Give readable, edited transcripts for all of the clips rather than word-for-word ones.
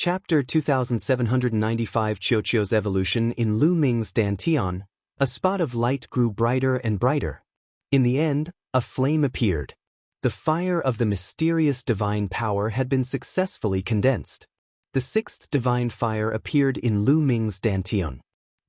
Chapter 2795 Qiuqiu's Evolution. In Lu Ming's dantian, a spot of light grew brighter and brighter. In the end, a flame appeared. The fire of the mysterious divine power had been successfully condensed. The sixth divine fire appeared in Lu Ming's dantian.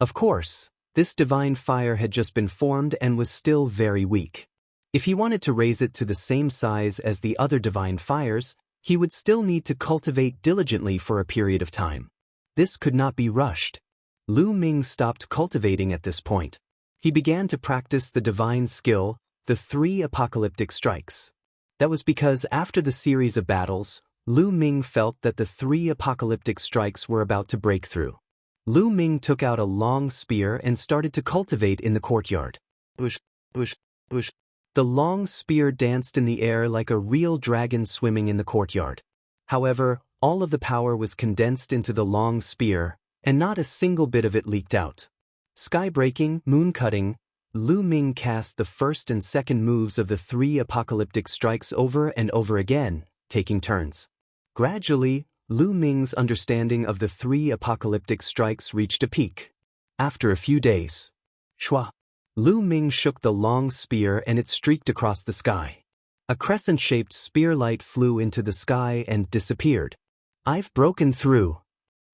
Of course, this divine fire had just been formed and was still very weak. If he wanted to raise it to the same size as the other divine fires, he would still need to cultivate diligently for a period of time. This could not be rushed. Lu Ming stopped cultivating at this point. He began to practice the divine skill, the 3 apocalyptic strikes. That was because after the series of battles, Lu Ming felt that the 3 apocalyptic strikes were about to break through. Lu Ming took out a long spear and started to cultivate in the courtyard. Bush, bush, bush. The long spear danced in the air like a real dragon swimming in the courtyard. However, all of the power was condensed into the long spear, and not a single bit of it leaked out. Sky-breaking, moon-cutting, Lu Ming cast the first and second moves of the 3 apocalyptic strikes over and over again, taking turns. Gradually, Lu Ming's understanding of the 3 apocalyptic strikes reached a peak. After a few days, shwa, Lu Ming shook the long spear and it streaked across the sky. A crescent-shaped spear light flew into the sky and disappeared. I've broken through.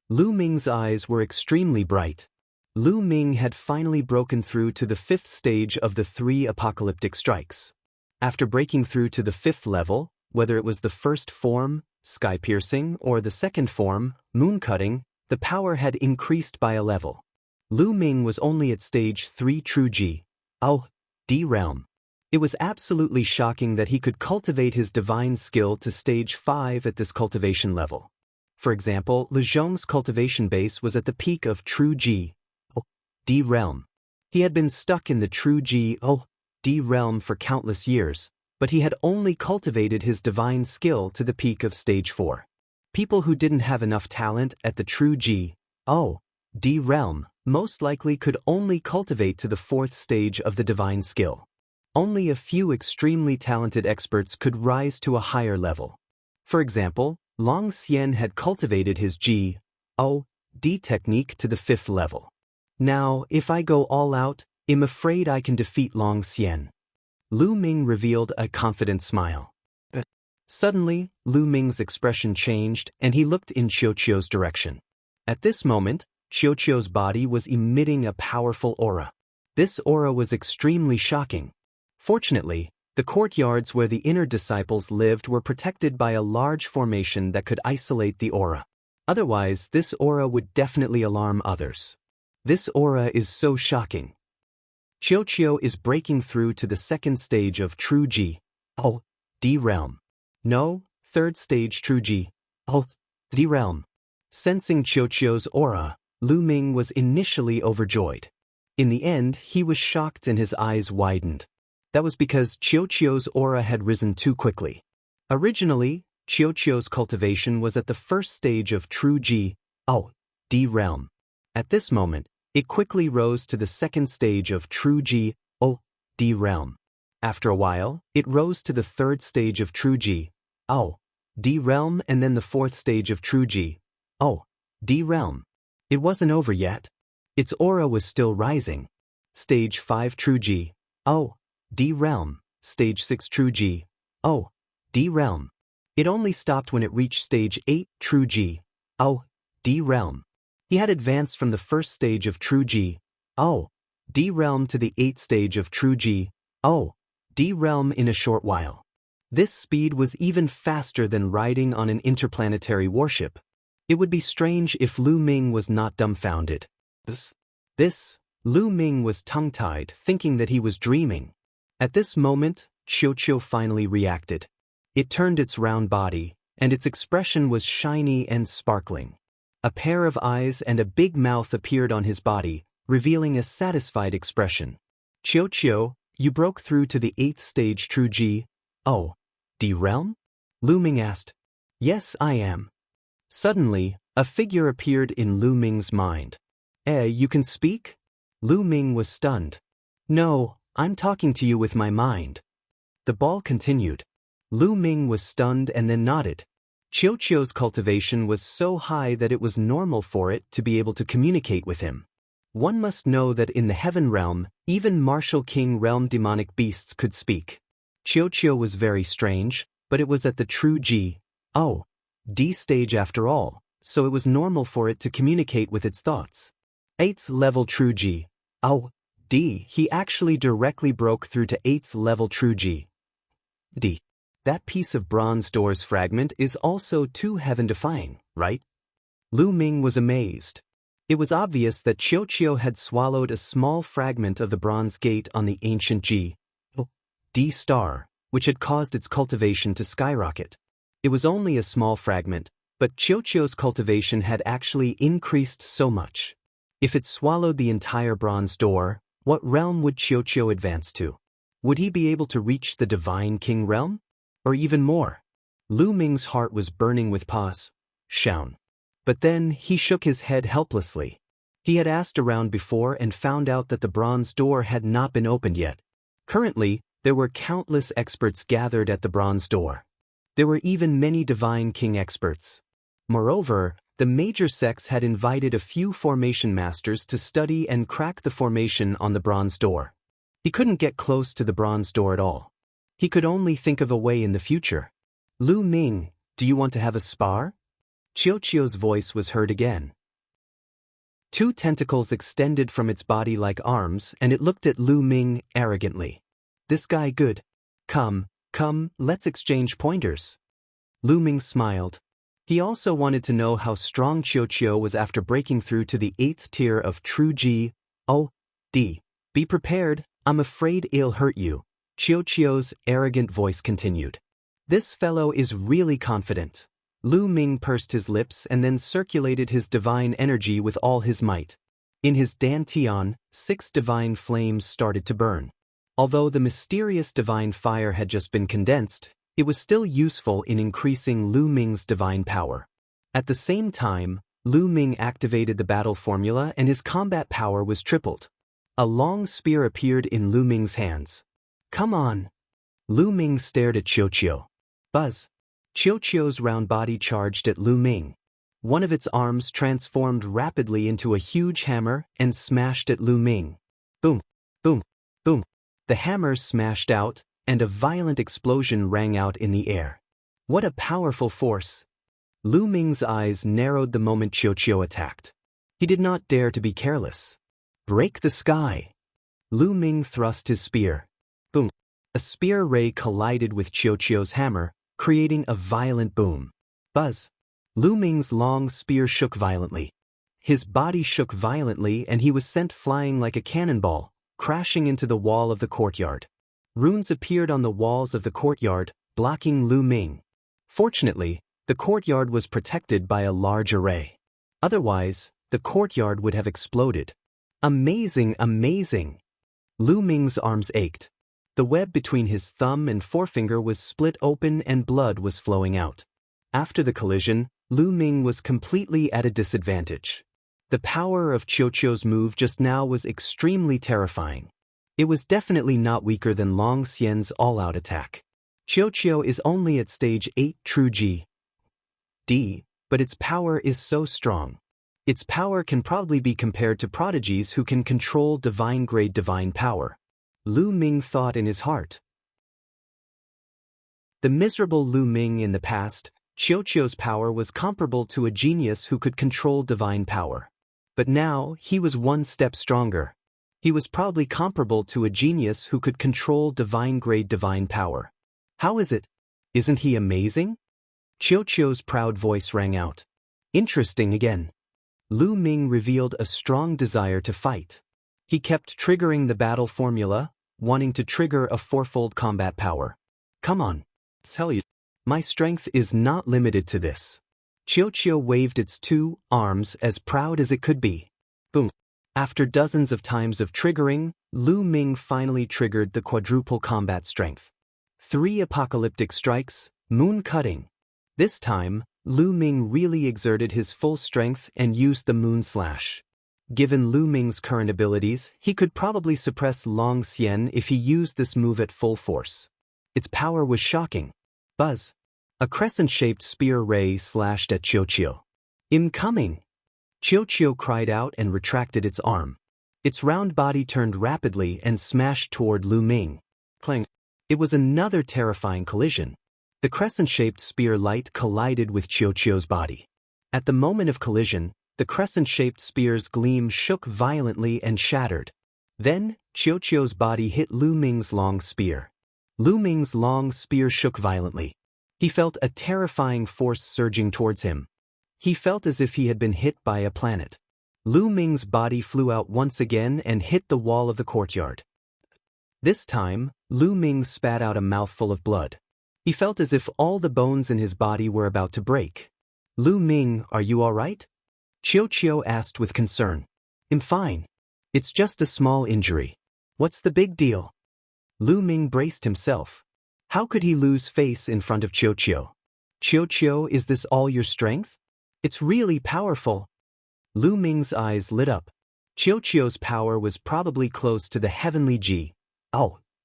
Lu Ming's eyes were extremely bright. Lu Ming had finally broken through to the 5th stage of the 3 apocalyptic strikes. After breaking through to the 5th level, whether it was the first form, sky-piercing, or the second form, moon-cutting, the power had increased by a level. Lu Ming was only at stage 3 True Ji, D realm. It was absolutely shocking that he could cultivate his divine skill to stage 5 at this cultivation level. For example, Li Zhong's cultivation base was at the peak of True Ji, D realm. He had been stuck in the True Ji, D realm for countless years, but he had only cultivated his divine skill to the peak of stage 4. People who didn't have enough talent at the True Ji, D realm, most likely could only cultivate to the 4th stage of the divine skill. Only a few extremely talented experts could rise to a higher level. For example, Long Xian had cultivated his G, D technique to the 5th level. Now, if I go all out, I'm afraid I can defeat Long Xian. Lu Ming revealed a confident smile. Suddenly, Lu Ming's expression changed and he looked in Qiuqiu's direction. At this moment, Qiuqiu's body was emitting a powerful aura. This aura was extremely shocking. Fortunately, the courtyards where the inner disciples lived were protected by a large formation that could isolate the aura. Otherwise, this aura would definitely alarm others. This aura is so shocking. Qiuqiu is breaking through to the 2nd stage of True Ji, D realm. No, 3rd stage True Ji, D realm. Sensing Qiuqiu's aura, Lu Ming was initially overjoyed. In the end, he was shocked and his eyes widened. That was because Qiuqiu's aura had risen too quickly. Originally, Qiuqiu's cultivation was at the 1st stage of True Ji, D realm. At this moment, it quickly rose to the 2nd stage of True Ji, D realm. After a while, it rose to the 3rd stage of True Ji, D realm, and then the 4th stage of True Ji, D realm. It wasn't over yet. Its aura was still rising. Stage 5 True Ji, D realm. Stage 6 True Ji, D realm. It only stopped when it reached stage 8 True Ji, D realm. He had advanced from the 1st stage of True Ji, D realm to the 8th stage of True Ji, D realm in a short while. This speed was even faster than riding on an interplanetary warship. It would be strange if Lu Ming was not dumbfounded. Lu Ming was tongue-tied, thinking that he was dreaming. At this moment, Qiuqiu finally reacted. It turned its round body, and its expression was shiny and sparkling. A pair of eyes and a big mouth appeared on his body, revealing a satisfied expression. Qiuqiu, you broke through to the 8th stage True Ji, D realm? Lu Ming asked. Yes, I am. Suddenly, a figure appeared in Lu Ming's mind. You can speak? Lu Ming was stunned. No, I'm talking to you with my mind. The ball continued. Lu Ming was stunned and then nodded. Chiu's cultivation was so high that it was normal for it to be able to communicate with him. One must know that in the heaven realm, even martial king realm demonic beasts could speak. Chiu was very strange, but it was at the true D stage after all, so it was normal for it to communicate with its thoughts. 8th level true D. He actually directly broke through to 8th level true D. That piece of bronze door's fragment is also too heaven-defying, right? Lu Ming was amazed. It was obvious that Chiu had swallowed a small fragment of the bronze gate on the ancient D star, which had caused its cultivation to skyrocket. It was only a small fragment, but Chiu's cultivation had actually increased so much. If it swallowed the entire bronze door, what realm would Chiu advance to? Would he be able to reach the Divine King realm? Or even more? Lu Ming's heart was burning with passion. But then he shook his head helplessly. He had asked around before and found out that the bronze door had not been opened yet. Currently, there were countless experts gathered at the bronze door. There were even many Divine King experts. Moreover, the major sects had invited a few formation masters to study and crack the formation on the bronze door. He couldn't get close to the bronze door at all. He could only think of a way in the future. Lu Ming, do you want to have a spar? Chiu's voice was heard again. 2 tentacles extended from its body like arms, and it looked at Lu Ming arrogantly. This guy good. Come, let's exchange pointers. Lu Ming smiled. He also wanted to know how strong Chiu was after breaking through to the 8th tier of true D. Be prepared, I'm afraid it'll hurt you. Chiu's arrogant voice continued. This fellow is really confident. Lu Ming pursed his lips and then circulated his divine energy with all his might. In his dantian, 6 divine flames started to burn. Although the mysterious divine fire had just been condensed, it was still useful in increasing Lu Ming's divine power. At the same time, Lu Ming activated the battle formula and his combat power was tripled. A long spear appeared in Lu Ming's hands. Come on. Lu Ming stared at Chiu. Buzz. Chiu's round body charged at Lu Ming. One of its arms transformed rapidly into a huge hammer and smashed at Lu Ming. Boom, boom, boom. The hammer smashed out, and a violent explosion rang out in the air. What a powerful force. Lu Ming's eyes narrowed the moment Chiu attacked. He did not dare to be careless. Break the sky. Lu Ming thrust his spear. Boom. A spear ray collided with Chiu's hammer, creating a violent boom. Buzz. Lu Ming's long spear shook violently. His body shook violently and he was sent flying like a cannonball, crashing into the wall of the courtyard. Runes appeared on the walls of the courtyard, blocking Lu Ming. Fortunately, the courtyard was protected by a large array. Otherwise, the courtyard would have exploded. Amazing, amazing! Lu Ming's arms ached. The web between his thumb and forefinger was split open and blood was flowing out. After the collision, Lu Ming was completely at a disadvantage. The power of Chiu's move just now was extremely terrifying. It was definitely not weaker than Long Xian's all-out attack. Chiu is only at stage 8 true D, but its power is so strong. Its power can probably be compared to prodigies who can control divine-grade divine power. Lu Ming thought in his heart. The miserable Lu Ming in the past, Chiu's power was comparable to a genius who could control divine power. But now, he was one step stronger. He was probably comparable to a genius who could control divine-grade divine power. How is it? Isn't he amazing? Chiu's proud voice rang out. Interesting again. Lu Ming revealed a strong desire to fight. He kept triggering the battle formula, wanting to trigger a 4-fold combat power. Come on. Tell you, my strength is not limited to this. Chiu waved its 2 arms as proud as it could be. Boom. After dozens of times of triggering, Lu Ming finally triggered the quadruple combat strength. 3 apocalyptic strikes, moon cutting. This time, Lu Ming really exerted his full strength and used the moon slash. Given Lu Ming's current abilities, he could probably suppress Long Xian if he used this move at full force. Its power was shocking. Buzz. A crescent-shaped spear ray slashed at Qiuqiu. Incoming! Qiuqiu cried out and retracted its arm. Its round body turned rapidly and smashed toward Lu Ming. Clang! It was another terrifying collision. The crescent-shaped spear light collided with Qiuqiu's body. At the moment of collision, the crescent-shaped spear's gleam shook violently and shattered. Then, Qiuqiu's body hit Lu Ming's long spear. Lu Ming's long spear shook violently. He felt a terrifying force surging towards him. He felt as if he had been hit by a planet. Lu Ming's body flew out once again and hit the wall of the courtyard. This time, Lu Ming spat out a mouthful of blood. He felt as if all the bones in his body were about to break. Lu Ming, are you all right? Qiuqiu asked with concern. I'm fine. It's just a small injury. What's the big deal? Lu Ming braced himself. How could he lose face in front of Qiuqiu? Qiuqiu, is this all your strength? It's really powerful. Lu Ming's eyes lit up. Qiuqiu's power was probably close to the heavenly D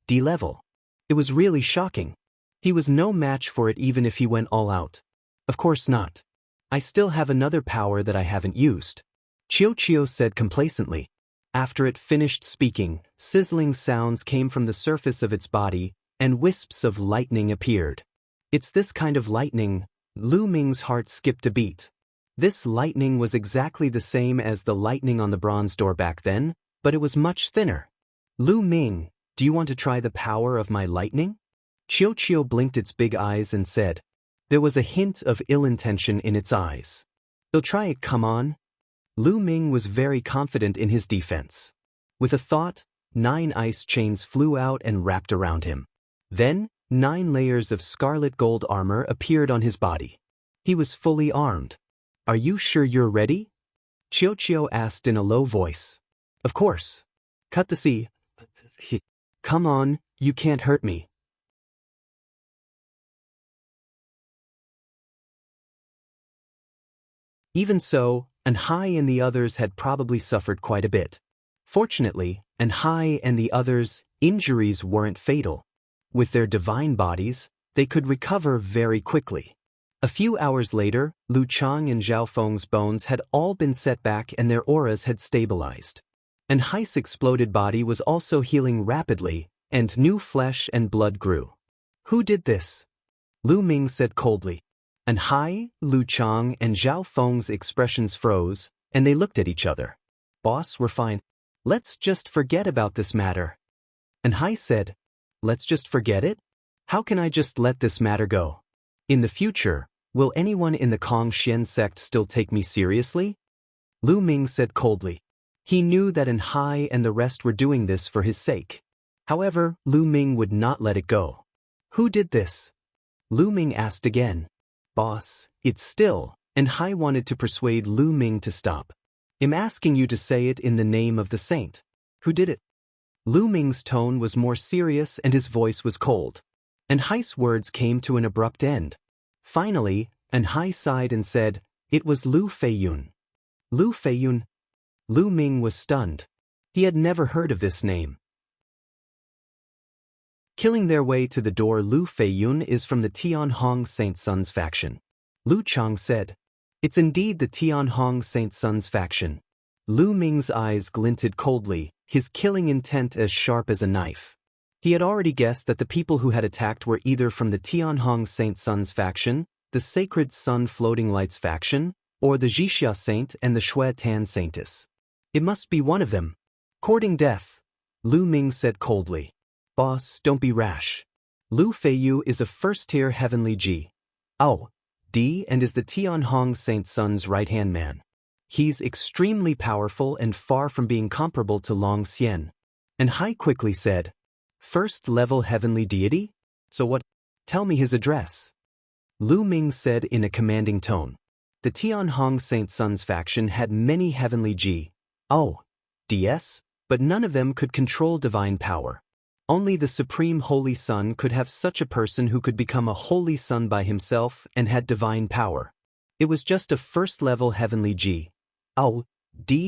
level. It was really shocking. He was no match for it even if he went all out. Of course not. I still have another power that I haven't used. Qiuqiu said complacently. After it finished speaking, sizzling sounds came from the surface of its body, and wisps of lightning appeared. It's this kind of lightning. Lu Ming's heart skipped a beat. This lightning was exactly the same as the lightning on the bronze door back then, but it was much thinner. Lu Ming, do you want to try the power of my lightning? Qiuqiu blinked its big eyes and said. There was a hint of ill intention in its eyes. You'll try it, come on. Lu Ming was very confident in his defense. With a thought, 9 ice chains flew out and wrapped around him. Then, 9 layers of scarlet gold armor appeared on his body. He was fully armed. Are you sure you're ready? Qiuqiu asked in a low voice. Of course. Cut the sea. Come on, you can't hurt me. Even so, Anhai and the others had probably suffered quite a bit. Fortunately, Anhai and the others' injuries weren't fatal. With their divine bodies, they could recover very quickly. A few hours later, Lu Chang and Zhao Feng's bones had all been set back and their auras had stabilized. Anhai's exploded body was also healing rapidly, and new flesh and blood grew. Who did this? Lu Ming said coldly. Anhai, Lu Chang, and Zhao Feng's expressions froze, and they looked at each other. Boss, we're fine. Let's just forget about this matter. Anhai said, let's just forget it? How can I just let this matter go? In the future, will anyone in the Kongxian sect still take me seriously? Lu Ming said coldly. He knew that Anhai and the rest were doing this for his sake. However, Lu Ming would not let it go. Who did this? Lu Ming asked again. Boss, it's still, Anhai wanted to persuade Lu Ming to stop. I'm asking you to say it in the name of the saint. Who did it? Lu Ming's tone was more serious and his voice was cold. Anhai's words came to an abrupt end. Finally, Anhai sighed and said, it was Lu Feiyun. Lu Feiyun? Lu Ming was stunned. He had never heard of this name. Killing their way to the door, Lu Feiyun is from the Tianhong Saint Sun's faction. Lu Chang said. It's indeed the Tianhong Saint Sun's faction. Lu Ming's eyes glinted coldly, his killing intent as sharp as a knife. He had already guessed that the people who had attacked were either from the Tianhong Saint Sun's faction, the Sacred Sun Floating Lights faction, or the Jixia Saint and the Shui Tan Saintess. It must be one of them. Courting death, Lu Ming said coldly. Boss, don't be rash. Lu Feiyu is a first-tier heavenly D and is the Tianhong Saint Sun's right-hand man. He's extremely powerful and far from being comparable to Long Xian. Anhai quickly said, first-level heavenly deity? So what? Tell me his address. Lu Ming said in a commanding tone. The Tianhong Saint Sun's faction had many heavenly DS, but none of them could control divine power. Only the Supreme Holy Sun could have such a person who could become a Holy Sun by himself and had divine power. It was just a first-level heavenly D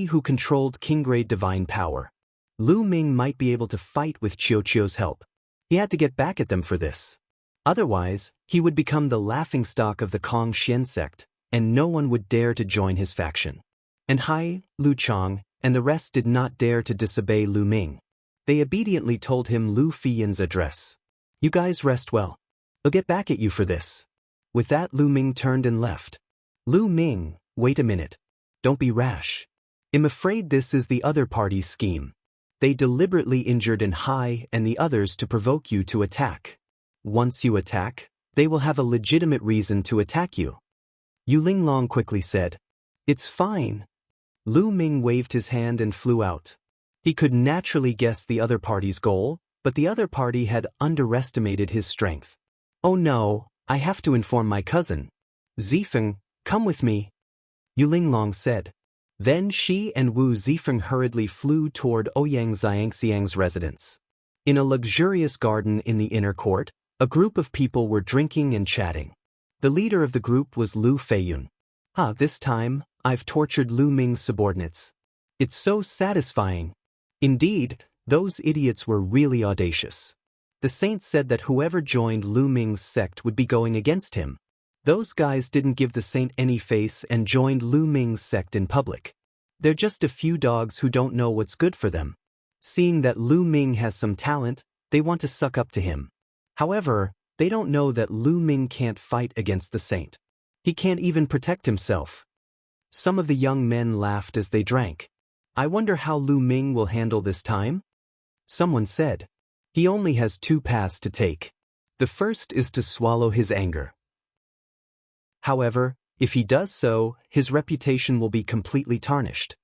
who controlled king-grade divine power. Lu Ming might be able to fight with Qiuqiu's help. He had to get back at them for this. Otherwise, he would become the laughingstock of the Kong-Xian sect, and no one would dare to join his faction. And Hai, Lu Chang, and the rest did not dare to disobey Lu Ming. They obediently told him Lu Feiyun's address. "You guys rest well. I'll get back at you for this." With that, Lu Ming turned and left. "Lu Ming, wait a minute. Don't be rash. I'm afraid this is the other party's scheme. They deliberately injured Hai and the others to provoke you to attack. Once you attack, they will have a legitimate reason to attack you." Yu Linglong quickly said, "It's fine." Lu Ming waved his hand and flew out. He could naturally guess the other party's goal, but the other party had underestimated his strength. "Oh no, I have to inform my cousin. Zifeng, come with me," Yu Linglong said. Then she and Wu Zifeng hurriedly flew toward Ouyang Xiangxiang's residence. In a luxurious garden in the inner court, a group of people were drinking and chatting. The leader of the group was Lu Feiyun. This time, I've tortured Lu Ming's subordinates. It's so satisfying." Indeed, those idiots were really audacious. The saints said that whoever joined Lu Ming's sect would be going against him. Those guys didn't give the saint any face and joined Lu Ming's sect in public. They're just a few dogs who don't know what's good for them. Seeing that Lu Ming has some talent, they want to suck up to him. However, they don't know that Lu Ming can't fight against the saint. He can't even protect himself. Some of the young men laughed as they drank. "I wonder how Lu Ming will handle this time?" Someone said. "He only has two paths to take. The first is to swallow his anger. However, if he does so, his reputation will be completely tarnished.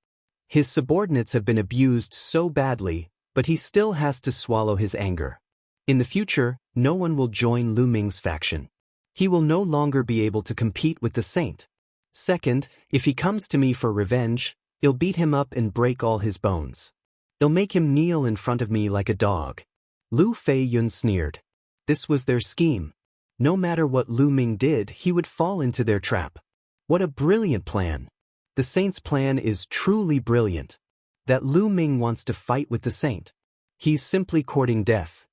His subordinates have been abused so badly, but he still has to swallow his anger. In the future, no one will join Lu Ming's faction. He will no longer be able to compete with the saint. Second, if he comes to me for revenge, I'll beat him up and break all his bones. I'll make him kneel in front of me like a dog." Lu Feiyun sneered. This was their scheme. No matter what Lu Ming did, he would fall into their trap. What a brilliant plan. The saint's plan is truly brilliant. That Lu Ming wants to fight with the saint. He's simply courting death.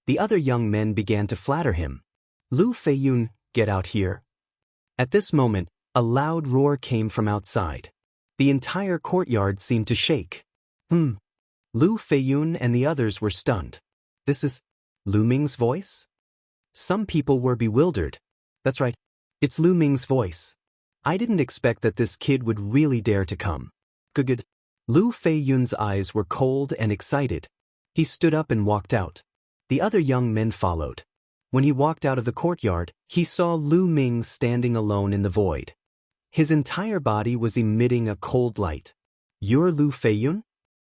The other young men began to flatter him. "Lu Feiyun, get out here." At this moment, a loud roar came from outside. The entire courtyard seemed to shake. Lu Feiyun and the others were stunned. This is Lu Ming's voice? Some people were bewildered. That's right, it's Lu Ming's voice. I didn't expect that this kid would really dare to come. Good. Lu Feiyun's eyes were cold and excited. He stood up and walked out. The other young men followed. When he walked out of the courtyard, he saw Lu Ming standing alone in the void. His entire body was emitting a cold light. "You're Lu Feiyun?"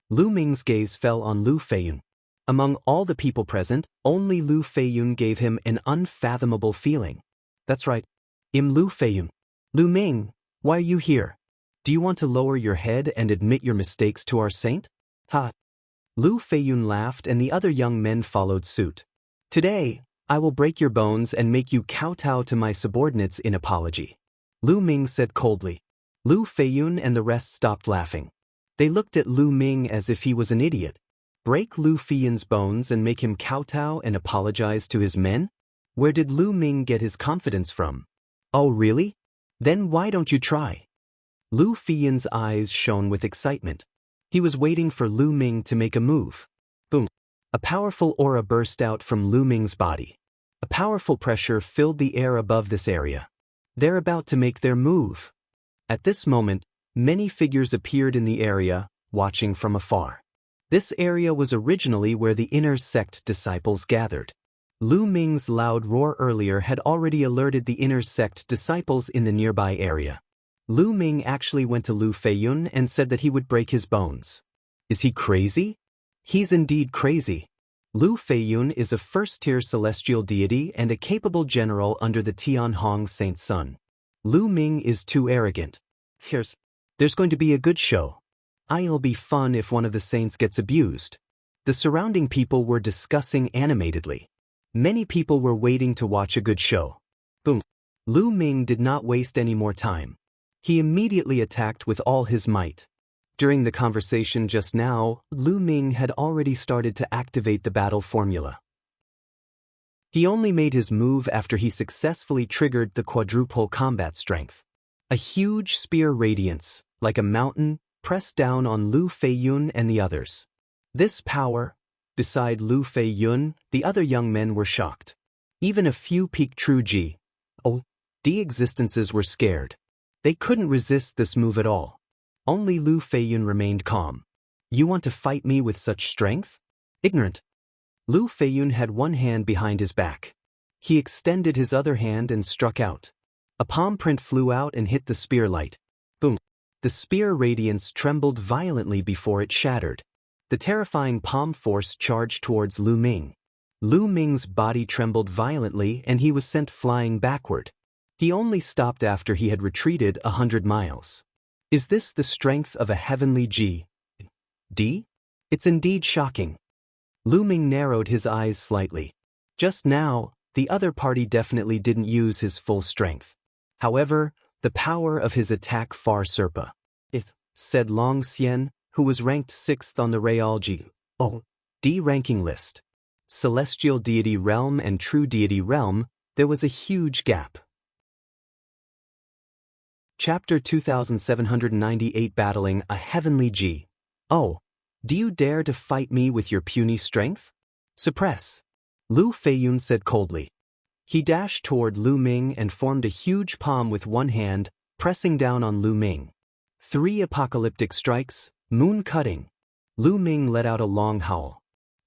Lu Ming's gaze fell on Lu Feiyun. Among all the people present, only Lu Feiyun gave him an unfathomable feeling. "That's right. I'm Lu Feiyun." "Lu Ming, why are you here? Do you want to lower your head and admit your mistakes to our saint?" Lu Feiyun laughed and the other young men followed suit. "Today, I will break your bones and make you kowtow to my subordinates in apology," Lu Ming said coldly. Lu Feiyun and the rest stopped laughing. They looked at Lu Ming as if he was an idiot. Break Lu Feiyun's bones and make him kowtow and apologize to his men? Where did Lu Ming get his confidence from? "Oh really? Then why don't you try?" Lu Feiyun's eyes shone with excitement. He was waiting for Lu Ming to make a move. Boom. A powerful aura burst out from Lu Ming's body. A powerful pressure filled the air above this area. They're about to make their move. At this moment, many figures appeared in the area, watching from afar. This area was originally where the inner sect disciples gathered. Lu Ming's loud roar earlier had already alerted the inner sect disciples in the nearby area. Lu Ming actually went to Lu Feiyun and said that he would break his bones. Is he crazy? He's indeed crazy. Lu Feiyun is a first-tier celestial deity and a capable general under the Tianhong Saint Sun. Lu Ming is too arrogant. There's going to be a good show. It'll be fun if one of the saints gets abused. The surrounding people were discussing animatedly. Many people were waiting to watch a good show. Boom. Lu Ming did not waste any more time. He immediately attacked with all his might. During the conversation just now, Lu Ming had already started to activate the battle formula. He only made his move after he successfully triggered the quadruple combat strength. A huge spear radiance, like a mountain, pressed down on Lu Feiyun and the others. This power, beside Lu Feiyun, the other young men were shocked. Even a few peak true D existences were scared. They couldn't resist this move at all. Only Lu Feiyun remained calm. You want to fight me with such strength? Ignorant. Lu Feiyun had one hand behind his back. He extended his other hand and struck out. A palm print flew out and hit the spear light. Boom. The spear radiance trembled violently before it shattered. The terrifying palm force charged towards Lu Ming. Lu Ming's body trembled violently and he was sent flying backward. He only stopped after he had retreated 100 miles. Is this the strength of a heavenly D? It's indeed shocking. Lu Ming narrowed his eyes slightly. Just now, the other party definitely didn't use his full strength. However, the power of his attack far surpassed it, said Long Xian, who was ranked 6th on the Real D ranking list. Celestial Deity Realm and True Deity Realm, there was a huge gap. Chapter 2798 Battling a Heavenly Do you dare to fight me with your puny strength? Suppress. Lu Feiyun said coldly. He dashed toward Lu Ming and formed a huge palm with one hand, pressing down on Lu Ming. 3 apocalyptic strikes, moon cutting. Lu Ming let out a long howl.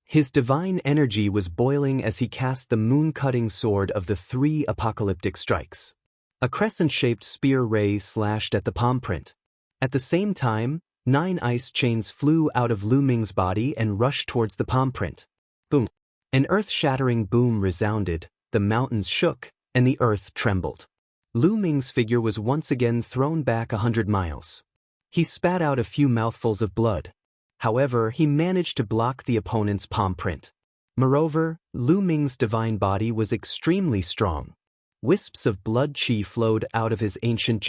His divine energy was boiling as he cast the moon-cutting sword of the 3 apocalyptic strikes. A crescent-shaped spear ray slashed at the palm print. At the same time, 9 ice chains flew out of Lu Ming's body and rushed towards the palm print. Boom. An earth-shattering boom resounded, the mountains shook, and the earth trembled. Lu Ming's figure was once again thrown back 100 miles. He spat out a few mouthfuls of blood. However, he managed to block the opponent's palm print. Moreover, Lu Ming's divine body was extremely strong. Wisps of blood qi flowed out of his ancient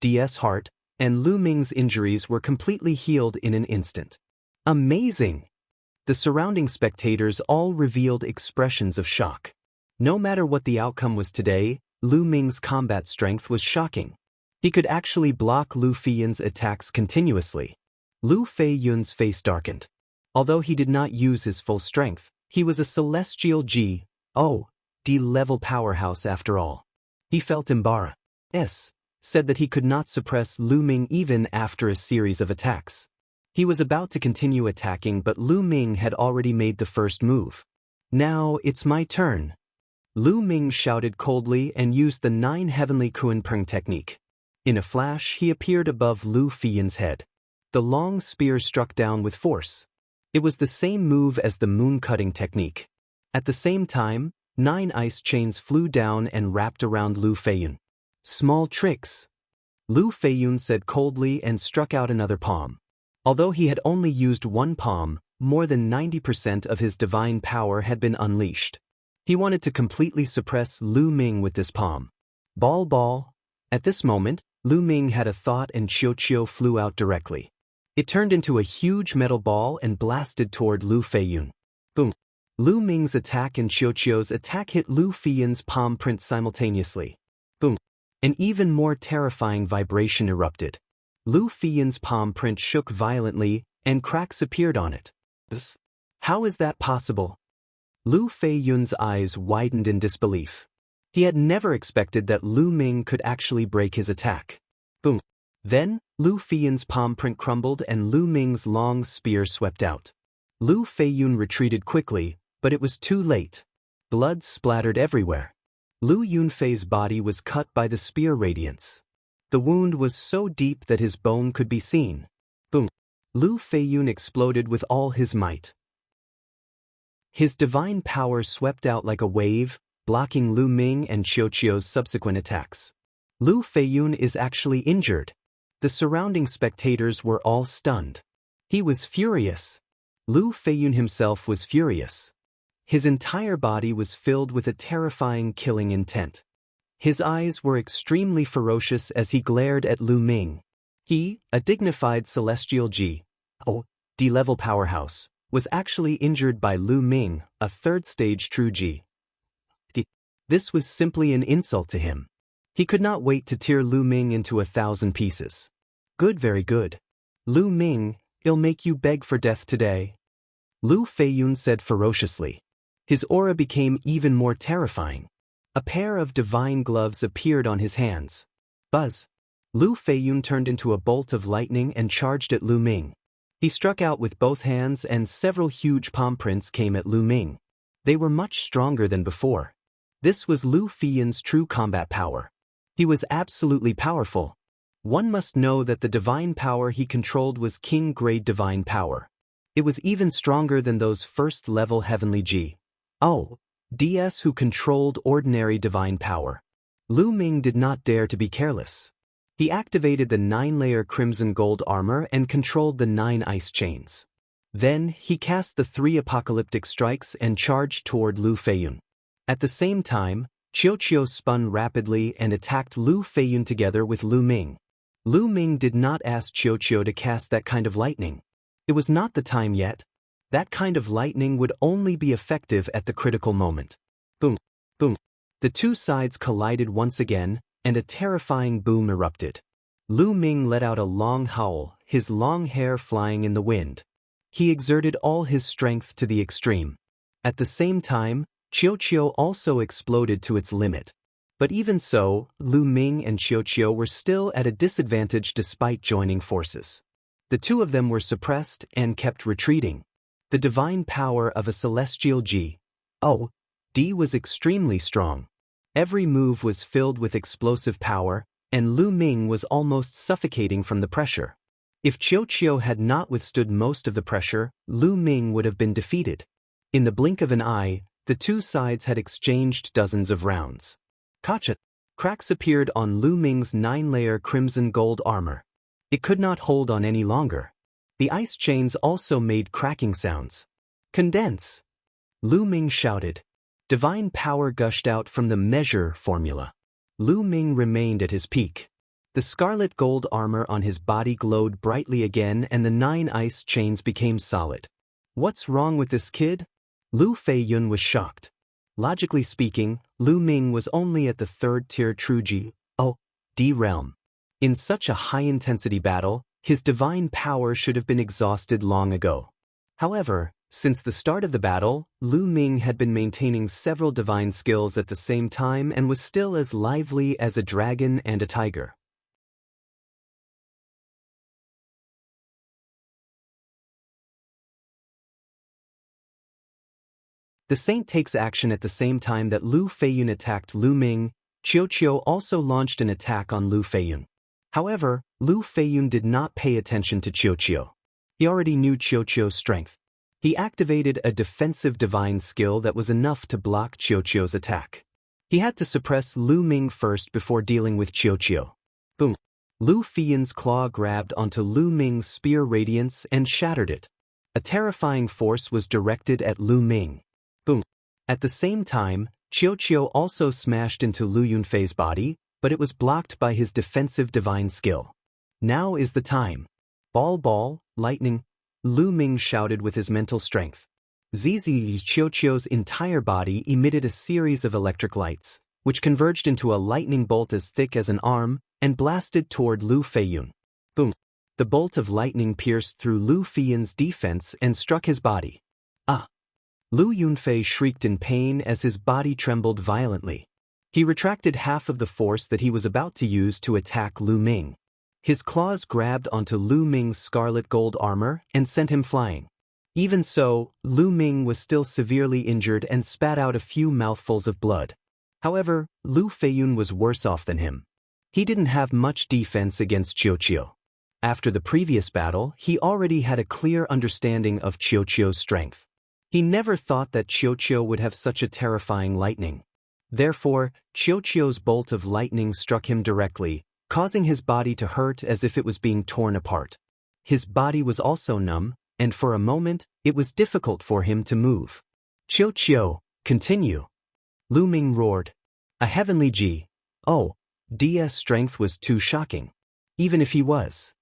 DS heart, and Lu Ming's injuries were completely healed in an instant. Amazing! The surrounding spectators all revealed expressions of shock. No matter what the outcome was today, Lu Ming's combat strength was shocking. He could actually block Lu Feiyun's attacks continuously. Lu Feiyun's face darkened. Although he did not use his full strength, he was a celestial D-level powerhouse after all. He felt embarrassed, said that he could not suppress Lu Ming even after a series of attacks. He was about to continue attacking, but Lu Ming had already made the first move. Now it's my turn. Lu Ming shouted coldly and used the 9 heavenly Kunpeng technique. In a flash, he appeared above Lu Feiyun's head. The long spear struck down with force. It was the same move as the moon-cutting technique. At the same time, 9 ice chains flew down and wrapped around Lu Feiyun. Small tricks. Lu Feiyun said coldly and struck out another palm. Although he had only used one palm, more than 90% of his divine power had been unleashed. He wanted to completely suppress Lu Ming with this palm. Ball. At this moment, Lu Ming had a thought and Qiu flew out directly. It turned into a huge metal ball and blasted toward Lu Feiyun. Boom. Lu Ming's attack and Qiu's attack hit Lu Feiyun's palm print simultaneously. Boom. An even more terrifying vibration erupted. Lu Feiyun's palm print shook violently, and cracks appeared on it. How is that possible? Lu Feiyun's eyes widened in disbelief. He had never expected that Lu Ming could actually break his attack. Boom. Then, Lu Feiyun's palm print crumbled and Lu Ming's long spear swept out. Lu Feiyun retreated quickly, but it was too late. Blood splattered everywhere. Lu Yunfei's body was cut by the spear radiance. The wound was so deep that his bone could be seen. Boom. Lu Feiyun exploded with all his might. His divine power swept out like a wave, blocking Lu Ming and Qiu's subsequent attacks. Lu Feiyun is actually injured. The surrounding spectators were all stunned. He was furious. Lu Feiyun himself was furious. His entire body was filled with a terrifying killing intent. His eyes were extremely ferocious as he glared at Lu Ming. He, a dignified celestial D-level powerhouse, was actually injured by Lu Ming, a 3rd-stage true This was simply an insult to him. He could not wait to tear Lu Ming into 1,000 pieces. Good, very good. Lu Ming, I'll make you beg for death today. Lu Feiyun said ferociously. His aura became even more terrifying. A pair of divine gloves appeared on his hands. Buzz. Lu Feiyun turned into a bolt of lightning and charged at Lu Ming. He struck out with both hands and several huge palm prints came at Lu Ming. They were much stronger than before. This was Lu Feiyun's true combat power. He was absolutely powerful. One must know that the divine power he controlled was king-grade divine power. It was even stronger than those first-level heavenly DS who controlled ordinary divine power. Lu Ming did not dare to be careless. He activated the 9-layer crimson gold armor and controlled the 9 ice chains. Then, he cast the 3 apocalyptic strikes and charged toward Lu Feiyun. At the same time, Qiuqiu spun rapidly and attacked Lu Feiyun together with Lu Ming. Lu Ming did not ask Qiuqiu to cast that kind of lightning. It was not the time yet. That kind of lightning would only be effective at the critical moment. Boom, boom. The two sides collided once again, and a terrifying boom erupted. Lu Ming let out a long howl, his long hair flying in the wind. He exerted all his strength to the extreme. At the same time, Qiuqiu also exploded to its limit. But even so, Lu Ming and Qiuqiu were still at a disadvantage despite joining forces. The two of them were suppressed and kept retreating. The divine power of a celestial D was extremely strong. Every move was filled with explosive power, and Lu Ming was almost suffocating from the pressure. If Qiuqiu had not withstood most of the pressure, Lu Ming would have been defeated. In the blink of an eye, the two sides had exchanged dozens of rounds. Gotcha! Cracks appeared on Lu Ming's 9-layer crimson gold armor. It could not hold on any longer. The ice chains also made cracking sounds. Condense! Lu Ming shouted. Divine power gushed out from the measure formula. Lu Ming remained at his peak. The scarlet gold armor on his body glowed brightly again and the 9 ice chains became solid. What's wrong with this kid? Lu Feiyun was shocked. Logically speaking, Lu Ming was only at the 3rd-tier true D realm. In such a high-intensity battle, his divine power should have been exhausted long ago. However, since the start of the battle, Lu Ming had been maintaining several divine skills at the same time and was still as lively as a dragon and a tiger. The saint takes action at the same time that Lu Feiyun attacked Lu Ming. Qiuqiu also launched an attack on Lu Feiyun. However, Lu Feiyun did not pay attention to Qiuqiu. He already knew Qiuqiu's strength. He activated a defensive divine skill that was enough to block Qiuqiu's attack. He had to suppress Lu Ming first before dealing with Qiuqiu. Boom! Lu Feiyun's claw grabbed onto Lu Ming's spear radiance and shattered it. A terrifying force was directed at Lu Ming. Boom! At the same time, Qiuqiu also smashed into Lu Yunfei's body, but it was blocked by his defensive divine skill. Now is the time. Ball, lightning, Lu Ming shouted with his mental strength. Qiuqiu's entire body emitted a series of electric lights, which converged into a lightning bolt as thick as an arm, and blasted toward Lu Feiyun. Boom! The bolt of lightning pierced through Lu Feiyun's defense and struck his body. Ah! Lu Yunfei shrieked in pain as his body trembled violently. He retracted half of the force that he was about to use to attack Lu Ming. His claws grabbed onto Lu Ming's scarlet gold armor and sent him flying. Even so, Lu Ming was still severely injured and spat out a few mouthfuls of blood. However, Lu Feiyun was worse off than him. He didn't have much defense against Qiuqiu. After the previous battle, he already had a clear understanding of Qiuqiu's strength. He never thought that Qiuqiu would have such a terrifying lightning. Therefore, Qiuqiu's bolt of lightning struck him directly, causing his body to hurt as if it was being torn apart. His body was also numb, and for a moment, it was difficult for him to move. Qiuqiu, continue! Lu Ming roared. A heavenly DS strength was too shocking. Even if he was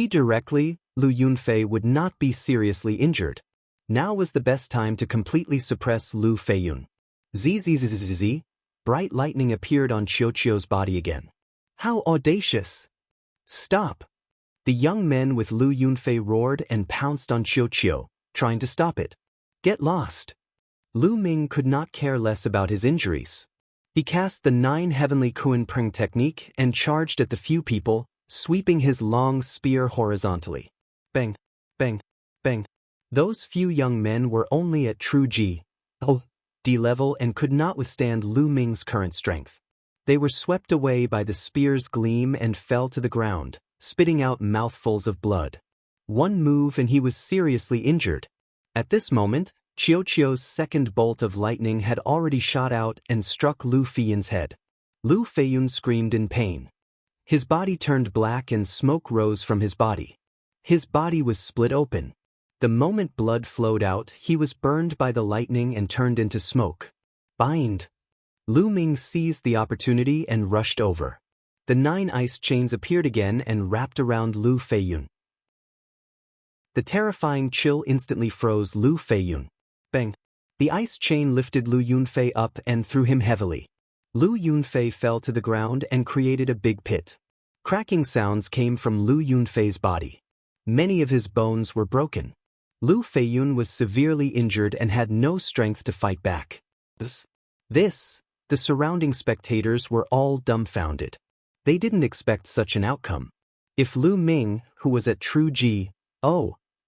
directly, Lu Yunfei would not be seriously injured. Now was the best time to completely suppress Lu Feiyun. Zzzzz. Bright lightning appeared on Qiuqiu's body again. How audacious! Stop! The young men with Lu Yunfei roared and pounced on Qiuqiu, trying to stop it. Get lost! Lu Ming could not care less about his injuries. He cast the 9 heavenly Kuan Pring technique and charged at the few people, sweeping his long spear horizontally. Bang! Bang! Bang! Those few young men were only at true D level and could not withstand Lu Ming's current strength. They were swept away by the spear's gleam and fell to the ground, spitting out mouthfuls of blood. One move and he was seriously injured. At this moment, Qiuqiu's second bolt of lightning had already shot out and struck Lu Feiyun's head. Lu Feiyun screamed in pain. His body turned black and smoke rose from his body. His body was split open. The moment blood flowed out, he was burned by the lightning and turned into smoke. Bind! Lu Ming seized the opportunity and rushed over. The 9 ice chains appeared again and wrapped around Lu Feiyun. The terrifying chill instantly froze Lu Feiyun. Bang! The ice chain lifted Lu Yunfei up and threw him heavily. Lu Yunfei fell to the ground and created a big pit. Cracking sounds came from Lu Yunfei's body. Many of his bones were broken. Lu Feiyun was severely injured and had no strength to fight back. The surrounding spectators were all dumbfounded. They didn't expect such an outcome. If Lu Ming, who was at true D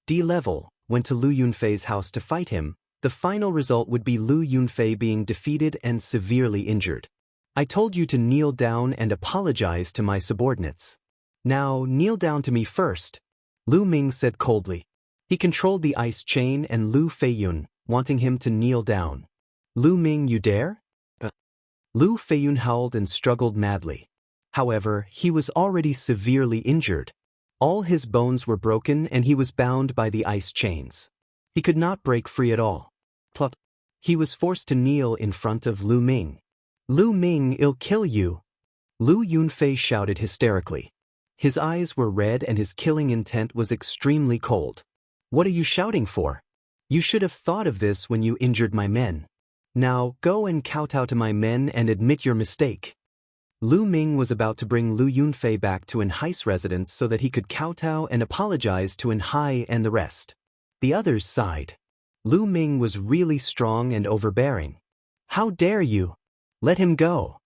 level, went to Lu Yunfei's house to fight him, the final result would be Lu Yunfei being defeated and severely injured. I told you to kneel down and apologize to my subordinates. Now kneel down to me first, Lu Ming said coldly. He controlled the ice chain and Lu Feiyun, wanting him to kneel down. Lu Ming, you dare? Lu Feiyun howled and struggled madly. However, he was already severely injured. All his bones were broken and he was bound by the ice chains. He could not break free at all. Plop. He was forced to kneel in front of Lu Ming. Lu Ming, I'll kill you! Lu Yunfei shouted hysterically. His eyes were red and his killing intent was extremely cold. What are you shouting for? You should have thought of this when you injured my men. Now go and kowtow to my men and admit your mistake. Lu Ming was about to bring Lu Yunfei back to Enhai's residence so that he could kowtow and apologize to Enhai and the rest. The others sighed. Lu Ming was really strong and overbearing. How dare you? Let him go.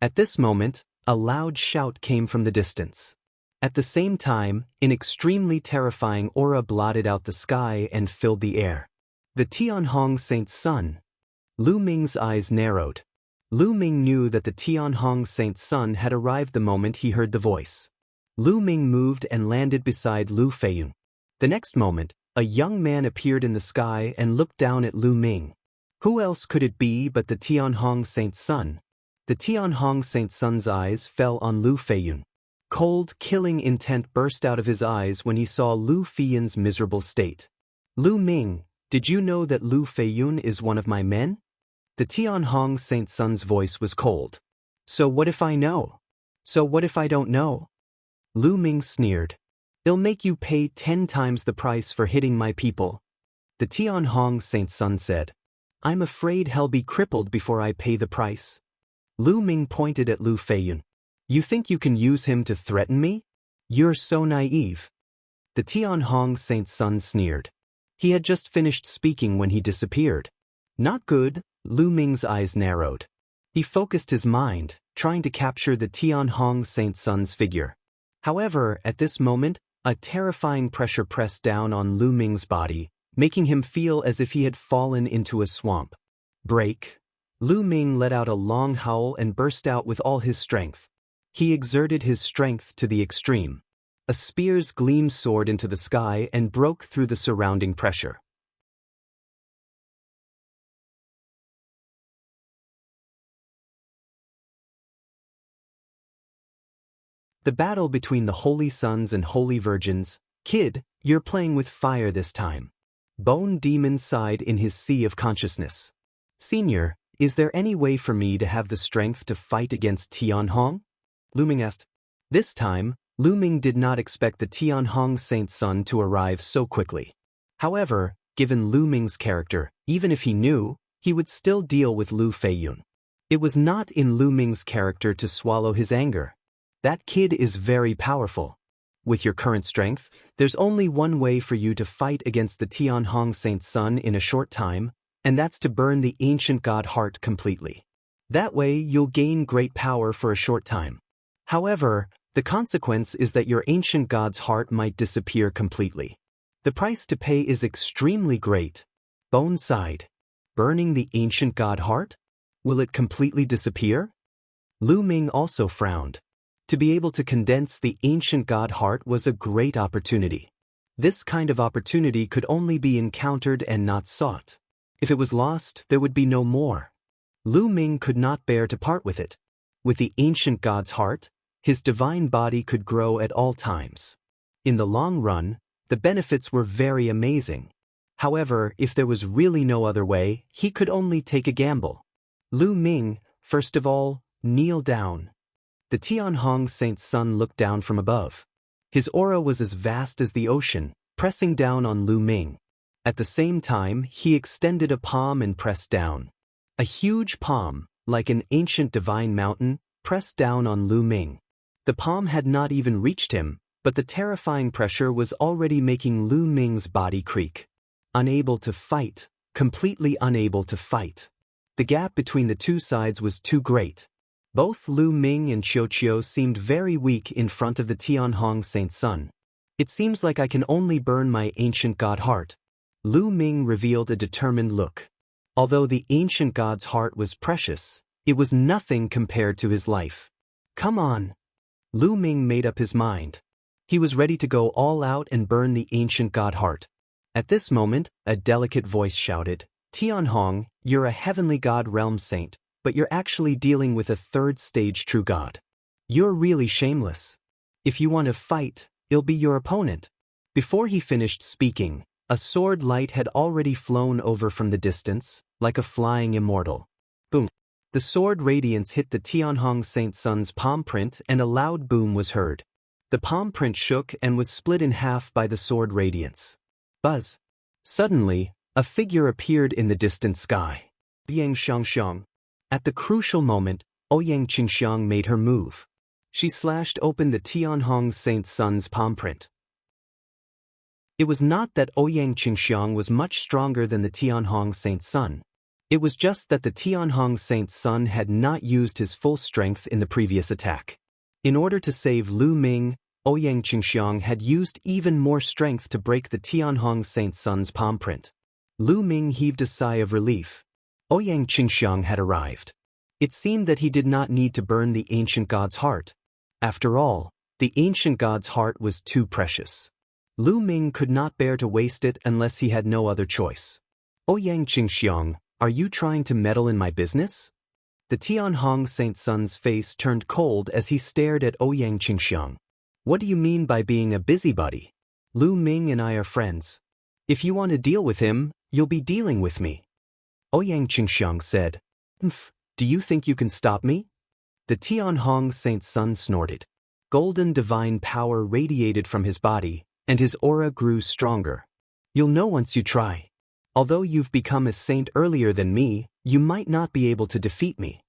At this moment, a loud shout came from the distance. At the same time, an extremely terrifying aura blotted out the sky and filled the air. The Tianhong Saint's son. Lu Ming's eyes narrowed. Lu Ming knew that the Tianhong Saint's son had arrived the moment he heard the voice. Lu Ming moved and landed beside Lu Feiyun. The next moment, a young man appeared in the sky and looked down at Lu Ming. Who else could it be but the Tianhong Saint's son? The Tianhong Saint's son's eyes fell on Lu Feiyun. Cold, killing intent burst out of his eyes when he saw Lu Feiyun's miserable state. Lu Ming, did you know that Lu Feiyun is one of my men? The Tianhong Saint's son's voice was cold. So what if I know? So what if I don't know? Lu Ming sneered. I'll make you pay 10 times the price for hitting my people. The Tianhong Saint's son said. I'm afraid he'll be crippled before I pay the price. Lu Ming pointed at Lu Feiyun. You think you can use him to threaten me? You're so naive. The Tianhong Saint's son sneered. He had just finished speaking when he disappeared. Not good, Lu Ming's eyes narrowed. He focused his mind, trying to capture the Tianhong Saint's son's figure. However, at this moment, a terrifying pressure pressed down on Lu Ming's body, making him feel as if he had fallen into a swamp. Break. Lu Ming let out a long howl and burst out with all his strength. He exerted his strength to the extreme. A spear's gleam soared into the sky and broke through the surrounding pressure. The battle between the Holy Sons and Holy Virgins. Kid, you're playing with fire this time. Bone Demon sighed in his sea of consciousness. Senior, is there any way for me to have the strength to fight against Tianhong? Lu Ming asked. This time, Lu Ming did not expect the Tianhong Saint's son to arrive so quickly. However, given Lu Ming's character, even if he knew, he would still deal with Lu Feiyun. It was not in Lu Ming's character to swallow his anger. That kid is very powerful. With your current strength, there's only one way for you to fight against the Tianhong Saint Sun in a short time, and that's to burn the ancient god heart completely. That way, you'll gain great power for a short time. However, the consequence is that your ancient god's heart might disappear completely. The price to pay is extremely great. Bone sighed. Burning the ancient god heart? Will it completely disappear? Lu Ming also frowned. To be able to condense the ancient god heart was a great opportunity. This kind of opportunity could only be encountered and not sought. If it was lost, there would be no more. Lu Ming could not bear to part with it. With the ancient god's heart, his divine body could grow at all times. In the long run, the benefits were very amazing. However, if there was really no other way, he could only take a gamble. Lu Ming, first of all, kneel down. The Tianhong Saint Sun looked down from above. His aura was as vast as the ocean, pressing down on Lu Ming. At the same time, he extended a palm and pressed down. A huge palm, like an ancient divine mountain, pressed down on Lu Ming. The palm had not even reached him, but the terrifying pressure was already making Lu Ming's body creak. Unable to fight, completely unable to fight. The gap between the two sides was too great. Both Lu Ming and Qiu seemed very weak in front of the Tianhong Saint Sun. It seems like I can only burn my ancient god heart. Lu Ming revealed a determined look. Although the ancient god's heart was precious, it was nothing compared to his life. Come on. Lu Ming made up his mind. He was ready to go all out and burn the ancient god heart. At this moment, a delicate voice shouted, Tianhong, you're a heavenly god realm saint, but you're actually dealing with a third-stage true god. You're really shameless. If you want to fight, it'll be your opponent. Before he finished speaking, a sword light had already flown over from the distance, like a flying immortal. Boom. The sword radiance hit the Tianhong Saint Sun's palm print and a loud boom was heard. The palm print shook and was split in half by the sword radiance. Buzz. Suddenly, a figure appeared in the distant sky. Yang Xiangxiang. At the crucial moment, Ouyang Qingxiang made her move. She slashed open the Tianhong Saint Sun's palm print. It was not that Ouyang Qingxiang was much stronger than the Tianhong Saint Sun. It was just that the Tianhong Saint Sun had not used his full strength in the previous attack. In order to save Lu Ming, Ouyang Qingxiang had used even more strength to break the Tianhong Saint Sun's palm print. Lu Ming heaved a sigh of relief. Ouyang Qingxiang had arrived. It seemed that he did not need to burn the ancient god's heart. After all, the ancient god's heart was too precious. Lu Ming could not bear to waste it unless he had no other choice. Ouyang Qingxiang, are you trying to meddle in my business? The Tianhong Saint Sun's face turned cold as he stared at Ouyang Qingxiang. What do you mean by being a busybody? Lu Ming and I are friends. If you want to deal with him, you'll be dealing with me. Ouyang Qingxiang said, do you think you can stop me? The Tianhong Saint Sun snorted. Golden divine power radiated from his body, and his aura grew stronger. You'll know once you try. Although you've become a saint earlier than me, you might not be able to defeat me.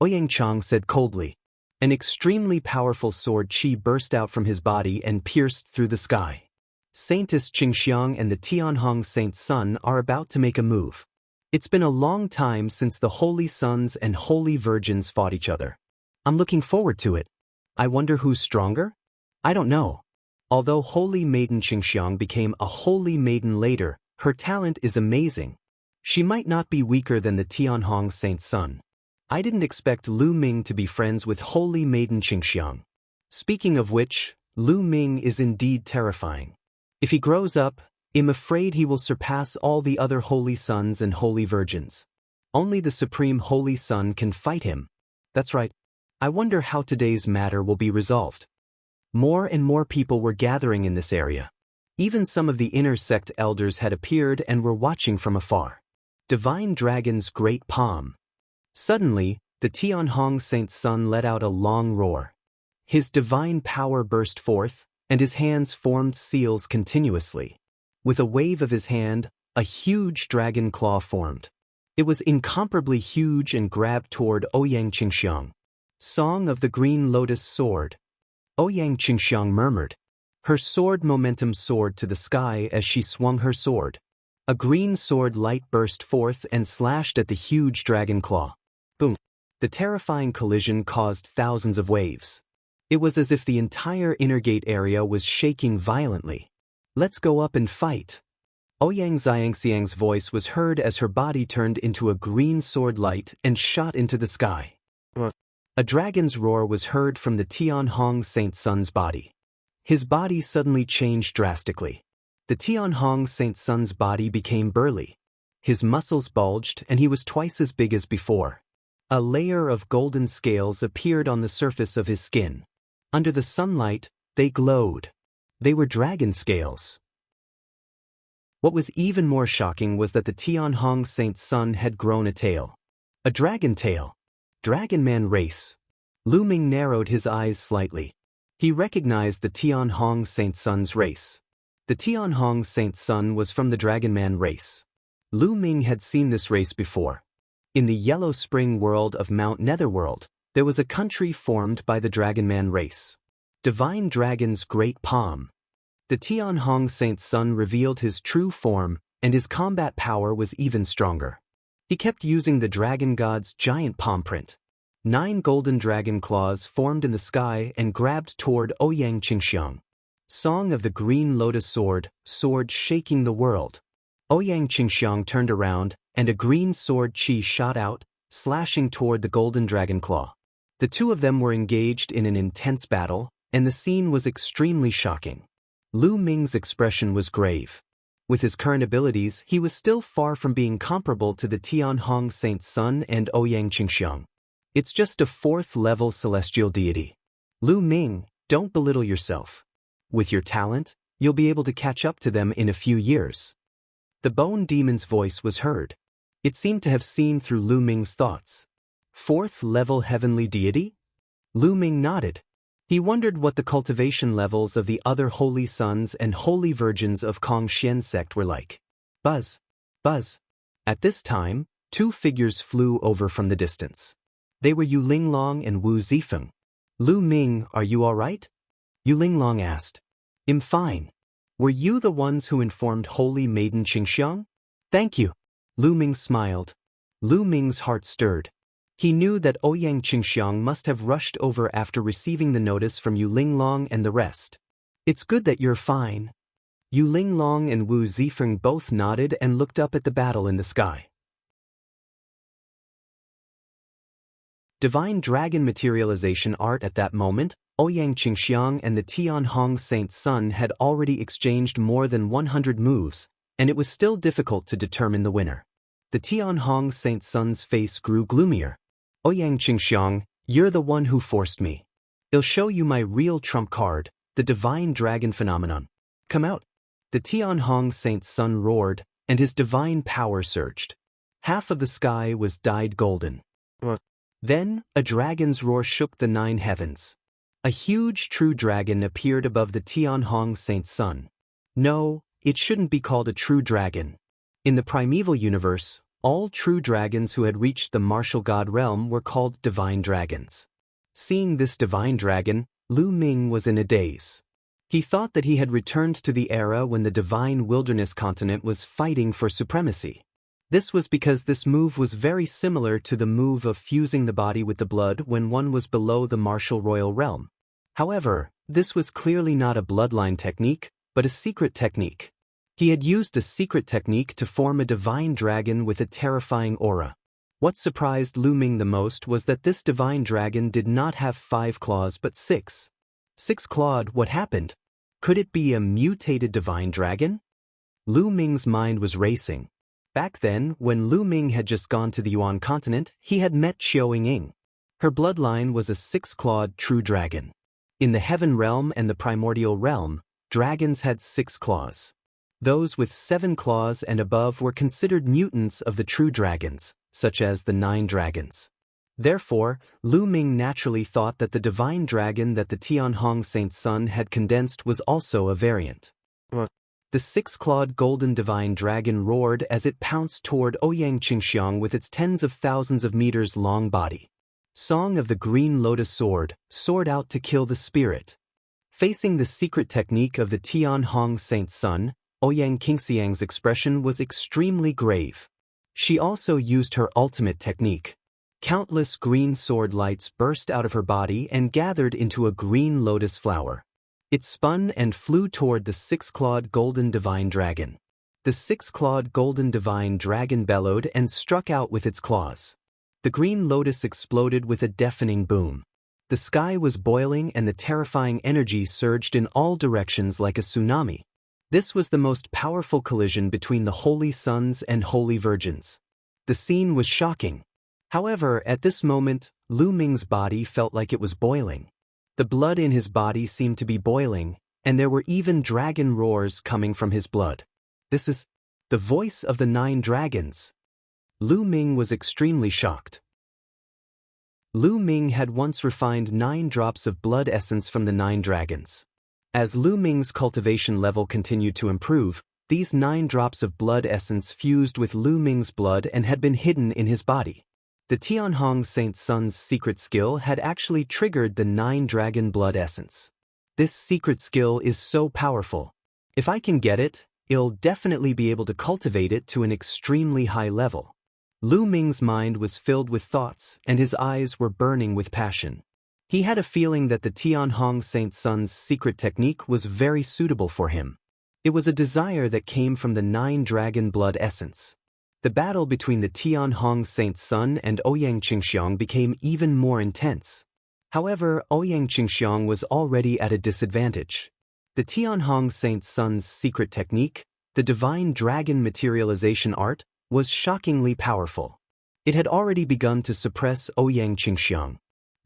Ouyang Chang said coldly. An extremely powerful sword chi burst out from his body and pierced through the sky. Saintess Qingxiang and the Tianhong Saint Sun are about to make a move. It's been a long time since the Holy Sons and Holy Virgins fought each other. I'm looking forward to it. I wonder who's stronger? I don't know. Although Holy Maiden Qingxiang became a Holy Maiden later, her talent is amazing. She might not be weaker than the Tianhong Saint Sun. I didn't expect Lu Ming to be friends with Holy Maiden Qingxiang. Speaking of which, Lu Ming is indeed terrifying. If he grows up, I'm afraid he will surpass all the other Holy Sons and Holy Virgins. Only the Supreme Holy Son can fight him. That's right. I wonder how today's matter will be resolved. More and more people were gathering in this area. Even some of the inner sect elders had appeared and were watching from afar. Divine Dragon's great palm. Suddenly, the Tianhong Saint Sun let out a long roar. His divine power burst forth, and his hands formed seals continuously. With a wave of his hand, a huge dragon claw formed. It was incomparably huge and grabbed toward Ouyang Qingxiang. Song of the Green Lotus Sword. Ouyang Qingxiang murmured. Her sword momentum soared to the sky as she swung her sword. A green sword light burst forth and slashed at the huge dragon claw. Boom! The terrifying collision caused thousands of waves. It was as if the entire inner gate area was shaking violently. Let's go up and fight. Ouyang Xiangxiang's voice was heard as her body turned into a green sword light and shot into the sky. A dragon's roar was heard from the Tianhong Saint Sun's body. His body suddenly changed drastically. The Tianhong Saint Sun's body became burly. His muscles bulged and he was twice as big as before. A layer of golden scales appeared on the surface of his skin. Under the sunlight, they glowed. They were dragon scales. What was even more shocking was that the Tianhong Saint Sun had grown a tail. A dragon tail. Dragon Man race. Lu Ming narrowed his eyes slightly. He recognized the Tianhong Saint Sun's race. The Tianhong Saint Sun was from the Dragon Man race. Lu Ming had seen this race before. In the Yellow Spring world of Mount Netherworld, there was a country formed by the Dragon Man race. Divine Dragon's Great Palm. The Tianhong Saint Sun revealed his true form, and his combat power was even stronger. He kept using the Dragon God's giant palm print. 9 golden dragon claws formed in the sky and grabbed toward Ouyang Qingxiang. Song of the Green Lotus Sword, sword shaking the world. Ouyang Qingxiang turned around, and a green sword chi shot out, slashing toward the golden dragon claw. The two of them were engaged in an intense battle, and the scene was extremely shocking. Lu Ming's expression was grave. With his current abilities, he was still far from being comparable to the Tianhong Saint Sun and Ouyang Qingxiang. It's just a 4th-level celestial deity. Lu Ming, don't belittle yourself. With your talent, you'll be able to catch up to them in a few years. The Bone Demon's voice was heard. It seemed to have seen through Lu Ming's thoughts. 4th-level heavenly deity? Lu Ming nodded. He wondered what the cultivation levels of the other holy sons and holy virgins of Kongxian sect were like. Buzz. Buzz. At this time, 2 figures flew over from the distance. They were Yu Linglong and Wu Zifeng. Lu Ming, are you all right? Yu Linglong asked. I'm fine. Were you the ones who informed Holy Maiden Qingxiang? Thank you. Lu Ming smiled. Lu Ming's heart stirred. He knew that Ouyang Qingxiang must have rushed over after receiving the notice from Yu Linglong and the rest. It's good that you're fine. Yu Linglong and Wu Zifeng both nodded and looked up at the battle in the sky. Divine Dragon materialization art. At that moment, Ouyang Qingxiang and the Tianhong Saint Sun had already exchanged more than 100 moves, and it was still difficult to determine the winner. The Tianhong Saint Sun's face grew gloomier. Ouyang Qingxiang, you're the one who forced me. I'll show you my real trump card, the Divine Dragon phenomenon. Come out. The Tianhong Saint Sun roared, and his divine power surged. Half of the sky was dyed golden. Then, a dragon's roar shook the 9 heavens. A huge true dragon appeared above the Tianhong Saint Sun. No, it shouldn't be called a true dragon. In the primeval universe, all true dragons who had reached the martial god realm were called divine dragons. Seeing this divine dragon, Lu Ming was in a daze. He thought that he had returned to the era when the divine wilderness continent was fighting for supremacy. This was because this move was very similar to the move of fusing the body with the blood when one was below the martial royal realm. However, this was clearly not a bloodline technique, but a secret technique. He had used a secret technique to form a divine dragon with a terrifying aura. What surprised Lu Ming the most was that this divine dragon did not have 5 claws but 6. 6 clawed. What happened? Could it be a mutated divine dragon? Lu Ming's mind was racing. Back then, when Lu Ming had just gone to the Yuan continent, he had met Qiao Ying. Her bloodline was a 6-clawed true dragon. In the heaven realm and the primordial realm, dragons had 6 claws. Those with 7 claws and above were considered mutants of the true dragons, such as the 9 dragons. Therefore, Lu Ming naturally thought that the divine dragon that the Tianhong Saint Sun had condensed was also a variant. The six-clawed golden divine dragon roared as it pounced toward Ouyang Qingxiang with its tens of thousands of meters long body. Song of the Green Lotus Sword, soared out to kill the spirit. Facing the secret technique of the Tianhong Saint Sun, Ouyang Qingxiang's expression was extremely grave. She also used her ultimate technique. Countless green sword lights burst out of her body and gathered into a green lotus flower. It spun and flew toward the six-clawed golden divine dragon. The six-clawed golden divine dragon bellowed and struck out with its claws. The green lotus exploded with a deafening boom. The sky was boiling and the terrifying energy surged in all directions like a tsunami. This was the most powerful collision between the holy sons and holy virgins. The scene was shocking. However, at this moment, Lu Ming's body felt like it was boiling. The blood in his body seemed to be boiling, and there were even dragon roars coming from his blood. This is the voice of the 9 dragons. Lu Ming was extremely shocked. Lu Ming had once refined 9 drops of blood essence from the 9 dragons. As Lu Ming's cultivation level continued to improve, these 9 drops of blood essence fused with Lu Ming's blood and had been hidden in his body. The Tianhong Saint Sun's secret skill had actually triggered the 9 dragon blood essence. This secret skill is so powerful. If I can get it, I'll definitely be able to cultivate it to an extremely high level. Lu Ming's mind was filled with thoughts and his eyes were burning with passion. He had a feeling that the Tianhong Saint Sun's secret technique was very suitable for him. It was a desire that came from the 9 dragon blood essence. The battle between the Tianhong Saint Sun and Ouyang Qingxiang became even more intense. However, Ouyang Qingxiang was already at a disadvantage. The Tianhong Saint Sun's secret technique, the divine dragon materialization art, was shockingly powerful. It had already begun to suppress Ouyang Qingxiang.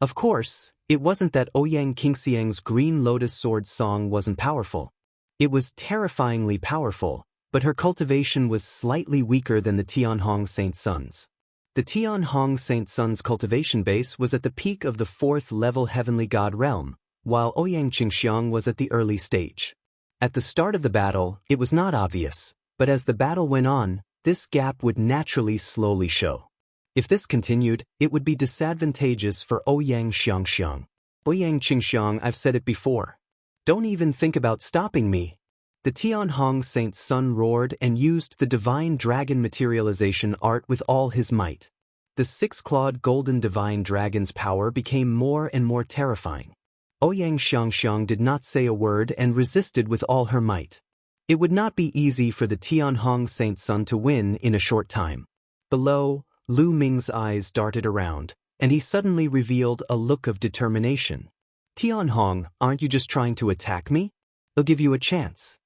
Of course, it wasn't that Ouyang Qingxiang's Green Lotus Sword song wasn't powerful. It was terrifyingly powerful, but her cultivation was slightly weaker than the Tianhong Saint Sun's. The Tianhong Saint Sun's cultivation base was at the peak of the 4th level Heavenly God realm, while Ouyang Qingxiang was at the early stage. At the start of the battle, it was not obvious, but as the battle went on, this gap would naturally slowly show. If this continued, it would be disadvantageous for Ouyang Xiangxiang. Ouyang Qingxiang, I've said it before. Don't even think about stopping me. The Tianhong Saint Sun roared and used the divine dragon materialization art with all his might. The 6-clawed golden divine dragon's power became more and more terrifying. Ouyang Xiangxiang did not say a word and resisted with all her might. It would not be easy for the Tianhong Saint Sun to win in a short time. Below, Lu Ming's eyes darted around, and he suddenly revealed a look of determination. Tianhong, aren't you just trying to attack me? I'll give you a chance.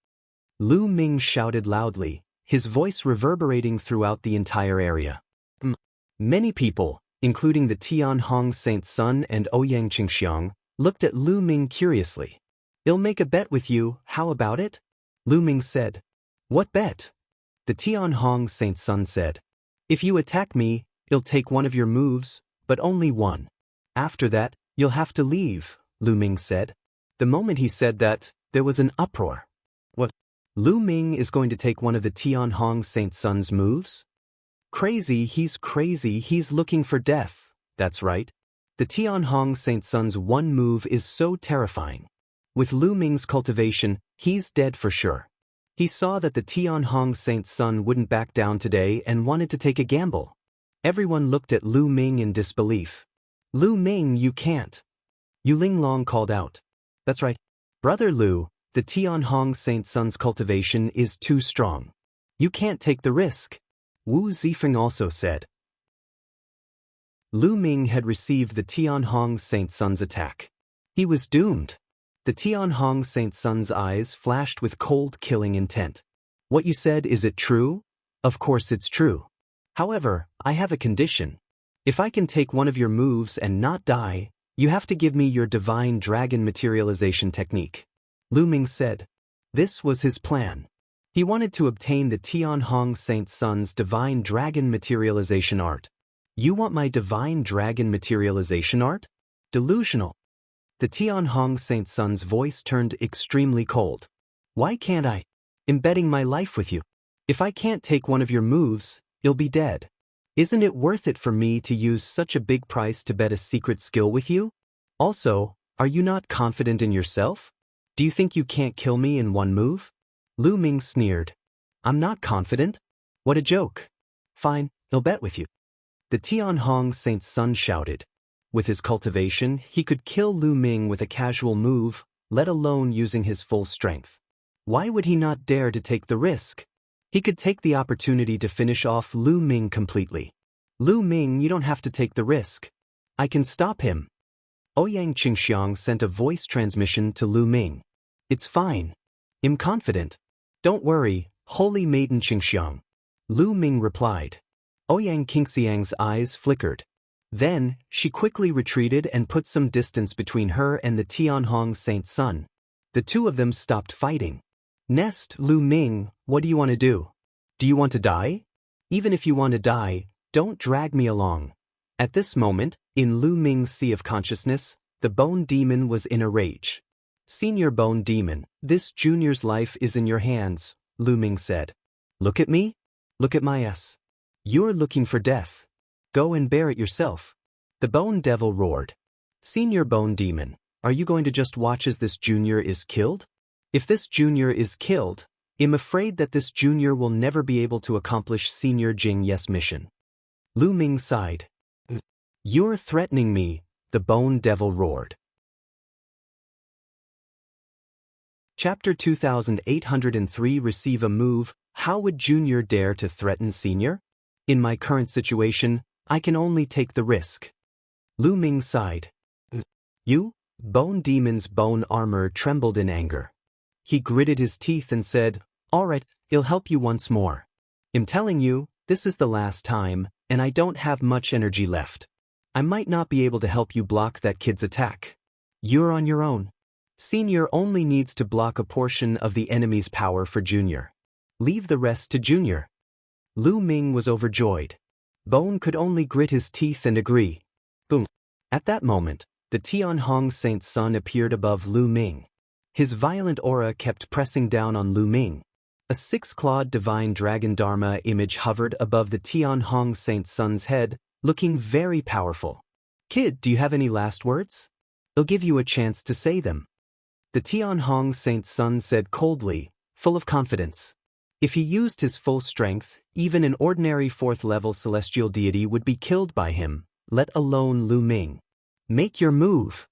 Lu Ming shouted loudly, his voice reverberating throughout the entire area. Many people, including the Tianhong Saint Sun and Ouyang Qingxiang, looked at Lu Ming curiously. I'll make a bet with you, how about it? Lu Ming said. What bet? The Tianhong Saint Sun said. If you attack me, I'll take one of your moves, but only one. After that, you'll have to leave, Lu Ming said. The moment he said that, there was an uproar. What? Lu Ming is going to take one of the Tianhong Saint Sun's moves? Crazy, he's looking for death. That's right. The Tianhong Saint Sun's one move is so terrifying. With Lu Ming's cultivation, he's dead for sure. He saw that the Tianhong Saint Sun wouldn't back down today and wanted to take a gamble. Everyone looked at Lu Ming in disbelief. Lu Ming, you can't. Yu Linglong called out. That's right. Brother Lu, the Tianhong Saint Sun's cultivation is too strong. You can't take the risk. Wu Zifeng also said. Lu Ming had received the Tianhong Saint Sun's attack. He was doomed. The Tianhong Saint Sun's eyes flashed with cold killing intent. What you said, is it true? Of course it's true. However, I have a condition. If I can take one of your moves and not die, you have to give me your divine dragon materialization technique. Lu Ming said. This was his plan. He wanted to obtain the Tianhong Saint Sun's divine dragon materialization art. You want my divine dragon materialization art? Delusional. The Tianhong Saint Sun's voice turned extremely cold. Why can't I? I'm betting my life with you. If I can't take one of your moves, you'll be dead. Isn't it worth it for me to use such a big price to bet a secret skill with you? Also, are you not confident in yourself? Do you think you can't kill me in one move? Lu Ming sneered. I'm not confident? What a joke. Fine, I'll bet with you. The Tianhong Saint's son shouted. With his cultivation, he could kill Lu Ming with a casual move, let alone using his full strength. Why would he not dare to take the risk? He could take the opportunity to finish off Lu Ming completely. Lu Ming, you don't have to take the risk. I can stop him. Ouyang Qingxiang sent a voice transmission to Lu Ming. It's fine. I'm confident. Don't worry, Holy Maiden Qingxiang. Lu Ming replied. Ouyang Qingxiang's eyes flickered. Then, she quickly retreated and put some distance between her and the Tianhong Saint's son. The two of them stopped fighting. Next, Lu Ming, what do you want to do? Do you want to die? Even if you want to die, don't drag me along. At this moment, in Lu Ming's sea of consciousness, the Bone Demon was in a rage. Senior Bone Demon, this junior's life is in your hands, Lu Ming said. Look at me. Look at my ass. You're looking for death. Go and bear it yourself. The Bone Devil roared. Senior Bone Demon, are you going to just watch as this junior is killed? If this junior is killed, I'm afraid that this junior will never be able to accomplish Senior Jing Yes mission. Lu Ming sighed. You're threatening me, the Bone Devil roared. Chapter 2803 Receive a move. How would Junior dare to threaten Senior? In my current situation, I can only take the risk. Lu Ming sighed. You? Bone Demon's bone armor trembled in anger. He gritted his teeth and said, All right, I'll help you once more. I'm telling you, this is the last time, and I don't have much energy left. I might not be able to help you block that kid's attack. You're on your own. Senior only needs to block a portion of the enemy's power for Junior. Leave the rest to Junior. Lu Ming was overjoyed. Bone could only grit his teeth and agree. Boom. At that moment, the Tianhong Saint's son appeared above Lu Ming. His violent aura kept pressing down on Lu Ming. A six-clawed divine dragon Dharma image hovered above the Tianhong Saint's son's head, looking very powerful. Kid, do you have any last words? I'll give you a chance to say them. The Tianhong Saint's son said coldly, full of confidence. If he used his full strength, even an ordinary fourth-level celestial deity would be killed by him, let alone Lu Ming. Make your move.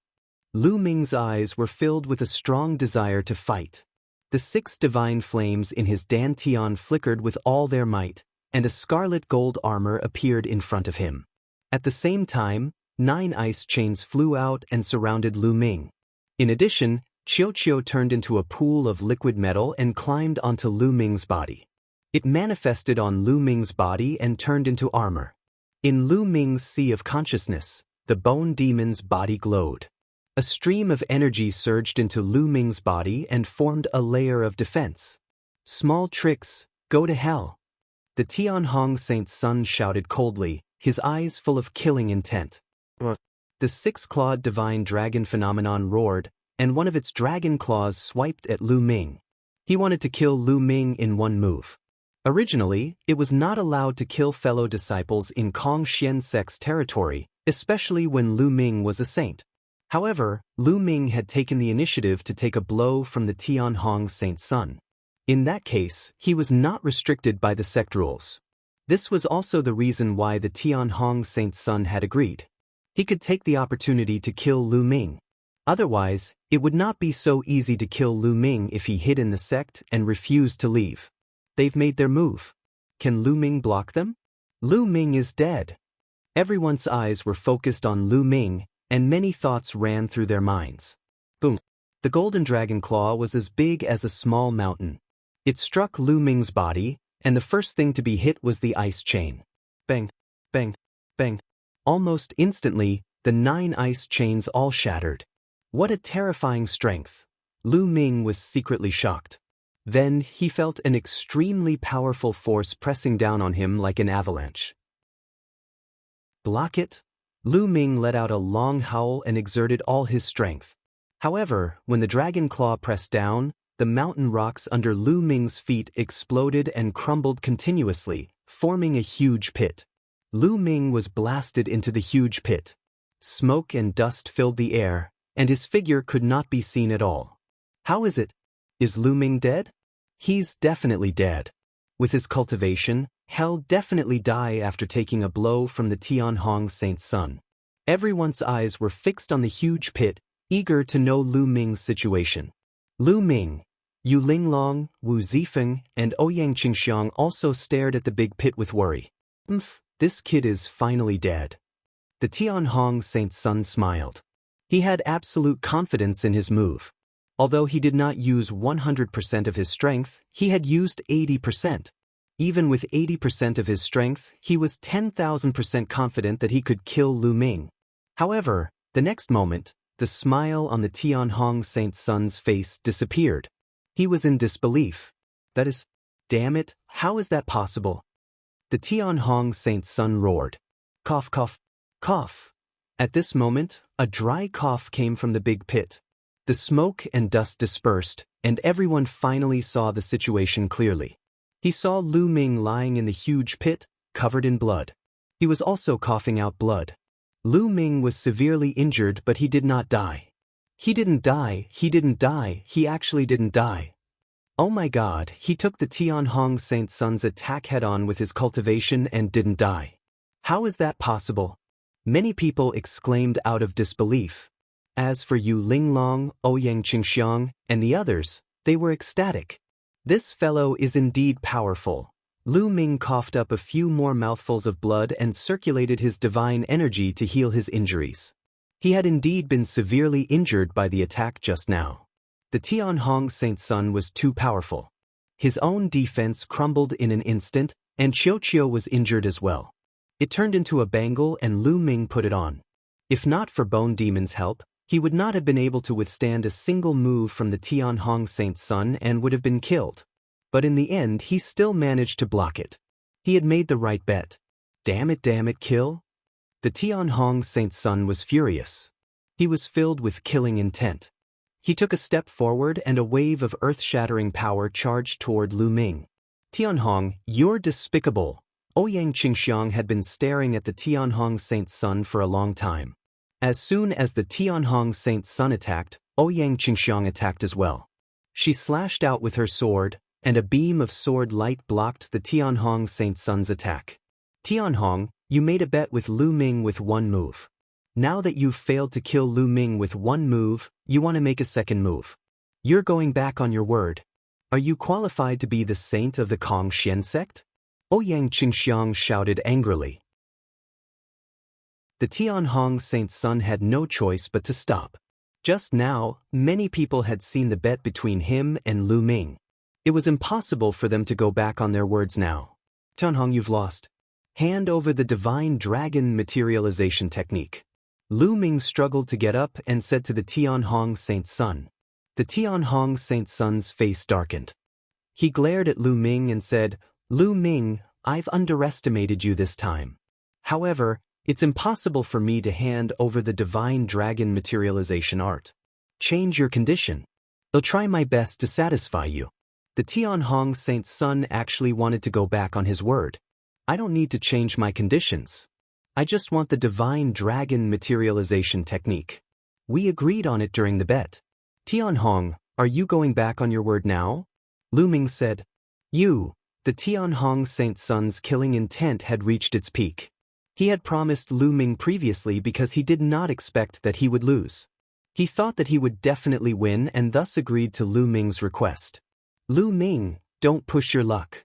Lu Ming's eyes were filled with a strong desire to fight. The 6 divine flames in his dantian flickered with all their might, and a scarlet gold armor appeared in front of him. At the same time, 9 ice chains flew out and surrounded Lu Ming. In addition, Qiu turned into a pool of liquid metal and climbed onto Lu Ming's body. It manifested on Lu Ming's body and turned into armor. In Lu Ming's sea of consciousness, the Bone Demon's body glowed. A stream of energy surged into Lu Ming's body and formed a layer of defense. Small tricks, go to hell. The Tianhong Saint's son shouted coldly, his eyes full of killing intent. The 6-clawed divine dragon phenomenon roared, and one of its dragon claws swiped at Lu Ming. He wanted to kill Lu Ming in one move. Originally, it was not allowed to kill fellow disciples in Kong Xian sect's territory, especially when Lu Ming was a saint. However, Lu Ming had taken the initiative to take a blow from the Tianhong Saint's son. In that case, he was not restricted by the sect rules. This was also the reason why the Tianhong Saint's son had agreed. He could take the opportunity to kill Lu Ming. Otherwise, it would not be so easy to kill Lu Ming if he hid in the sect and refused to leave. They've made their move. Can Lu Ming block them? Lu Ming is dead. Everyone's eyes were focused on Lu Ming, and many thoughts ran through their minds. Boom. The golden dragon claw was as big as a small mountain. It struck Lu Ming's body, and the first thing to be hit was the ice chain. Bang, bang, bang. Almost instantly, the 9 ice chains all shattered. What a terrifying strength. Lu Ming was secretly shocked. Then he felt an extremely powerful force pressing down on him like an avalanche. Block it? Lu Ming let out a long howl and exerted all his strength. However, when the dragon claw pressed down, the mountain rocks under Lu Ming's feet exploded and crumbled continuously, forming a huge pit. Lu Ming was blasted into the huge pit. Smoke and dust filled the air, and his figure could not be seen at all. How is it? Is Lu Ming dead? He's definitely dead. With his cultivation, he'll definitely die after taking a blow from the Tianhong Saint's son. Everyone's eyes were fixed on the huge pit, eager to know Lu Ming's situation. Lu Ming, Yu Linglong, Wu Zifeng, and Ouyang Qingxiang also stared at the big pit with worry. This kid is finally dead. The Tianhong Saint's son smiled. He had absolute confidence in his move. Although he did not use 100% of his strength, he had used 80%. Even with 80% of his strength, he was 10,000% confident that he could kill Lu Ming. However, the next moment, the smile on the Tianhong Saint's son's face disappeared. He was in disbelief. That is, damn it, how is that possible? The Tianhong Saint's son roared. Cough, cough, cough. At this moment, a dry cough came from the big pit. The smoke and dust dispersed, and everyone finally saw the situation clearly. He saw Lu Ming lying in the huge pit, covered in blood. He was also coughing out blood. Lu Ming was severely injured, but he did not die. He didn't die, he actually didn't die. Oh my god, he took the Tianhong Saint's son's attack head-on with his cultivation and didn't die. How is that possible? Many people exclaimed out of disbelief. As for Yu Linglong, Ouyang Qingxiang, and the others, they were ecstatic. This fellow is indeed powerful. Lu Ming coughed up a few more mouthfuls of blood and circulated his divine energy to heal his injuries. He had indeed been severely injured by the attack just now. The Tianhong Saint's son was too powerful. His own defense crumbled in an instant, and Qiu was injured as well. It turned into a bangle and Lu Ming put it on. If not for Bone Demon's help, he would not have been able to withstand a single move from the Tianhong Saint's son and would have been killed. But in the end he still managed to block it. He had made the right bet. Damn it, kill? The Tianhong Saint's son was furious. He was filled with killing intent. He took a step forward and a wave of earth-shattering power charged toward Lu Ming. Tianhong, you're despicable. Ouyang Qingxiang had been staring at the Tianhong Saint's son for a long time. As soon as the Tianhong Saint's son attacked, Ouyang Qingxiang attacked as well. She slashed out with her sword, and a beam of sword light blocked the Tianhong Saint's son's attack. Tianhong, you made a bet with Lu Ming with one move. Now that you've failed to kill Lu Ming with one move, you want to make a second move. You're going back on your word. Are you qualified to be the saint of the Kong Xian sect? Ouyang Qingxiang shouted angrily. The Tianhong Saint's son had no choice but to stop. Just now, many people had seen the bet between him and Lu Ming. It was impossible for them to go back on their words now. Tianhong, you've lost. Hand over the divine dragon materialization technique. Lu Ming struggled to get up and said to the Tianhong Saint's son. The Tianhong Saint's son's face darkened. He glared at Lu Ming and said, Lu Ming, I've underestimated you this time. However, it's impossible for me to hand over the divine dragon materialization art. Change your condition. I'll try my best to satisfy you. The Tianhong Saint's son actually wanted to go back on his word. I don't need to change my conditions. I just want the divine dragon materialization technique. We agreed on it during the bet. Tianhong, are you going back on your word now? Lu Ming said. The Tianhong Saint's son's killing intent had reached its peak. He had promised Lu Ming previously because he did not expect that he would lose. He thought that he would definitely win and thus agreed to Lu Ming's request. Lu Ming, don't push your luck.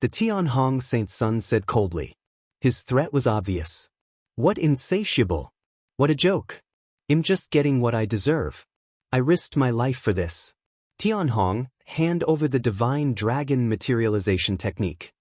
The Tianhong Saint's son said coldly. His threat was obvious. What insatiable. What a joke. I'm just getting what I deserve. I risked my life for this. Tianhong, hand over the divine dragon materialization technique.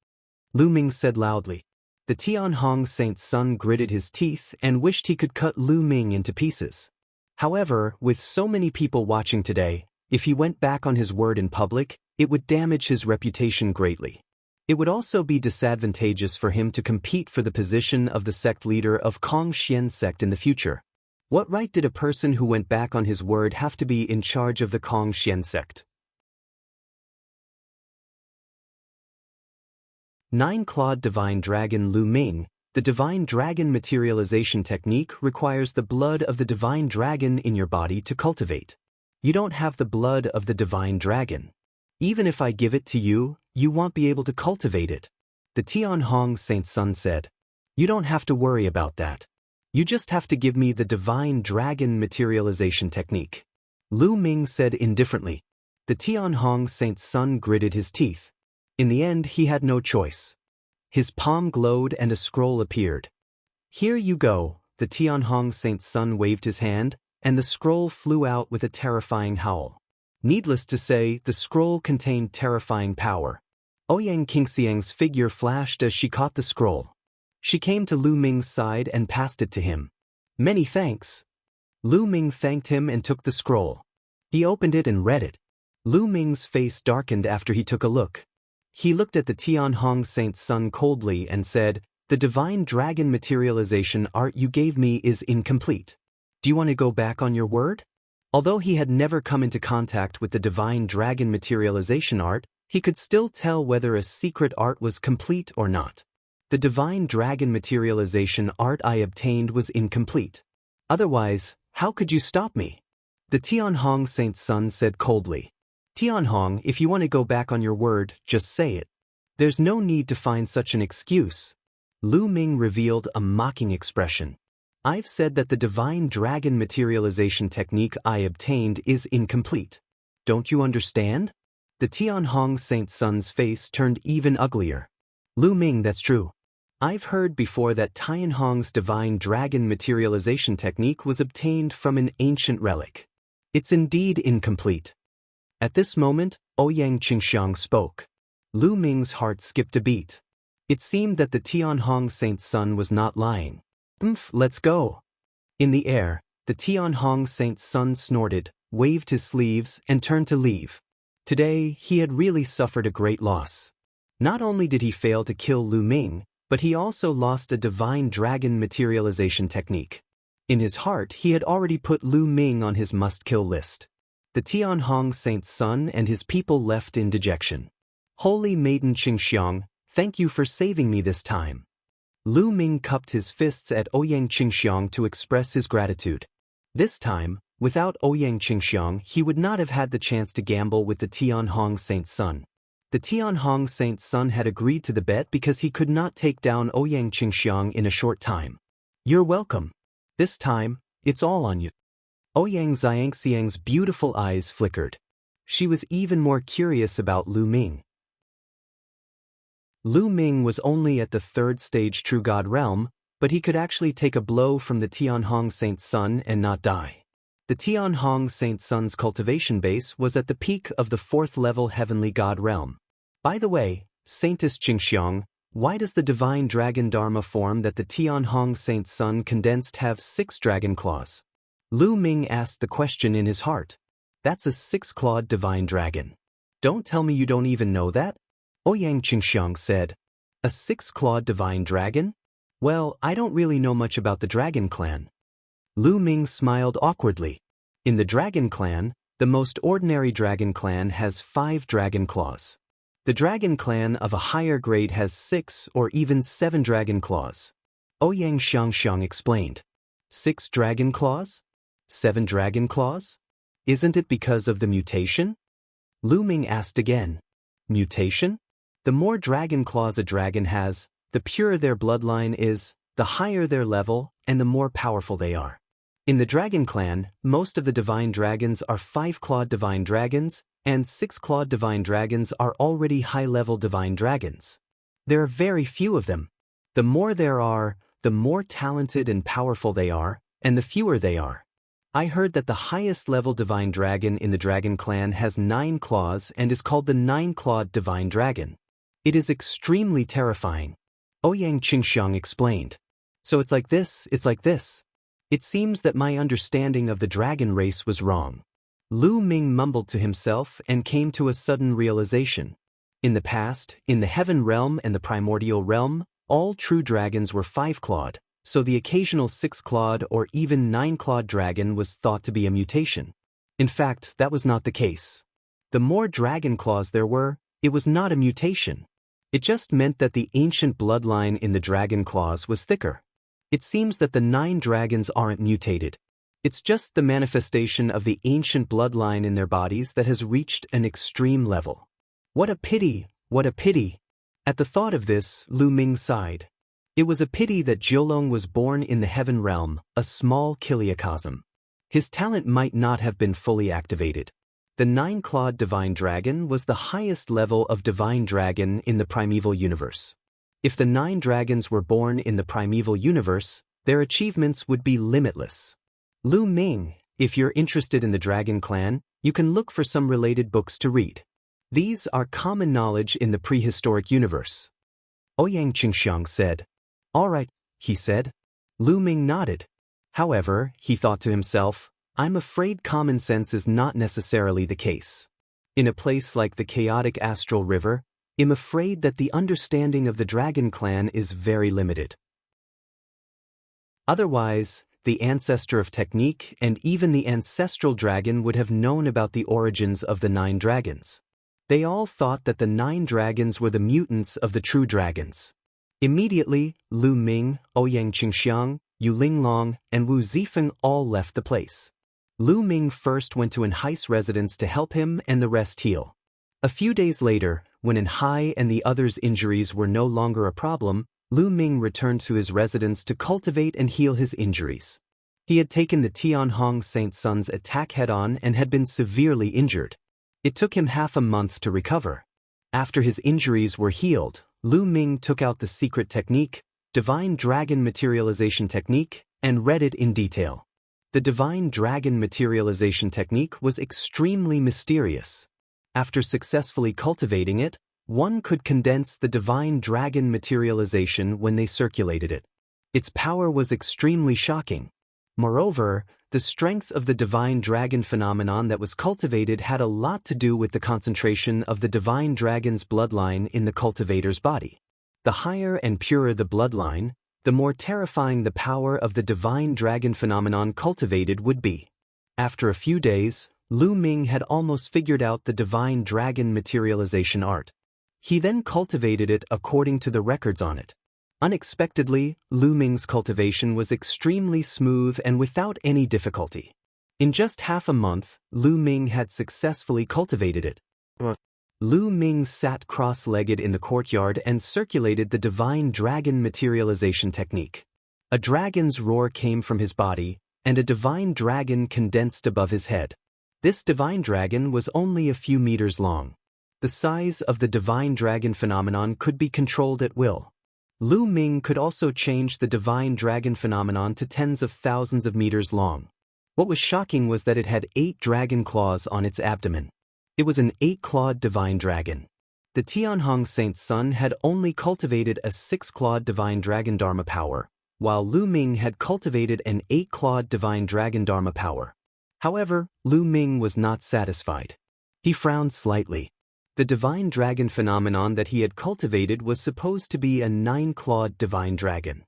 Lu Ming said loudly. The Tianhong Saint's son gritted his teeth and wished he could cut Lu Ming into pieces. However, with so many people watching today, if he went back on his word in public, it would damage his reputation greatly. It would also be disadvantageous for him to compete for the position of the sect leader of Kong Xian sect in the future. What right did a person who went back on his word have to be in charge of the Kong Xian sect? 9-clawed divine dragon Lu Ming. The divine dragon materialization technique requires the blood of the divine dragon in your body to cultivate. You don't have the blood of the divine dragon. Even if I give it to you, you won't be able to cultivate it. The Tianhong Saint Sun said. You don't have to worry about that. You just have to give me the divine dragon materialization technique. Lu Ming said indifferently. The Tianhong Saint Sun gritted his teeth. In the end, he had no choice. His palm glowed and a scroll appeared. Here you go, the Tianhong Saint Sun waved his hand, and the scroll flew out with a terrifying howl. Needless to say, the scroll contained terrifying power. Ouyang Qingxiang's figure flashed as she caught the scroll. She came to Lu Ming's side and passed it to him. Many thanks. Lu Ming thanked him and took the scroll. He opened it and read it. Lu Ming's face darkened after he took a look. He looked at the Tianhong Saint Sun coldly and said, The divine dragon materialization art you gave me is incomplete. Do you want to go back on your word? Although he had never come into contact with the divine dragon materialization art, he could still tell whether a secret art was complete or not. The divine dragon materialization art I obtained was incomplete. Otherwise, how could you stop me? The Tianhong Saint Sun said coldly. Tianhong, if you want to go back on your word, just say it. There's no need to find such an excuse. Lu Ming revealed a mocking expression. I've said that the divine dragon materialization technique I obtained is incomplete. Don't you understand? The Tianhong Saint Sun's face turned even uglier. Lu Ming, that's true. I've heard before that Tianhong's divine dragon materialization technique was obtained from an ancient relic. It's indeed incomplete. At this moment, Ouyang Qingxiang spoke. Lu Ming's heart skipped a beat. It seemed that the Tianhong Saint Sun was not lying. Let's go. In the air, the Tianhong Saint Sun snorted, waved his sleeves, and turned to leave. Today, he had really suffered a great loss. Not only did he fail to kill Lu Ming, but he also lost a divine dragon materialization technique. In his heart, he had already put Lu Ming on his must-kill list. The Tianhong Saint Sun and his people left in dejection. Holy Maiden Qingxiang, thank you for saving me this time. Lu Ming cupped his fists at Ouyang Qingxiang to express his gratitude. This time, without Ouyang Qingxiang, he would not have had the chance to gamble with the Tianhong Saint Sun. The Tianhong Saint Sun had agreed to the bet because he could not take down Ouyang Qingxiang in a short time. You're welcome. This time, it's all on you. Ouyang Xiangxiang's beautiful eyes flickered. She was even more curious about Lu Ming. Lu Ming was only at the 3rd stage True God realm, but he could actually take a blow from the Tianhong Saint Sun and not die. The Tianhong Saint Sun's cultivation base was at the peak of the 4th level Heavenly God realm. By the way, Saintess Qingxiang, why does the divine dragon Dharma form that the Tianhong Saint Sun condensed have 6 dragon claws? Lu Ming asked the question in his heart. That's a 6-clawed divine dragon. Don't tell me you don't even know that? Ouyang Qingxiang said. A 6-clawed divine dragon? Well, I don't really know much about the dragon clan. Lu Ming smiled awkwardly. In the dragon clan, the most ordinary dragon clan has 5 dragon claws. The dragon clan of a higher grade has 6 or even 7 dragon claws. Ouyang Xiangxiang explained. 6 dragon claws? 7 dragon claws? Isn't it because of the mutation? Lu Ming asked again. Mutation? The more dragon claws a dragon has, the purer their bloodline is, the higher their level, and the more powerful they are. In the dragon clan, most of the divine dragons are 5-clawed divine dragons, and 6-clawed divine dragons are already high-level divine dragons. There are very few of them. The more there are, the more talented and powerful they are, and the fewer they are. I heard that the highest-level divine dragon in the dragon clan has 9 claws and is called the 9-clawed divine dragon. It is extremely terrifying. Ouyang Qingxiang explained. So it's like this. It seems that my understanding of the dragon race was wrong. Lu Ming mumbled to himself and came to a sudden realization. In the past, in the heaven realm and the primordial realm, all true dragons were 5-clawed, so the occasional 6-clawed or even 9-clawed dragon was thought to be a mutation. In fact, that was not the case. The more dragon claws there were, it was not a mutation. It just meant that the ancient bloodline in the dragon claws was thicker. It seems that the 9 dragons aren't mutated. It's just the manifestation of the ancient bloodline in their bodies that has reached an extreme level. What a pity, what a pity. At the thought of this, Lu Ming sighed. It was a pity that Jiulong was born in the heaven realm, a small kiliacosm. His talent might not have been fully activated. The 9-clawed divine dragon was the highest level of divine dragon in the primeval universe. If the 9 dragons were born in the primeval universe, their achievements would be limitless. Lu Ming, if you're interested in the dragon clan, you can look for some related books to read. These are common knowledge in the prehistoric universe. Ouyang Qingxiang said. All right, he said. Lu Ming nodded. However, he thought to himself, I'm afraid common sense is not necessarily the case. In a place like the chaotic astral river, I'm afraid that the understanding of the dragon clan is very limited. Otherwise, the ancestor of technique and even the ancestral dragon would have known about the origins of the 9 dragons. They all thought that the 9 dragons were the mutants of the true dragons. Immediately, Lu Ming, Ouyang Qingxiang, Yu Linglong, and Wu Zifeng all left the place. Lu Ming first went to Enhai's residence to help him and the rest heal. A few days later, when Enhai and the others' injuries were no longer a problem, Lu Ming returned to his residence to cultivate and heal his injuries. He had taken the Tianhong Saint Sun's attack head-on and had been severely injured. It took him half a month to recover. After his injuries were healed, Lu Ming took out the secret technique, Divine Dragon Materialization Technique, and read it in detail. The Divine Dragon Materialization Technique was extremely mysterious. After successfully cultivating it, one could condense the Divine Dragon Materialization when they circulated it. Its power was extremely shocking. Moreover, the strength of the Divine Dragon phenomenon that was cultivated had a lot to do with the concentration of the Divine Dragon's bloodline in the cultivator's body. The higher and purer the bloodline, the more terrifying the power of the Divine Dragon phenomenon cultivated would be. After a few days, Lu Ming had almost figured out the Divine Dragon Materialization art. He then cultivated it according to the records on it. Unexpectedly, Lu Ming's cultivation was extremely smooth and without any difficulty. In just half a month, Lu Ming had successfully cultivated it. Lu Ming sat cross-legged in the courtyard and circulated the Divine Dragon Materialization Technique. A dragon's roar came from his body, and a divine dragon condensed above his head. This divine dragon was only a few meters long. The size of the Divine Dragon phenomenon could be controlled at will. Lu Ming could also change the Divine Dragon phenomenon to tens of thousands of meters long. What was shocking was that it had 8 dragon claws on its abdomen. It was an 8-clawed divine dragon. The Tianhong Saint Sun had only cultivated a 6-clawed divine dragon dharma power, while Lu Ming had cultivated an 8-clawed divine dragon dharma power. However, Lu Ming was not satisfied. He frowned slightly. The divine dragon phenomenon that he had cultivated was supposed to be a 9-clawed divine dragon.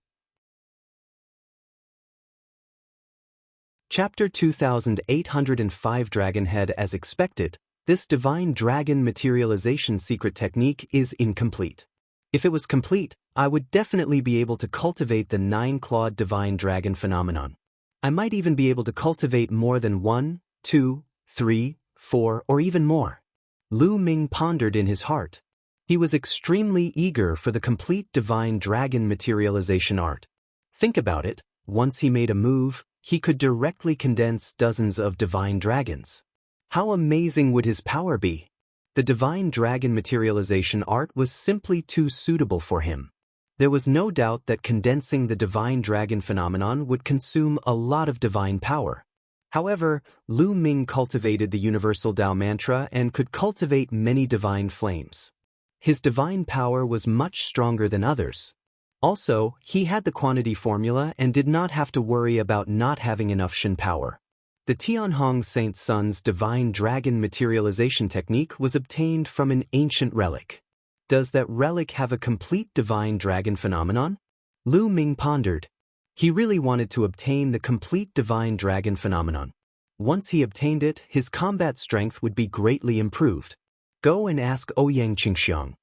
Chapter 2805 Dragonhead. As expected, this Divine Dragon Materialization secret technique is incomplete. If it was complete, I would definitely be able to cultivate the 9-clawed Divine Dragon phenomenon. I might even be able to cultivate more than 1, 2, 3, 4, or even more. Lu Ming pondered in his heart. He was extremely eager for the complete Divine Dragon Materialization art. Think about it, once he made a move, he could directly condense dozens of divine dragons. How amazing would his power be? The Divine Dragon Materialization art was simply too suitable for him. There was no doubt that condensing the Divine Dragon phenomenon would consume a lot of divine power. However, Lu Ming cultivated the Universal Tao Mantra and could cultivate many divine flames. His divine power was much stronger than others. Also, he had the quantity formula and did not have to worry about not having enough Shen power. The Tianhong Saint Sun's Divine Dragon Materialization technique was obtained from an ancient relic. Does that relic have a complete divine dragon phenomenon? Lu Ming pondered. He really wanted to obtain the complete divine dragon phenomenon. Once he obtained it, his combat strength would be greatly improved. Go and ask Ouyang Qingxiang.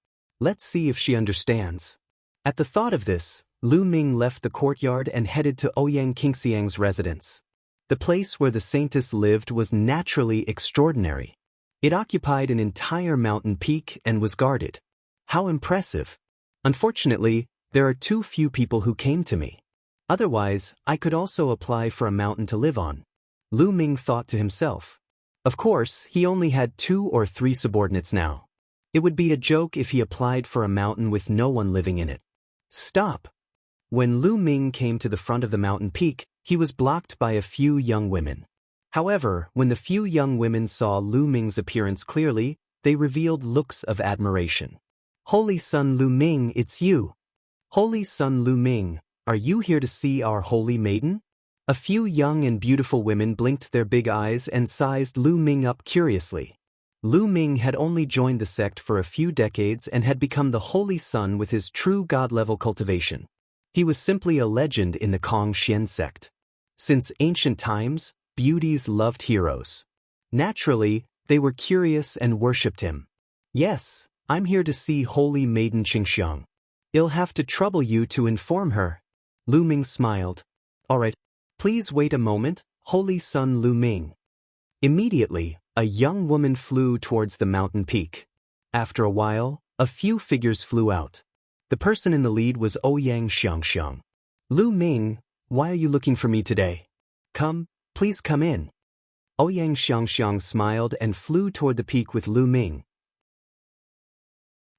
Let's see if she understands. At the thought of this, Lu Ming left the courtyard and headed to Ouyang Qingxiang's residence. The place where the saintess lived was naturally extraordinary. It occupied an entire mountain peak and was guarded. How impressive! Unfortunately, there are too few people who came to me. Otherwise, I could also apply for a mountain to live on. Lu Ming thought to himself. Of course, he only had 2 or 3 subordinates now. It would be a joke if he applied for a mountain with no one living in it. Stop! When Lu Ming came to the front of the mountain peak, he was blocked by a few young women. However, when the few young women saw Lu Ming's appearance clearly, they revealed looks of admiration. Holy Son Lu Ming, it's you! Holy Son Lu Ming, are you here to see our holy maiden? A few young and beautiful women blinked their big eyes and sized Lu Ming up curiously. Lu Ming had only joined the sect for a few decades and had become the Holy Son with his true God-level cultivation. He was simply a legend in the Kong-Xian sect. Since ancient times, beauties loved heroes. Naturally, they were curious and worshipped him. Yes, I'm here to see Holy Maiden Qingxiang. I'll have to trouble you to inform her. Lu Ming smiled. All right, please wait a moment, Holy Son Lu Ming. Immediately, a young woman flew towards the mountain peak. After a while, a few figures flew out. The person in the lead was Ouyang Xiangxiang. Lu Ming, why are you looking for me today? Come, please come in. Ouyang Xiangxiang smiled and flew toward the peak with Lu Ming.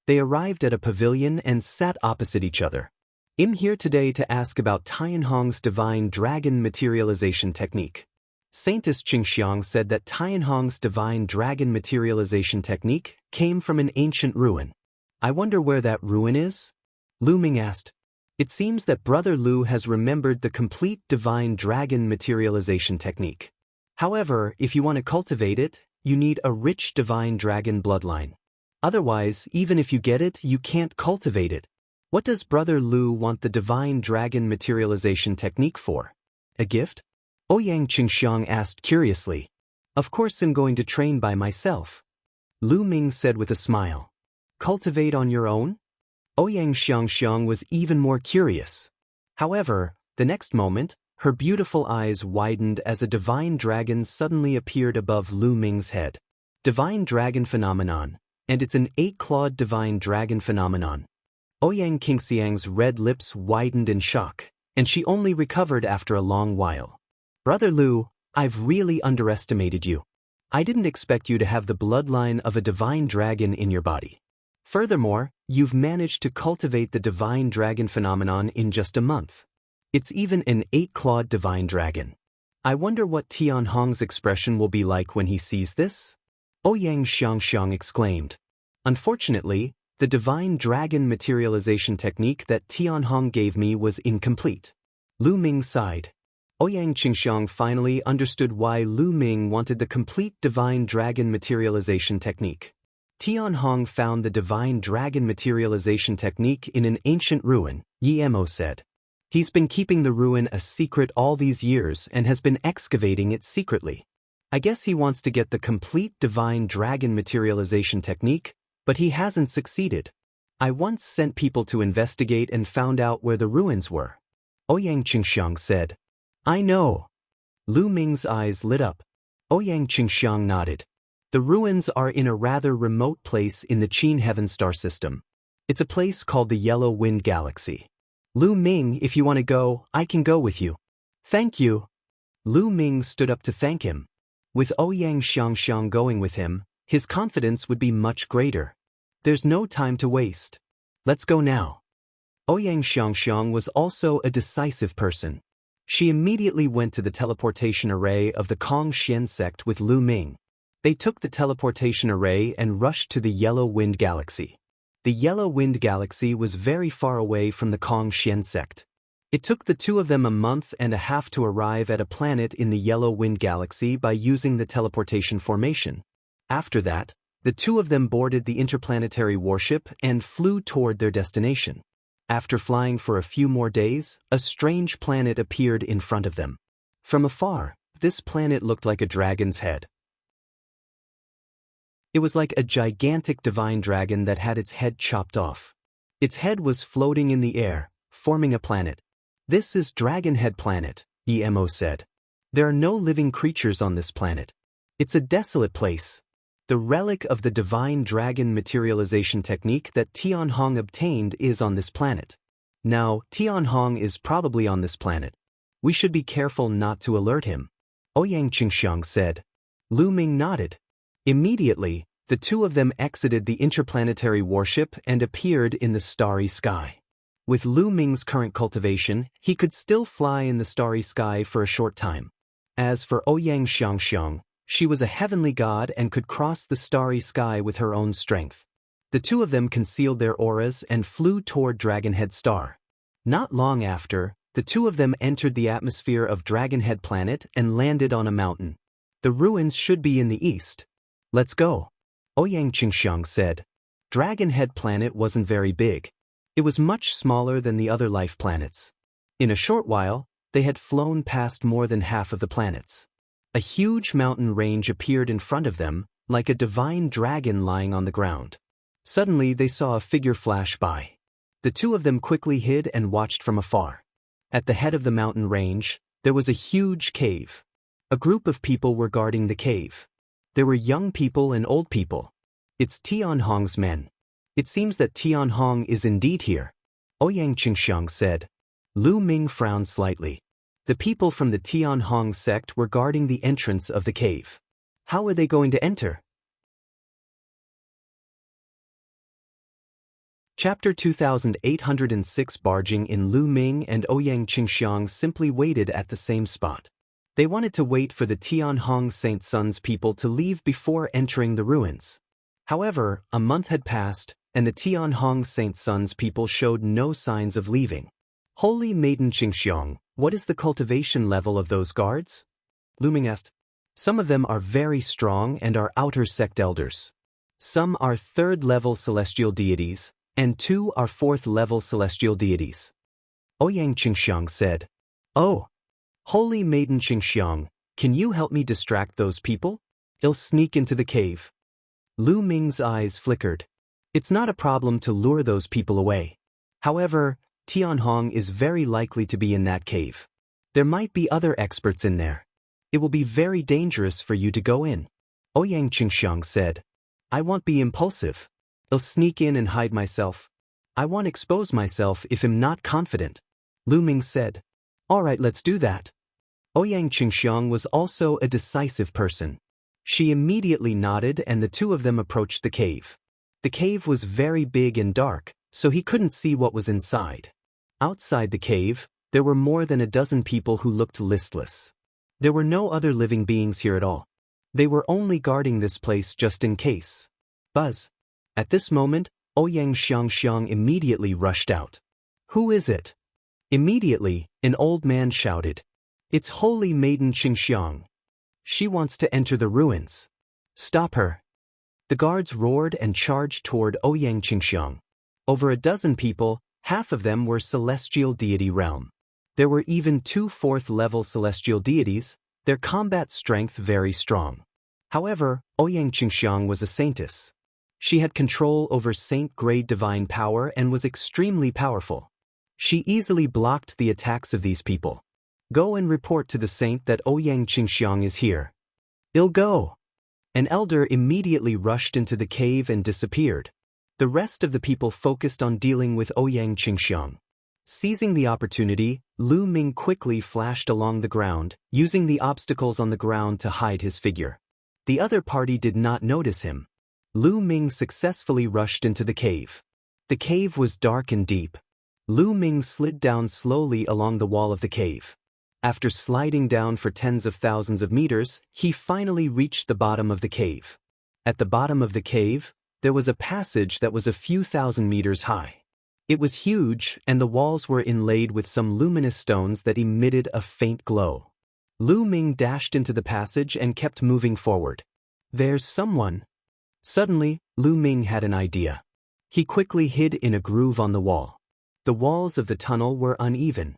They arrived at a pavilion and sat opposite each other. I'm here today to ask about Tianhong's divine dragon materialization technique. Saintess Qingxiang said that Tianhong's divine dragon materialization technique came from an ancient ruin. I wonder where that ruin is? Lu Ming asked. It seems that Brother Lu has remembered the complete divine dragon materialization technique. However, if you want to cultivate it, you need a rich divine dragon bloodline. Otherwise, even if you get it, you can't cultivate it. What does Brother Lu want the divine dragon materialization technique for? A gift? Ouyang Qingxiang asked curiously. Of course I'm going to train by myself. Lu Ming said with a smile. Cultivate on your own? Ouyang Xiangxiang was even more curious. However, the next moment, her beautiful eyes widened as a divine dragon suddenly appeared above Lu Ming's head. Divine dragon phenomenon, and it's an 8-clawed divine dragon phenomenon. Ouyang Qingxiang's red lips widened in shock, and she only recovered after a long while. Brother Lu, I've really underestimated you. I didn't expect you to have the bloodline of a divine dragon in your body. Furthermore, you've managed to cultivate the divine dragon phenomenon in just a month. It's even an 8-clawed divine dragon. I wonder what Tianhong's expression will be like when he sees this? Ouyang Xiangxiang exclaimed. Unfortunately, the divine dragon materialization technique that Tianhong gave me was incomplete. Lu Ming sighed. Ouyang Qingxiang finally understood why Lu Ming wanted the complete divine dragon materialization technique. Tianhong found the divine dragon materialization technique in an ancient ruin, Yi Mo said. He's been keeping the ruin a secret all these years and has been excavating it secretly. I guess he wants to get the complete divine dragon materialization technique, but he hasn't succeeded. I once sent people to investigate and found out where the ruins were. Ouyang Qingxiang said. I know. Lu Ming's eyes lit up. Ouyang Qingxiang nodded. The ruins are in a rather remote place in the Qin Heaven Star System. It's a place called the Yellow Wind Galaxy. Lu Ming, if you want to go, I can go with you. Thank you. Lu Ming stood up to thank him. With Ouyang Xiangxiang going with him, his confidence would be much greater. There's no time to waste. Let's go now. Ouyang Xiangxiang was also a decisive person. She immediately went to the teleportation array of the Kong-Xian sect with Lu Ming. They took the teleportation array and rushed to the Yellow Wind Galaxy. The Yellow Wind Galaxy was very far away from the Kong-Xian sect. It took the two of them a month and a half to arrive at a planet in the Yellow Wind Galaxy by using the teleportation formation. After that, the two of them boarded the interplanetary warship and flew toward their destination. After flying for a few more days, a strange planet appeared in front of them. From afar, this planet looked like a dragon's head. It was like a gigantic divine dragon that had its head chopped off. Its head was floating in the air, forming a planet. "This is Dragonhead Planet," EMO said. "There are no living creatures on this planet. It's a desolate place." The relic of the divine dragon materialization technique that Tianhong obtained is on this planet. Now, Tianhong is probably on this planet. We should be careful not to alert him, Ouyang Qingxiang said. Lu Ming nodded. Immediately, the two of them exited the interplanetary warship and appeared in the starry sky. With Lu Ming's current cultivation, he could still fly in the starry sky for a short time. As for Ouyang Xiangxiang, she was a heavenly god and could cross the starry sky with her own strength. The two of them concealed their auras and flew toward Dragonhead Star. Not long after, the two of them entered the atmosphere of Dragonhead Planet and landed on a mountain. The ruins should be in the east. "Let's go," Ouyang Qingxiang said. Dragonhead Planet wasn't very big. It was much smaller than the other life planets. In a short while, they had flown past more than half of the planets. A huge mountain range appeared in front of them, like a divine dragon lying on the ground. Suddenly they saw a figure flash by. The two of them quickly hid and watched from afar. At the head of the mountain range, there was a huge cave. A group of people were guarding the cave. There were young people and old people. "It's Tianhong's men. It seems that Tianhong is indeed here," Ouyang Qingxiang said. Lu Ming frowned slightly. The people from the Tianhong sect were guarding the entrance of the cave. How were they going to enter? Chapter 2806. Barging in. Lu Ming and Ouyang Qingxiang simply waited at the same spot. They wanted to wait for the Tianhong Saint Sun's people to leave before entering the ruins. However, a month had passed, and the Tianhong Saint Sun's people showed no signs of leaving. "Holy Maiden Qingxiang, what is the cultivation level of those guards?" Lu Ming asked. "Some of them are very strong and are outer sect elders. Some are third-level celestial deities, and 2 are fourth-level celestial deities," Ouyang Qingxiang said. "Oh, Holy Maiden Qingxiang, can you help me distract those people? They'll sneak into the cave." Lu Ming's eyes flickered. It's not a problem to lure those people away. However, Tianhong is very likely to be in that cave. There might be other experts in there. It will be very dangerous for you to go in, Ouyang Qingxiang said. "I won't be impulsive. I'll sneak in and hide myself. I won't expose myself if I'm not confident," Lu Ming said. "All right, let's do that." Ouyang Qingxiang was also a decisive person. She immediately nodded and the two of them approached the cave. The cave was very big and dark, so he couldn't see what was inside. Outside the cave, there were more than a dozen people who looked listless. There were no other living beings here at all. They were only guarding this place just in case. Buzz. At this moment, Ouyang Xiangxiang immediately rushed out. "Who is it?" Immediately, an old man shouted. "It's Holy Maiden Qingxiang. She wants to enter the ruins. Stop her." The guards roared and charged toward Ouyang Qingxiang. Over a dozen people, half of them were celestial deity realm. There were even 2 fourth-level celestial deities, their combat strength very strong. However, Ouyang Qingxiang was a saintess. She had control over saint-grade divine power and was extremely powerful. She easily blocked the attacks of these people. "Go and report to the saint that Ouyang Qingxiang is here." "I'll go." An elder immediately rushed into the cave and disappeared. The rest of the people focused on dealing with Ouyang Qingxiang. Seizing the opportunity, Lu Ming quickly flashed along the ground, using the obstacles on the ground to hide his figure. The other party did not notice him. Lu Ming successfully rushed into the cave. The cave was dark and deep. Lu Ming slid down slowly along the wall of the cave. After sliding down for tens of thousands of meters, he finally reached the bottom of the cave. At the bottom of the cave, there was a passage that was a few thousand meters high. It was huge, and the walls were inlaid with some luminous stones that emitted a faint glow. Lu Ming dashed into the passage and kept moving forward. "There's someone." Suddenly, Lu Ming had an idea. He quickly hid in a groove on the wall. The walls of the tunnel were uneven.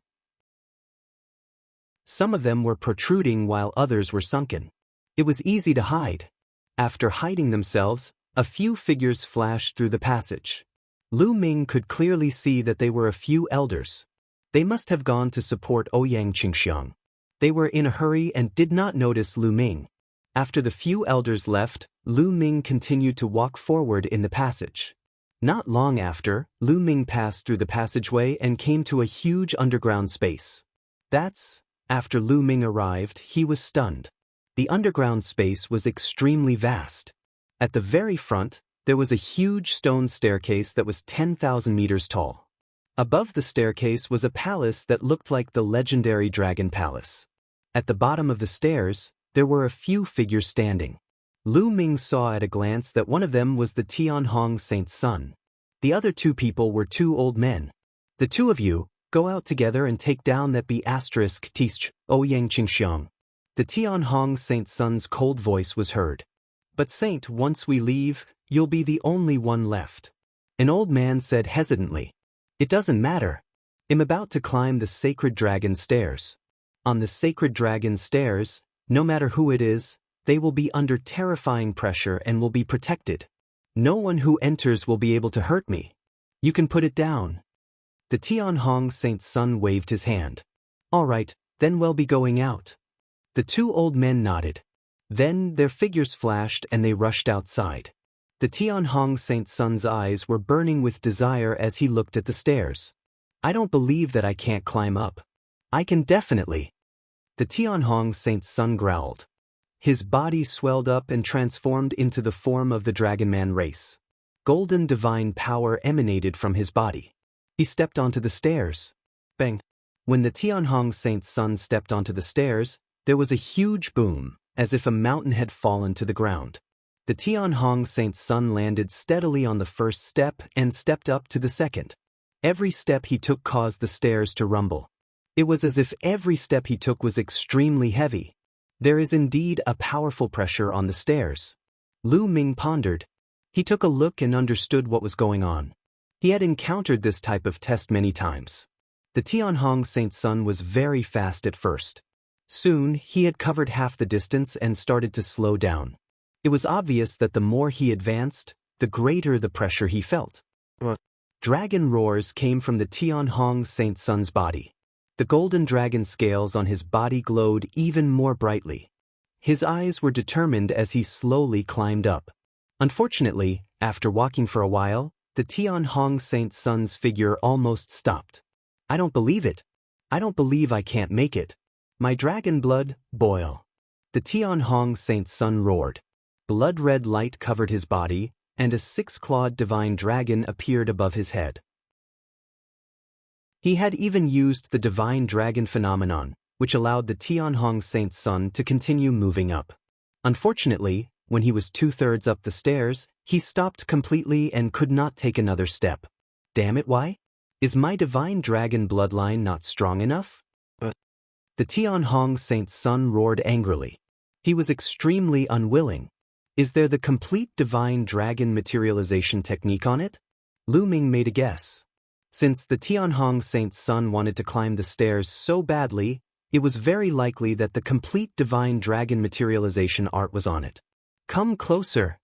Some of them were protruding while others were sunken. It was easy to hide. After hiding themselves, a few figures flashed through the passage. Lu Ming could clearly see that they were a few elders. They must have gone to support Ouyang Qingxiang. They were in a hurry and did not notice Lu Ming. After the few elders left, Lu Ming continued to walk forward in the passage. Not long after, Lu Ming passed through the passageway and came to a huge underground space. After Lu Ming arrived, he was stunned. The underground space was extremely vast. At the very front, there was a huge stone staircase that was 10,000 meters tall. Above the staircase was a palace that looked like the legendary Dragon Palace. At the bottom of the stairs, there were a few figures standing. Lu Ming saw at a glance that one of them was the Tianhong Saint's son. The other two people were two old men. The two of you, go out together and take down that B***Tisch, Ouyang Qingxiang. The Tianhong Saint's son's cold voice was heard. But Saint, once we leave, you'll be the only one left. An old man said hesitantly. It doesn't matter. I'm about to climb the sacred dragon stairs. On the sacred dragon stairs, no matter who it is, they will be under terrifying pressure and will be protected. No one who enters will be able to hurt me. You can put it down. The Tianhong Saint's son waved his hand. All right, then we'll be going out. The two old men nodded. Then their figures flashed and they rushed outside. The Tianhong Saint's son's eyes were burning with desire as he looked at the stairs. I don't believe that I can't climb up. I can definitely. The Tianhong Saint's son growled. His body swelled up and transformed into the form of the Dragon Man race. Golden divine power emanated from his body. He stepped onto the stairs. Bang! When the Tianhong Saint's son stepped onto the stairs, there was a huge boom, as if a mountain had fallen to the ground. The Tianhong Saint's son landed steadily on the first step and stepped up to the second. Every step he took caused the stairs to rumble. It was as if every step he took was extremely heavy. There is indeed a powerful pressure on the stairs. Lu Ming pondered. He took a look and understood what was going on. He had encountered this type of test many times. The Tianhong Saint's son was very fast at first. Soon, he had covered half the distance and started to slow down. It was obvious that the more he advanced, the greater the pressure he felt. Dragon roars came from the Tianhong Saint's son's body. The golden dragon scales on his body glowed even more brightly. His eyes were determined as he slowly climbed up. Unfortunately, after walking for a while, the Tianhong Saint's son's figure almost stopped. I don't believe it. I don't believe I can't make it. My dragon blood, boil. The Tianhong Saint's son roared. Blood-red light covered his body, and a six-clawed divine dragon appeared above his head. He had even used the divine dragon phenomenon, which allowed the Tianhong Saint's son to continue moving up. Unfortunately, when he was 2/3 up the stairs, he stopped completely and could not take another step. Damn it, why? Is my divine dragon bloodline not strong enough? The Tianhong Saint's son roared angrily. He was extremely unwilling. Is there the complete divine dragon materialization technique on it? Lu Ming made a guess. Since the Tianhong Saint's son wanted to climb the stairs so badly, it was very likely that the complete divine dragon materialization art was on it. Come closer.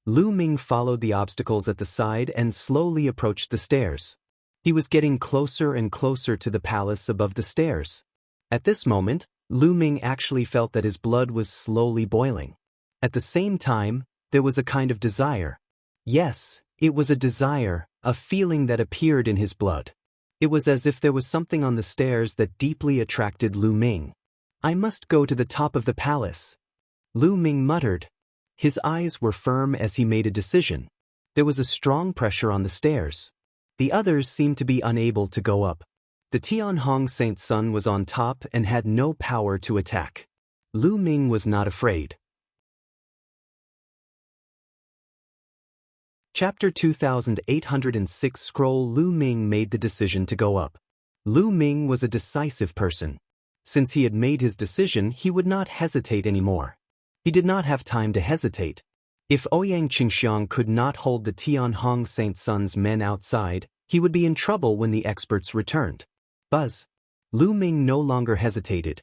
Lu Ming followed the obstacles at the side and slowly approached the stairs. He was getting closer and closer to the palace above the stairs. At this moment, Lu Ming actually felt that his blood was slowly boiling. At the same time, there was a kind of desire. Yes, it was a desire, a feeling that appeared in his blood. It was as if there was something on the stairs that deeply attracted Lu Ming. I must go to the top of the palace. Lu Ming muttered. His eyes were firm as he made a decision. There was a strong pressure on the stairs. The others seemed to be unable to go up. The Tianhong Saint's son was on top and had no power to attack. Lu Ming was not afraid. Chapter 2806 Scroll Lu Ming made the decision to go up. Lu Ming was a decisive person. Since he had made his decision, he would not hesitate anymore. He did not have time to hesitate. If Ouyang Qingxiang could not hold the Tianhong Saint's son's men outside, he would be in trouble when the experts returned. Buzz. Lu Ming no longer hesitated.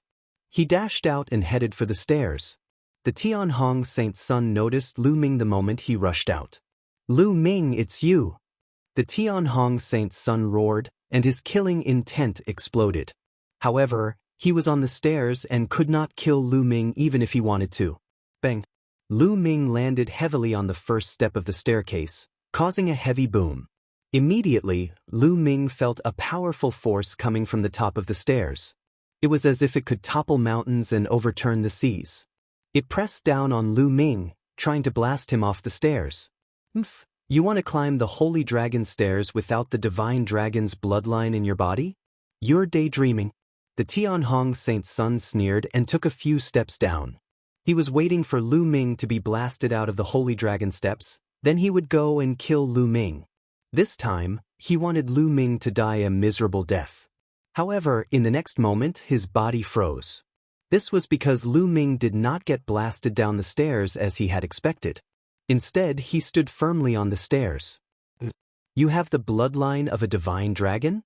He dashed out and headed for the stairs. The Tianhong Saint's son noticed Lu Ming the moment he rushed out. "Lu Ming, it's you!" The Tianhong Saint's son roared, and his killing intent exploded. However, he was on the stairs and could not kill Lu Ming even if he wanted to. Bang! Lu Ming landed heavily on the first step of the staircase, causing a heavy boom. Immediately, Lu Ming felt a powerful force coming from the top of the stairs. It was as if it could topple mountains and overturn the seas. It pressed down on Lu Ming, trying to blast him off the stairs. "Mph, you want to climb the Holy Dragon stairs without the Divine Dragon's bloodline in your body? You're daydreaming." The Tianhong Saint's son sneered and took a few steps down. He was waiting for Lu Ming to be blasted out of the Holy Dragon steps, then he would go and kill Lu Ming. This time, he wanted Lu Ming to die a miserable death. However, in the next moment, his body froze. This was because Lu Ming did not get blasted down the stairs as he had expected. Instead, he stood firmly on the stairs. "You have the bloodline of a divine dragon?"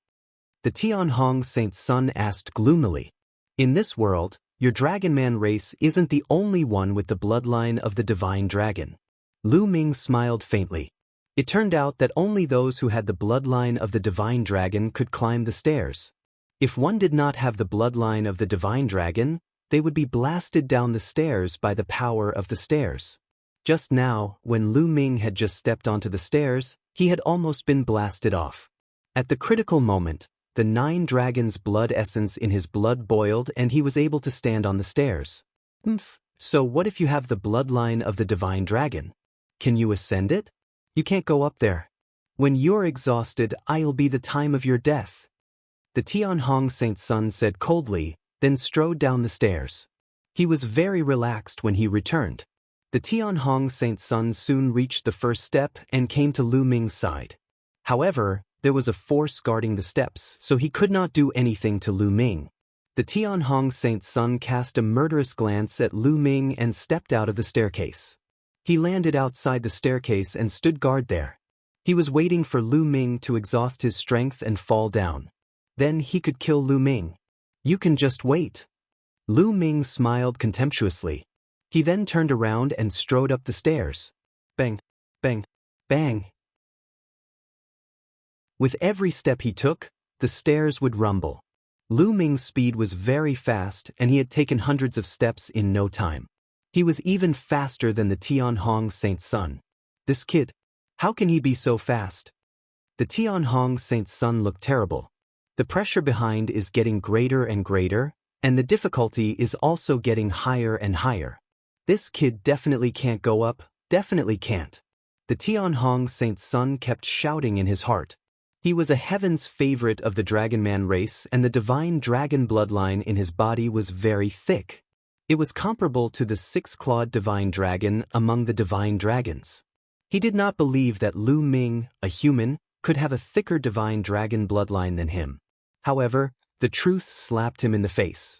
The Tianhong Saint's son asked gloomily. "In this world, your Dragonman race isn't the only one with the bloodline of the divine dragon." Lu Ming smiled faintly. It turned out that only those who had the bloodline of the divine dragon could climb the stairs. If one did not have the bloodline of the divine dragon, they would be blasted down the stairs by the power of the stairs. Just now, when Lu Ming had just stepped onto the stairs, he had almost been blasted off. At the critical moment, the 9 dragons' blood essence in his blood boiled and he was able to stand on the stairs. So what if you have the bloodline of the divine dragon? Can you ascend it? You can't go up there. When you're exhausted, I'll be the time of your death. The Tianhong Saint's son said coldly, then strode down the stairs. He was very relaxed when he returned. The Tianhong Saint's son soon reached the first step and came to Lu Ming's side. However, there was a force guarding the steps, so he could not do anything to Lu Ming. The Tianhong Saint's son cast a murderous glance at Lu Ming and stepped out of the staircase. He landed outside the staircase and stood guard there. He was waiting for Lu Ming to exhaust his strength and fall down. Then he could kill Lu Ming. "You can just wait." Lu Ming smiled contemptuously. He then turned around and strode up the stairs. Bang, bang, bang. With every step he took, the stairs would rumble. Lu Ming's speed was very fast and he had taken hundreds of steps in no time. He was even faster than the Tianhong Saint's son. This kid, how can he be so fast? The Tianhong Saint's son looked terrible. The pressure behind is getting greater and greater, and the difficulty is also getting higher and higher. This kid definitely can't go up, definitely can't. The Tianhong Saint's son kept shouting in his heart. He was a heaven's favorite of the Dragonman race and the divine dragon bloodline in his body was very thick. It was comparable to the 6-clawed divine dragon among the divine dragons. He did not believe that Lu Ming, a human, could have a thicker divine dragon bloodline than him. However, the truth slapped him in the face.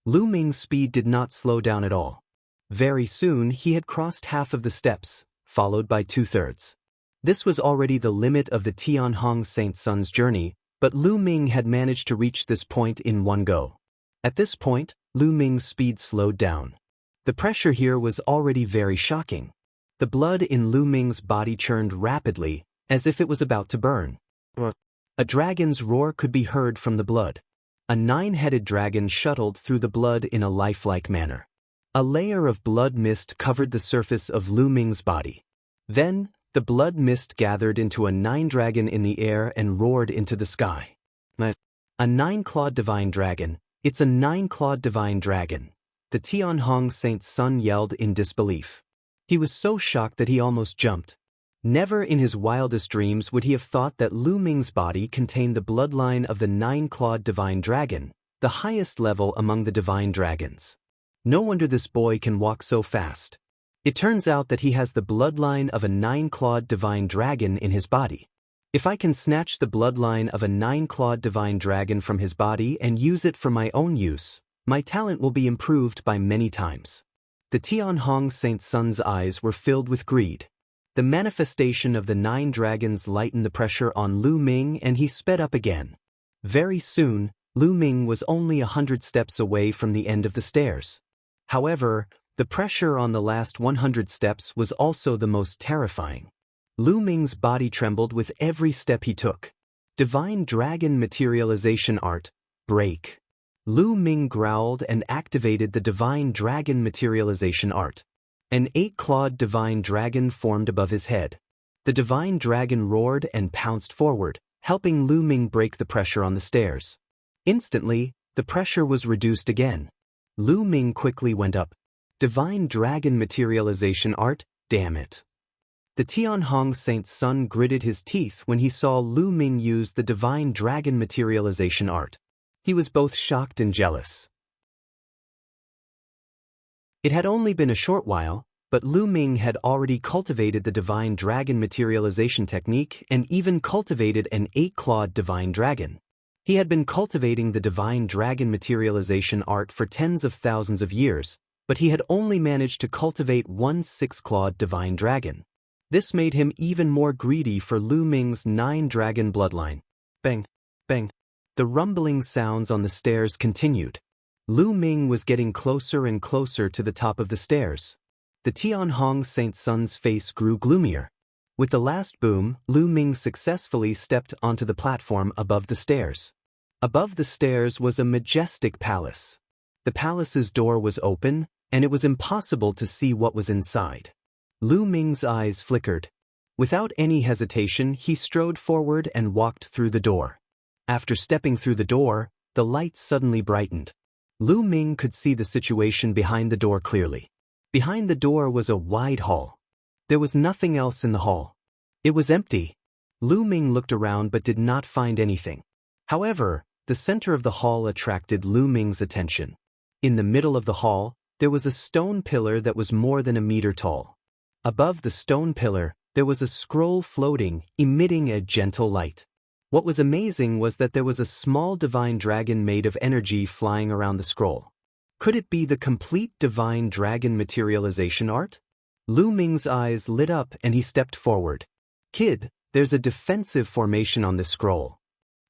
Lu Ming's speed did not slow down at all. Very soon he had crossed half of the steps, followed by 2/3. This was already the limit of the Tianhong Saint's son's journey, but Lu Ming had managed to reach this point in one go. At this point, Lu Ming's speed slowed down. The pressure here was already very shocking. The blood in Lu Ming's body churned rapidly, as if it was about to burn. A dragon's roar could be heard from the blood. A 9-headed dragon shuttled through the blood in a lifelike manner. A layer of blood mist covered the surface of Lu Ming's body. Then, the blood mist gathered into a 9-dragon in the air and roared into the sky. A 9-clawed divine dragon, it's a 9-clawed divine dragon. The Tianhong Saint's son yelled in disbelief. He was so shocked that he almost jumped. Never in his wildest dreams would he have thought that Lu Ming's body contained the bloodline of the 9-clawed divine dragon, the highest level among the divine dragons. No wonder this boy can walk so fast. It turns out that he has the bloodline of a 9-clawed divine dragon in his body. If I can snatch the bloodline of a 9-clawed divine dragon from his body and use it for my own use, my talent will be improved by many times. The Tianhong Saint's son's eyes were filled with greed. The manifestation of the 9 dragons lightened the pressure on Lu Ming and he sped up again. Very soon, Lu Ming was only 100 steps away from the end of the stairs. However, The pressure on the last 100 steps was also the most terrifying. Lu Ming's body trembled with every step he took. Divine Dragon Materialization Art, break. Lu Ming growled and activated the Divine Dragon Materialization Art. An 8-clawed Divine Dragon formed above his head. The Divine Dragon roared and pounced forward, helping Lu Ming break the pressure on the stairs. Instantly, the pressure was reduced again. Lu Ming quickly went up. Divine Dragon Materialization Art, damn it. The Tianhong Saint's son gritted his teeth when he saw Lu Ming use the Divine Dragon Materialization Art. He was both shocked and jealous. It had only been a short while, but Lu Ming had already cultivated the Divine Dragon Materialization technique and even cultivated an 8-clawed Divine Dragon. He had been cultivating the Divine Dragon Materialization Art for tens of thousands of years, but he had only managed to cultivate one 6-clawed Divine Dragon. This made him even more greedy for Lu Ming's 9-dragon bloodline. Bang, bang. The rumbling sounds on the stairs continued. Lu Ming was getting closer and closer to the top of the stairs. The Tianhong Saint's son's face grew gloomier. With the last boom, Lu Ming successfully stepped onto the platform above the stairs. Above the stairs was a majestic palace. The palace's door was open, and it was impossible to see what was inside. Lu Ming's eyes flickered. Without any hesitation, he strode forward and walked through the door. After stepping through the door, the lights suddenly brightened. Lu Ming could see the situation behind the door clearly. Behind the door was a wide hall. There was nothing else in the hall. It was empty. Lu Ming looked around but did not find anything. However, the center of the hall attracted Lu Ming's attention. In the middle of the hall, there was a stone pillar that was more than a meter tall. Above the stone pillar, there was a scroll floating, emitting a gentle light. What was amazing was that there was a small divine dragon made of energy flying around the scroll. Could it be the complete Divine Dragon Materialization Art? Lu Ming's eyes lit up and he stepped forward. Kid, there's a defensive formation on this scroll.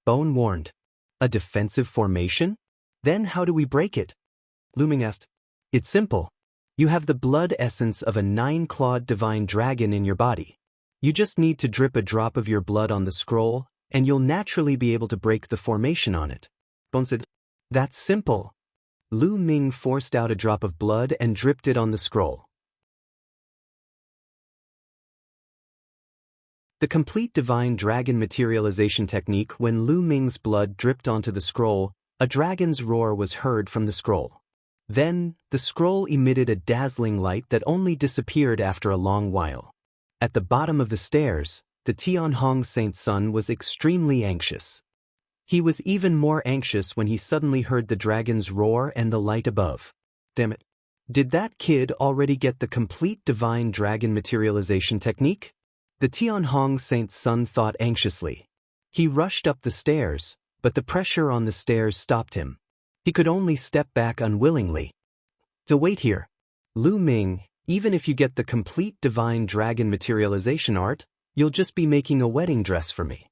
Bone warned. A defensive formation? Then how do we break it? Lu Ming asked. It's simple. You have the blood essence of a 9-clawed divine dragon in your body. You just need to drip a drop of your blood on the scroll, and you'll naturally be able to break the formation on it. Bone said, That's simple. Lu Ming forced out a drop of blood and dripped it on the scroll. The complete Divine Dragon Materialization technique. When Lu Ming's blood dripped onto the scroll, a dragon's roar was heard from the scroll. Then, the scroll emitted a dazzling light that only disappeared after a long while. At the bottom of the stairs, the Tianhong Saint's son was extremely anxious. He was even more anxious when he suddenly heard the dragon's roar and the light above. Damn it. Did that kid already get the complete Divine Dragon Materialization technique? The Tianhong Saint's son thought anxiously. He rushed up the stairs, but the pressure on the stairs stopped him. He could only step back unwillingly. To wait here. Lu Ming, even if you get the complete Divine Dragon Materialization Art, you'll just be making a wedding dress for me.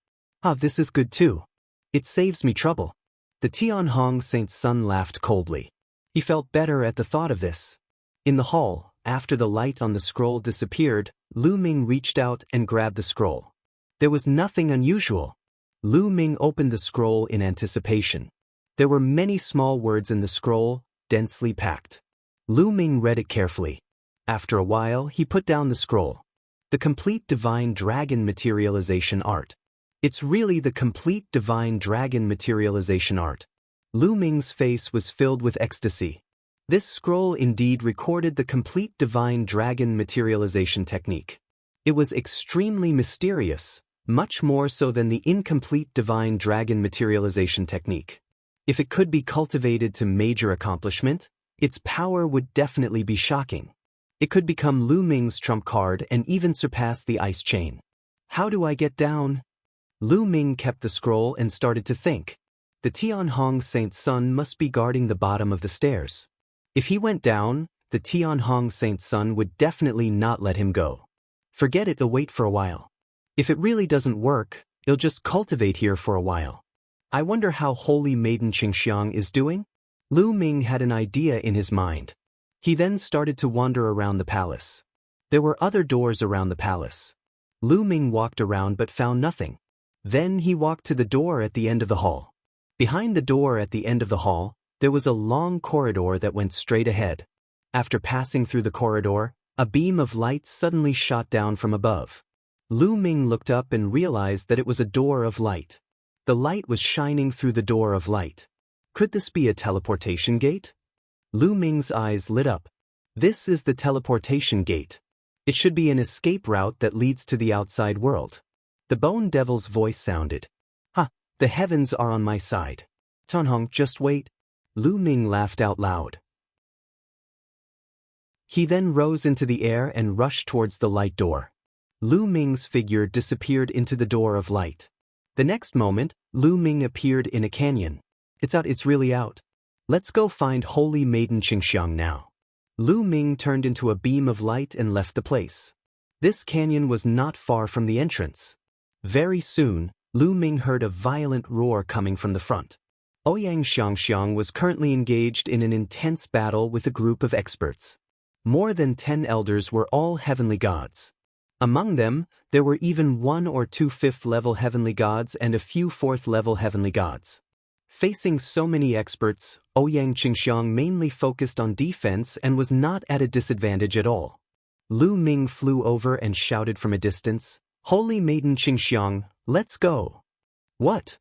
This is good too. It saves me trouble. The Tianhong Saint's son laughed coldly. He felt better at the thought of this. In the hall, after the light on the scroll disappeared, Lu Ming reached out and grabbed the scroll. There was nothing unusual. Lu Ming opened the scroll in anticipation. There were many small words in the scroll, densely packed. Lu Ming read it carefully. After a while, he put down the scroll. The complete Divine Dragon Materialization Art. It's really the complete Divine Dragon Materialization Art. Lu Ming's face was filled with ecstasy. This scroll indeed recorded the complete Divine Dragon Materialization technique. It was extremely mysterious, much more so than the incomplete Divine Dragon Materialization technique. If it could be cultivated to major accomplishment, its power would definitely be shocking. It could become Lu Ming's trump card and even surpass the ice chain. How do I get down? Lu Ming kept the scroll and started to think. The Tianhong Saint's son must be guarding the bottom of the stairs. If he went down, the Tianhong Saint's son would definitely not let him go. Forget it, he'll wait for a while. If it really doesn't work, he'll just cultivate here for a while. I wonder how Holy Maiden Qingxiang is doing? Lu Ming had an idea in his mind. He then started to wander around the palace. There were other doors around the palace. Lu Ming walked around but found nothing. Then he walked to the door at the end of the hall. Behind the door at the end of the hall, there was a long corridor that went straight ahead. After passing through the corridor, a beam of light suddenly shot down from above. Lu Ming looked up and realized that it was a door of light. The light was shining through the door of light. Could this be a teleportation gate? Lu Ming's eyes lit up. This is the teleportation gate. It should be an escape route that leads to the outside world. The Bone Devil's voice sounded. Ha, the heavens are on my side. Tanhong, just wait. Lu Ming laughed out loud. He then rose into the air and rushed towards the light door. Lu Ming's figure disappeared into the door of light. The next moment, Lu Ming appeared in a canyon. It's out, it's really out. Let's go find Holy Maiden Qingxiang now. Lu Ming turned into a beam of light and left the place. This canyon was not far from the entrance. Very soon, Lu Ming heard a violent roar coming from the front. Ouyang Xiangxiang was currently engaged in an intense battle with a group of experts. More than 10 elders were all heavenly gods. Among them, there were even 1 or 2 5th-level heavenly gods and a few 4th-level heavenly gods. Facing so many experts, Ouyang Qingxiang mainly focused on defense and was not at a disadvantage at all. Lu Ming flew over and shouted from a distance, "Holy Maiden Qingxiang, let's go!" What?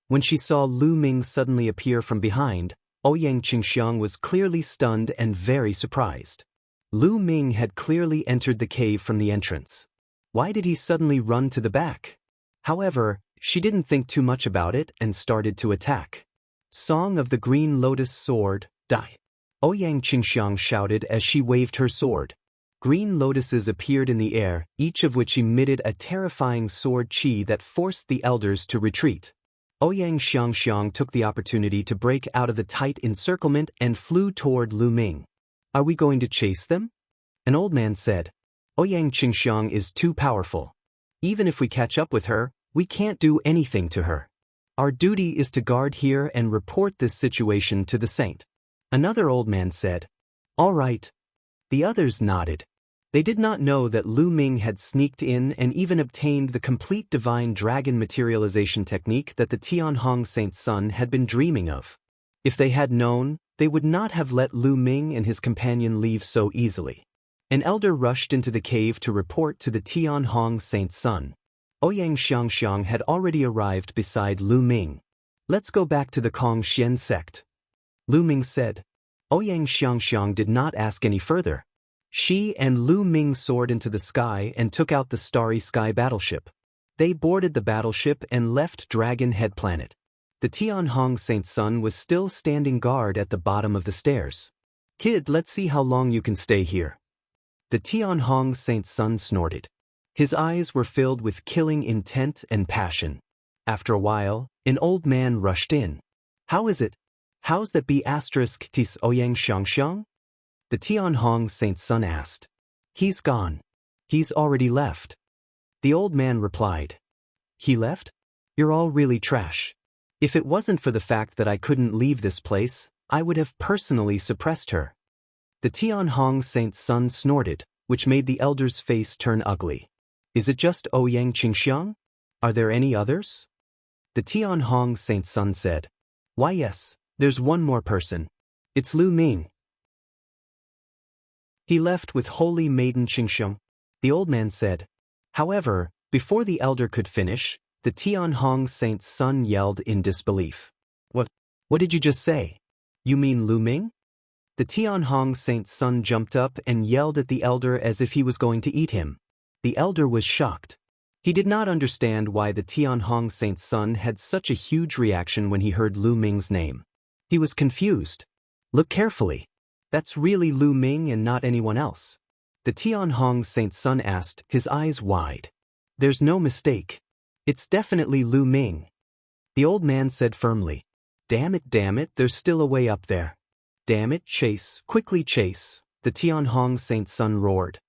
When she saw Lu Ming suddenly appear from behind, Ouyang Qingxiang was clearly stunned and very surprised. Lu Ming had clearly entered the cave from the entrance. Why did he suddenly run to the back? However, she didn't think too much about it and started to attack. Song of the Green Lotus Sword, die! Ouyang Qingxiang shouted as she waved her sword. Green lotuses appeared in the air, each of which emitted a terrifying sword chi that forced the elders to retreat. Ouyang Xiangxiang took the opportunity to break out of the tight encirclement and flew toward Lu Ming. Are we going to chase them? An old man said. Ouyang Qingxiang is too powerful. Even if we catch up with her, we can't do anything to her. Our duty is to guard here and report this situation to the saint. Another old man said. All right. The others nodded. They did not know that Lu Ming had sneaked in and even obtained the complete divine dragon materialization technique that the Tianhong Saint's son had been dreaming of. If they had known, they would not have let Lu Ming and his companion leave so easily. An elder rushed into the cave to report to the Tianhong Saint's son. Ouyang Xiangxiang had already arrived beside Lu Ming. Let's go back to the Kongxian sect. Lu Ming said. Ouyang Xiangxiang did not ask any further. She and Lu Ming soared into the sky and took out the Starry Sky battleship. They boarded the battleship and left Dragon Head Planet. The Tianhong Saint's son was still standing guard at the bottom of the stairs. Kid, let's see how long you can stay here. The Tianhong Saint's son snorted. His eyes were filled with killing intent and passion. After a while, an old man rushed in. How is it? How's that be asterisk tis Ouyang Xiangxiang? The Tianhong Saint's son asked. He's gone. He's already left. The old man replied. He left? You're all really trash. If it wasn't for the fact that I couldn't leave this place, I would have personally suppressed her. The Tianhong Saint's son snorted, which made the elder's face turn ugly. Is it just Ouyang Qingxiang? Are there any others? The Tianhong Saint's son said. Why yes, there's one more person. It's Lu Ming. He left with Holy Maiden Qingxiang. The old man said. However, before the elder could finish, the Tianhong Saint's son yelled in disbelief. What did you just say? You mean Lu Ming? The Tianhong Saint's son jumped up and yelled at the elder as if he was going to eat him. The elder was shocked. He did not understand why the Tianhong Saint's son had such a huge reaction when he heard Lu Ming's name. He was confused. Look carefully. That's really Lu Ming and not anyone else. The Tianhong Saint's son asked, his eyes wide. There's no mistake. It's definitely Lu Ming. The old man said firmly. Damn it, there's still a way up there. Damn it, chase, quickly chase, the Tianhong Saint's son roared.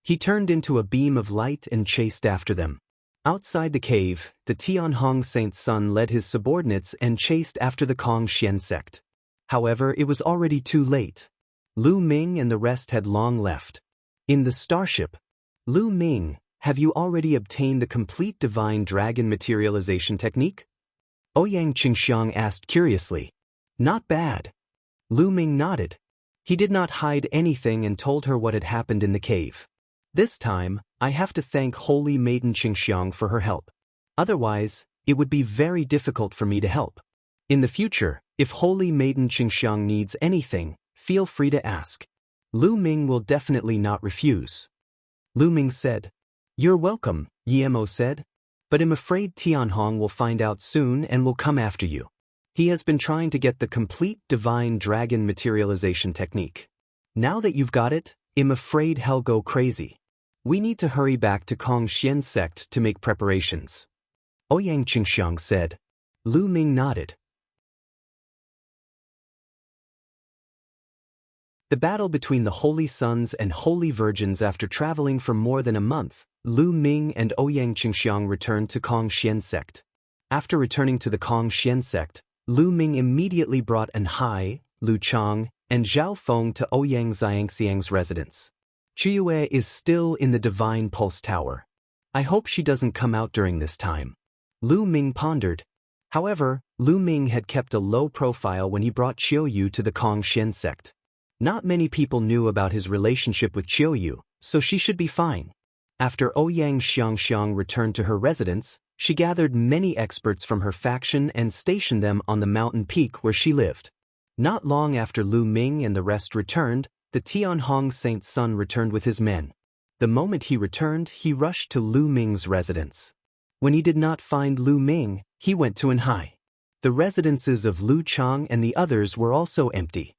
He turned into a beam of light and chased after them. Outside the cave, the Tianhong Saint's son led his subordinates and chased after the Kongxian sect. However, it was already too late. Lu Ming and the rest had long left. In the starship, Lu Ming, have you already obtained the complete divine dragon materialization technique? Ouyang Qingxiang asked curiously. Not bad. Lu Ming nodded. He did not hide anything and told her what had happened in the cave. This time, I have to thank Holy Maiden Qingxiang for her help. Otherwise, it would be very difficult for me to help. In the future, if Holy Maiden Qingxiang needs anything, feel free to ask. Lu Ming will definitely not refuse. Lu Ming said. You're welcome, Yemo said. But I'm afraid Tianhong will find out soon and will come after you. He has been trying to get the complete divine dragon materialization technique. Now that you've got it, I'm afraid he'll go crazy. We need to hurry back to Kongxian sect to make preparations. Ouyang Qingxiang said. Lu Ming nodded. The battle between the Holy Sons and Holy Virgins. After traveling for more than a month, Lu Ming and Ouyang Qingxiang returned to Kongxian sect. After returning to the Kongxian sect, Lu Ming immediately brought An Hai, Lu Chang, and Zhao Feng to Ouyang Xiangxiang's residence. Chiyue is still in the Divine Pulse Tower. I hope she doesn't come out during this time. Lu Ming pondered. However, Lu Ming had kept a low profile when he brought Qiuyu to the Kongxian sect. Not many people knew about his relationship with Qiuyu, so she should be fine. After Ouyang Xiangxiang returned to her residence, she gathered many experts from her faction and stationed them on the mountain peak where she lived. Not long after Lu Ming and the rest returned, the Tianhong Saint's son returned with his men. The moment he returned, he rushed to Lu Ming's residence. When he did not find Lu Ming, he went to An Hai. The residences of Lu Chang and the others were also empty.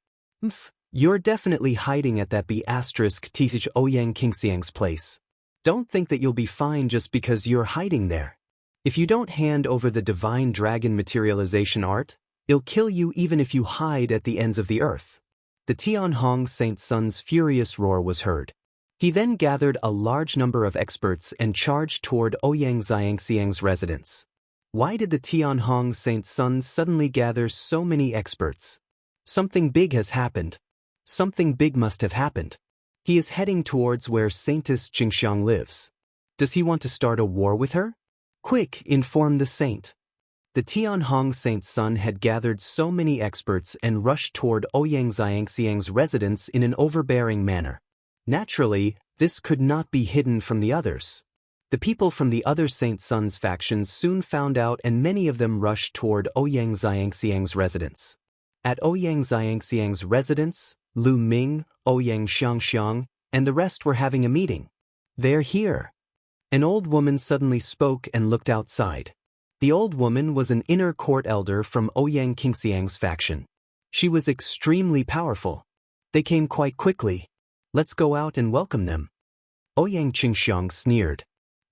You're definitely hiding at that B*TH Ouyang Qingxiang's place. Don't think that you'll be fine just because you're hiding there. If you don't hand over the divine dragon materialization art, it'll kill you even if you hide at the ends of the earth. The Tianhong Saint's son's furious roar was heard. He then gathered a large number of experts and charged toward Ouyang Xiangxiang's residence. Why did the Tianhong Saint's son suddenly gather so many experts? Something big has happened. Something big must have happened. He is heading towards where Saintess Qingxiang lives. Does he want to start a war with her? Quick, inform the saint. The Tianhong Saint's son had gathered so many experts and rushed toward Ouyang Xiangxiang's residence in an overbearing manner. Naturally, this could not be hidden from the others. The people from the other Saint's son's factions soon found out and many of them rushed toward Ouyang Xiangxiang's residence. At Ouyang Xiangxiang's residence, Lu Ming, Ouyang Xiangxiang, and the rest were having a meeting. They're here. An old woman suddenly spoke and looked outside. The old woman was an inner court elder from Ouyang Qingxiang's faction. She was extremely powerful. They came quite quickly. Let's go out and welcome them. Ouyang Qingxiang sneered.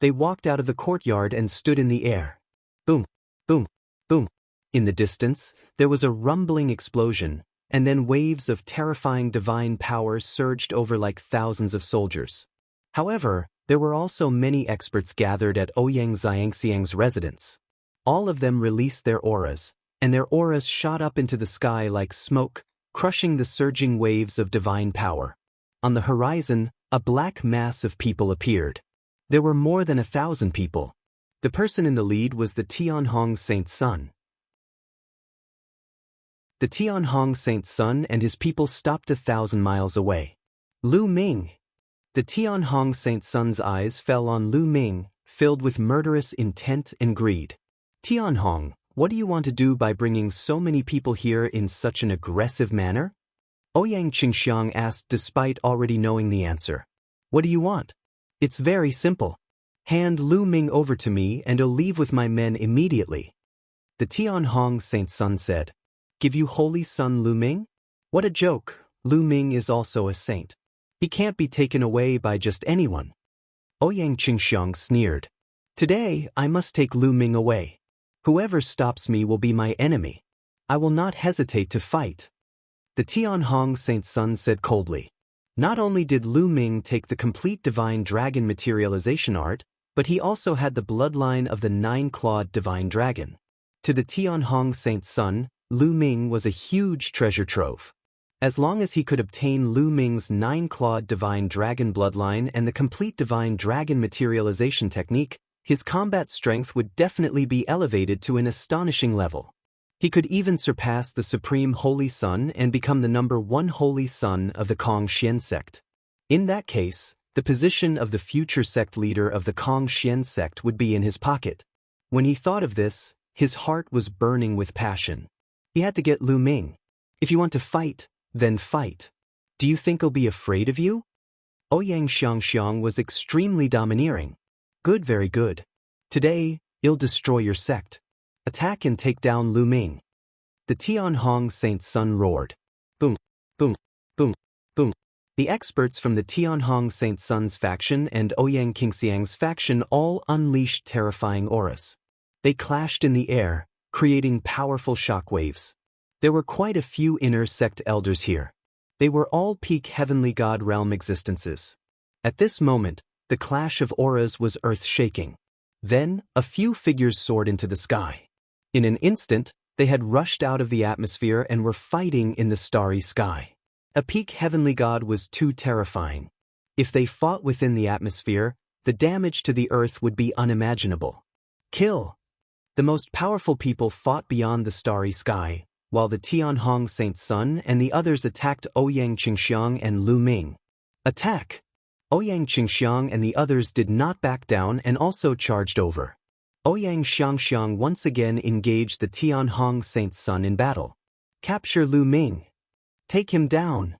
They walked out of the courtyard and stood in the air. Boom, boom, boom. In the distance, there was a rumbling explosion, and then waves of terrifying divine power surged over like thousands of soldiers. However, there were also many experts gathered at Ouyang Xiangxiang's residence. All of them released their auras, and their auras shot up into the sky like smoke, crushing the surging waves of divine power. On the horizon, a black mass of people appeared. There were more than 1,000 people. The person in the lead was the Tianhong Saint's son. The Tianhong Saint's son and his people stopped 1,000 miles away. Lu Ming. The Tianhong Saint's son's eyes fell on Lu Ming, filled with murderous intent and greed. Tianhong, what do you want to do by bringing so many people here in such an aggressive manner? Ouyang Qingxiang asked despite already knowing the answer. What do you want? It's very simple. Hand Lu Ming over to me and I'll leave with my men immediately. The Tianhong Saint's son said. Give you holy son Lu Ming? What a joke, Lu Ming is also a saint. He can't be taken away by just anyone. Ouyang Qingxiang sneered. Today, I must take Lu Ming away. Whoever stops me will be my enemy. I will not hesitate to fight. The Tianhong Saint's son said coldly. Not only did Lu Ming take the complete divine dragon materialization art, but he also had the bloodline of the 9-clawed divine dragon. To the Tianhong Saint's son, Lu Ming was a huge treasure trove. As long as he could obtain Lu Ming's 9-clawed divine dragon bloodline and the complete divine dragon materialization technique, his combat strength would definitely be elevated to an astonishing level. He could even surpass the Supreme Holy Sun and become the #1 Holy Sun of the Kong Xian sect. In that case, the position of the future sect leader of the Kong Xian sect would be in his pocket. When he thought of this, his heart was burning with passion. He had to get Lu Ming. If you want to fight, then fight. Do you think he'll be afraid of you? Ouyang Xiangxiang was extremely domineering. Good, very good. Today, I'll destroy your sect. Attack and take down Lu Ming. The Tianhong Saint's son roared. Boom, boom, boom, boom. The experts from the Tianhong Saint Sun's faction and Ouyang Qingxiang's faction all unleashed terrifying auras. They clashed in the air, creating powerful shockwaves. There were quite a few inner sect elders here. They were all peak heavenly god realm existences. At this moment, the clash of auras was earth-shaking. Then, a few figures soared into the sky. In an instant, they had rushed out of the atmosphere and were fighting in the starry sky. A peak heavenly god was too terrifying. If they fought within the atmosphere, the damage to the earth would be unimaginable. Kill! The most powerful people fought beyond the starry sky, while the Tianhong Saint Sun and the others attacked Ouyang Qingxiang and Lu Ming. Attack! Ouyang Qingxiang and the others did not back down and also charged over. Ouyang Xiangxiang once again engaged the Tianhong Saint Sun in battle. Capture Lu Ming. Take him down.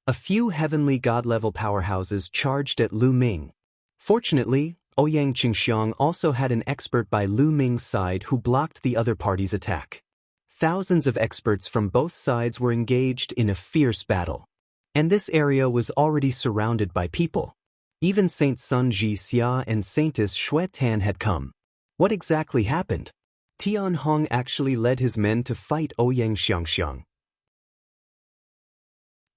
A few heavenly god-level powerhouses charged at Lu Ming. Fortunately, Ouyang Qingxiang also had an expert by Lu Ming's side who blocked the other party's attack. Thousands of experts from both sides were engaged in a fierce battle. And this area was already surrounded by people. Even Saint Sun Jixia and Saintess Xue Tan had come. What exactly happened? Tianhong actually led his men to fight Ouyang Xiangxiang.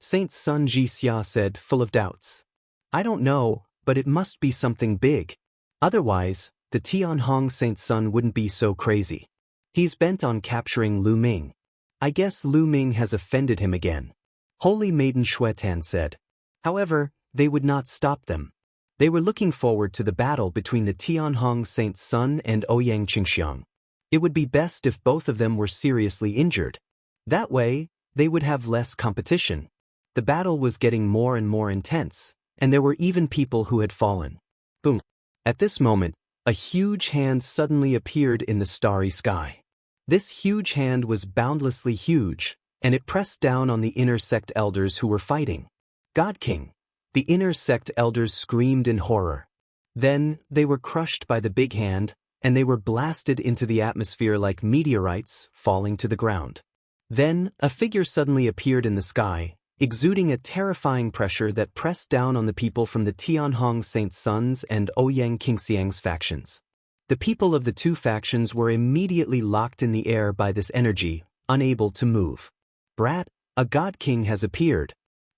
Saint Sun Jixia said, full of doubts. I don't know, but it must be something big. Otherwise, the Tianhong Saint Sun wouldn't be so crazy. He's bent on capturing Lu Ming. I guess Lu Ming has offended him again. Holy Maiden Xue Tan said. However, they would not stop them. They were looking forward to the battle between the Tianhong Saint Sun and Ouyang Qingxiang. It would be best if both of them were seriously injured. That way, they would have less competition. The battle was getting more and more intense, and there were even people who had fallen. Boom. At this moment, a huge hand suddenly appeared in the starry sky. This huge hand was boundlessly huge, and it pressed down on the inner sect elders who were fighting. God King. The inner sect elders screamed in horror. Then, they were crushed by the big hand, and they were blasted into the atmosphere like meteorites falling to the ground. Then, a figure suddenly appeared in the sky, exuding a terrifying pressure that pressed down on the people from the Tianhong Saint Sun's and Ouyang Qingxiang's factions. The people of the two factions were immediately locked in the air by this energy, unable to move. Brat, a god king has appeared.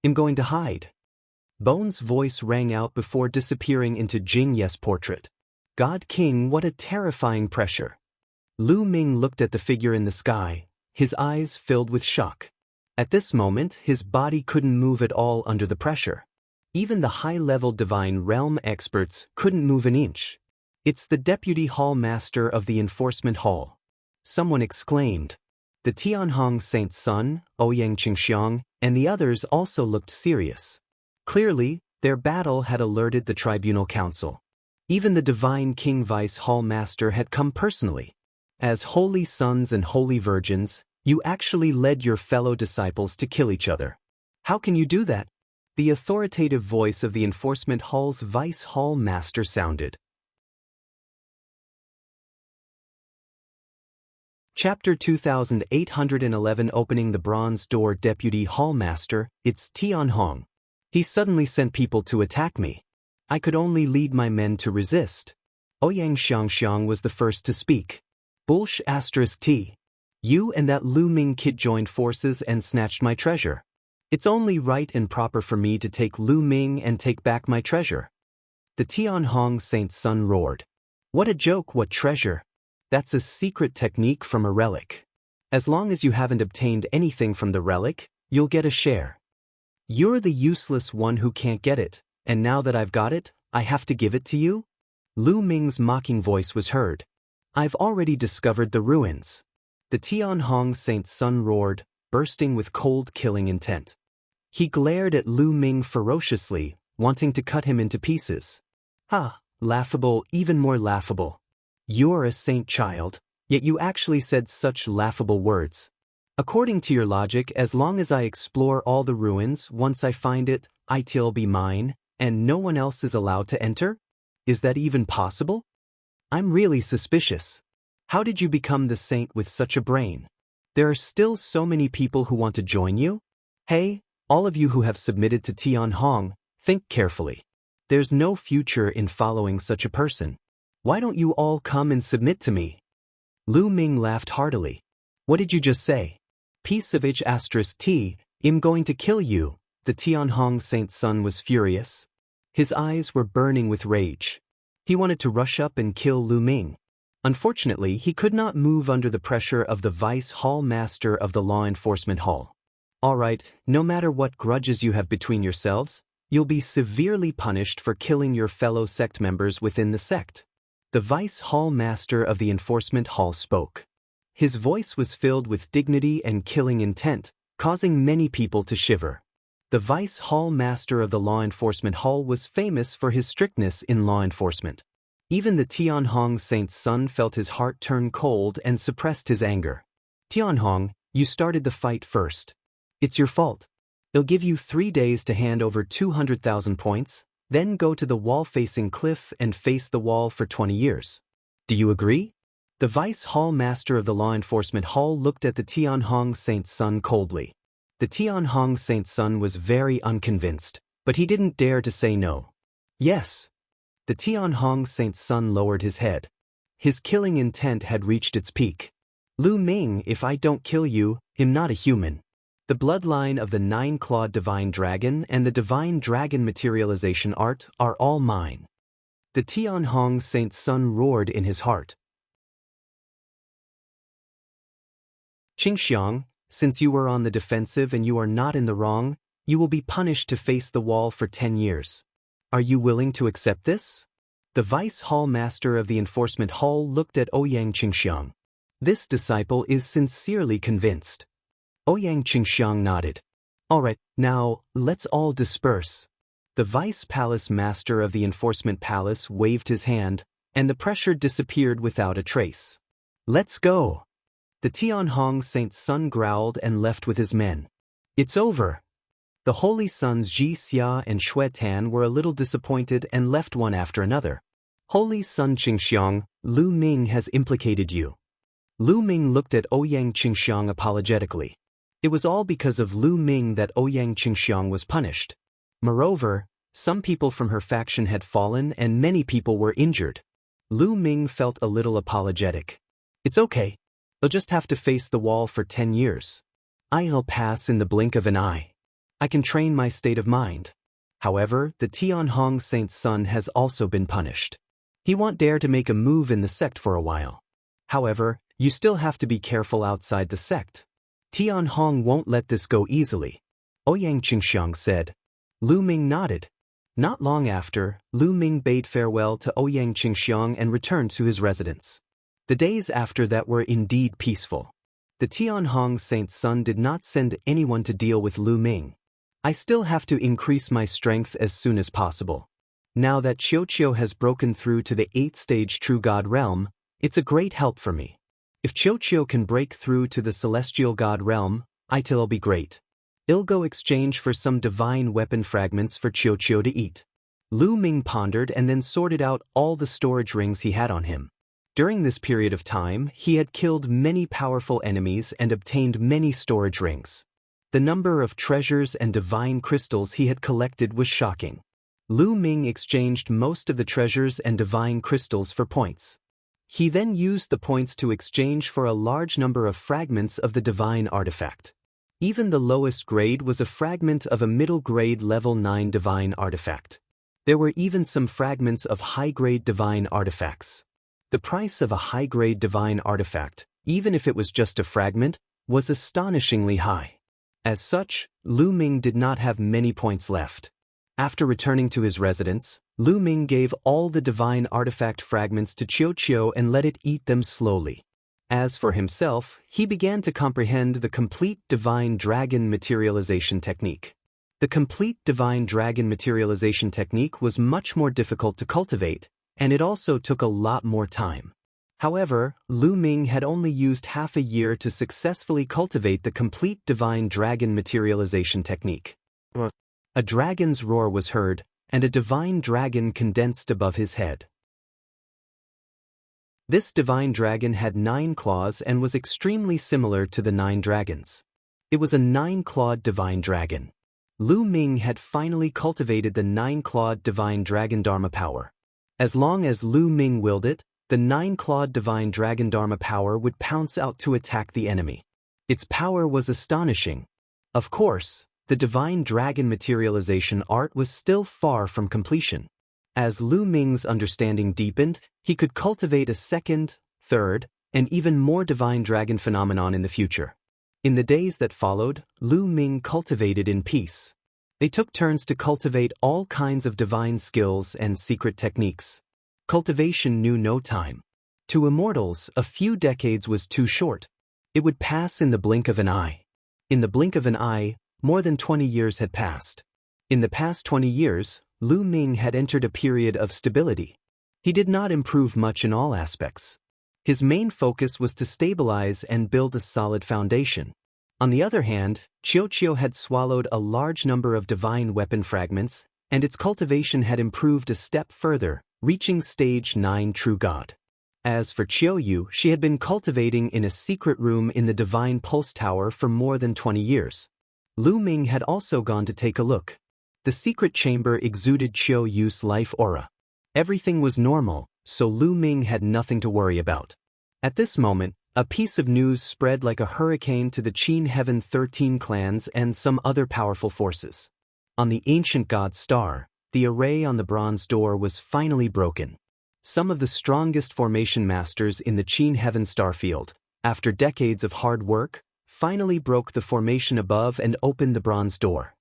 I'm going to hide. Bone's voice rang out before disappearing into Jing Ye's portrait. God King, what a terrifying pressure. Lu Ming looked at the figure in the sky, his eyes filled with shock. At this moment, his body couldn't move at all under the pressure. Even the high-level divine realm experts couldn't move an inch. It's the deputy hall master of the enforcement hall. Someone exclaimed. The Tianhong Saint Sun, Ouyang Qingxiang, and the others also looked serious. Clearly, their battle had alerted the tribunal council. Even the divine king vice hall master had come personally. As holy sons and holy virgins, you actually led your fellow disciples to kill each other. How can you do that? The authoritative voice of the enforcement hall's vice hall master sounded. Chapter 2811 Opening the Bronze Door Deputy Hall Master, it's Tianhong. He suddenly sent people to attack me. I could only lead my men to resist. Ouyang Xiangxiang was the first to speak. Bullsh *T. You and that Lu Ming kid joined forces and snatched my treasure. It's only right and proper for me to take Lu Ming and take back my treasure. The Tianhong Saint Sun roared. What a joke, what treasure? That's a secret technique from a relic. As long as you haven't obtained anything from the relic, you'll get a share. You're the useless one who can't get it, and now that I've got it, I have to give it to you? Lu Ming's mocking voice was heard. I've already discovered the ruins. The Tianhong Saint's son roared, bursting with cold killing intent. He glared at Lu Ming ferociously, wanting to cut him into pieces. Ha, laughable, even more laughable. You're a saint child, yet you actually said such laughable words. According to your logic, as long as I explore all the ruins, once I find it, it'll be mine, and no one else is allowed to enter? Is that even possible? I'm really suspicious. How did you become the saint with such a brain? There are still so many people who want to join you? Hey, all of you who have submitted to Tianhong, think carefully. There's no future in following such a person. Why don't you all come and submit to me? Lu Ming laughed heartily. What did you just say? Piece of T, I'm going to kill you. The Tianhong Saint's son was furious. His eyes were burning with rage. He wanted to rush up and kill Lu Ming. Unfortunately, he could not move under the pressure of the Vice Hall Master of the Law Enforcement Hall. All right, no matter what grudges you have between yourselves, you'll be severely punished for killing your fellow sect members within the sect. The Vice Hall Master of the Enforcement Hall spoke. His voice was filled with dignity and killing intent, causing many people to shiver. The Vice Hall Master of the Law Enforcement Hall was famous for his strictness in law enforcement. Even the Tianhong Saint's son felt his heart turn cold and suppressed his anger. Tianhong, you started the fight first. It's your fault. I'll give you 3 days to hand over 200,000 points, then go to the wall-facing cliff and face the wall for 20 years. Do you agree? The Vice Hall Master of the Law Enforcement Hall looked at the Tianhong Saint's son coldly. The Tianhong Saint's son was very unconvinced, but he didn't dare to say no. Yes. The Tianhong Saint's son lowered his head. His killing intent had reached its peak. Lu Ming, if I don't kill you, I'm not a human. The bloodline of the 9-clawed divine dragon and the divine dragon materialization art are all mine. The Tianhong Saint's son roared in his heart. Qingxiang, since you were on the defensive and you are not in the wrong, you will be punished to face the wall for 10 years. Are you willing to accept this? The Vice Hall Master of the Enforcement Hall looked at Ouyang Qingxiang. This disciple is sincerely convinced. Ouyang Qingxiang nodded. All right, now, let's all disperse. The Vice Palace Master of the Enforcement Palace waved his hand, and the pressure disappeared without a trace. Let's go. The Tianhong Saint's son growled and left with his men. It's over. The holy sons Ji Xia and Xue Tan were a little disappointed and left one after another. Holy son Qingxiang, Lu Ming has implicated you. Lu Ming looked at Ouyang Qingxiang apologetically. It was all because of Lu Ming that Ouyang Qingxiang was punished. Moreover, some people from her faction had fallen and many people were injured. Lu Ming felt a little apologetic. It's okay. I'll just have to face the wall for 10 years. I'll pass in the blink of an eye. I can train my state of mind. However, the Tianhong Saint's son has also been punished. He won't dare to make a move in the sect for a while. However, you still have to be careful outside the sect. Tianhong won't let this go easily. Ouyang Qingxiang said. Lu Ming nodded. Not long after, Lu Ming bade farewell to Ouyang Qingxiang and returned to his residence. The days after that were indeed peaceful. The Tianhong Saint's son did not send anyone to deal with Lu Ming. I still have to increase my strength as soon as possible. Now that Qiuqiu has broken through to the 8th-stage True God realm, it's a great help for me. If Qiuqiu can break through to the Celestial God realm, it'll be great. I'll go exchange for some divine weapon fragments for Qiuqiu to eat. Lu Ming pondered and then sorted out all the storage rings he had on him. During this period of time, he had killed many powerful enemies and obtained many storage rings. The number of treasures and divine crystals he had collected was shocking. Lu Ming exchanged most of the treasures and divine crystals for points. He then used the points to exchange for a large number of fragments of the divine artifact. Even the lowest grade was a fragment of a middle grade level 9 divine artifact. There were even some fragments of high-grade divine artifacts. The price of a high-grade divine artifact, even if it was just a fragment, was astonishingly high. As such, Lu Ming did not have many points left. After returning to his residence, Lu Ming gave all the divine artifact fragments to Qiu and let it eat them slowly. As for himself, he began to comprehend the complete divine dragon materialization technique. The complete divine dragon materialization technique was much more difficult to cultivate, and it also took a lot more time. However, Lu Ming had only used half a year to successfully cultivate the complete divine dragon materialization technique. A dragon's roar was heard, and a divine dragon condensed above his head. This divine dragon had 9 claws and was extremely similar to the 9 dragons. It was a 9-clawed divine dragon. Lu Ming had finally cultivated the 9-clawed divine dragon Dharma power. As long as Lu Ming willed it, the 9-clawed divine dragon Dharma power would pounce out to attack the enemy. Its power was astonishing. Of course, the divine dragon materialization art was still far from completion. As Lu Ming's understanding deepened, he could cultivate a second, third, and even more divine dragon phenomenon in the future. In the days that followed, Lu Ming cultivated in peace. They took turns to cultivate all kinds of divine skills and secret techniques. Cultivation knew no time. To immortals, a few decades was too short. It would pass in the blink of an eye. In the blink of an eye, more than 20 years had passed. In the past 20 years, Lu Ming had entered a period of stability. He did not improve much in all aspects. His main focus was to stabilize and build a solid foundation. On the other hand, Qiu had swallowed a large number of divine weapon fragments, and its cultivation had improved a step further, reaching stage 9 true god. As for Qiu, she had been cultivating in a secret room in the divine pulse tower for more than 20 years. Lu Ming had also gone to take a look. The secret chamber exuded Qiu's life aura. Everything was normal, so Lu Ming had nothing to worry about. At this moment, a piece of news spread like a hurricane to the Qin Heaven 13 clans and some other powerful forces. On the ancient god's star, the array on the bronze door was finally broken. Some of the strongest formation masters in the Qin Heaven starfield, after decades of hard work, finally broke the formation above and opened the bronze door.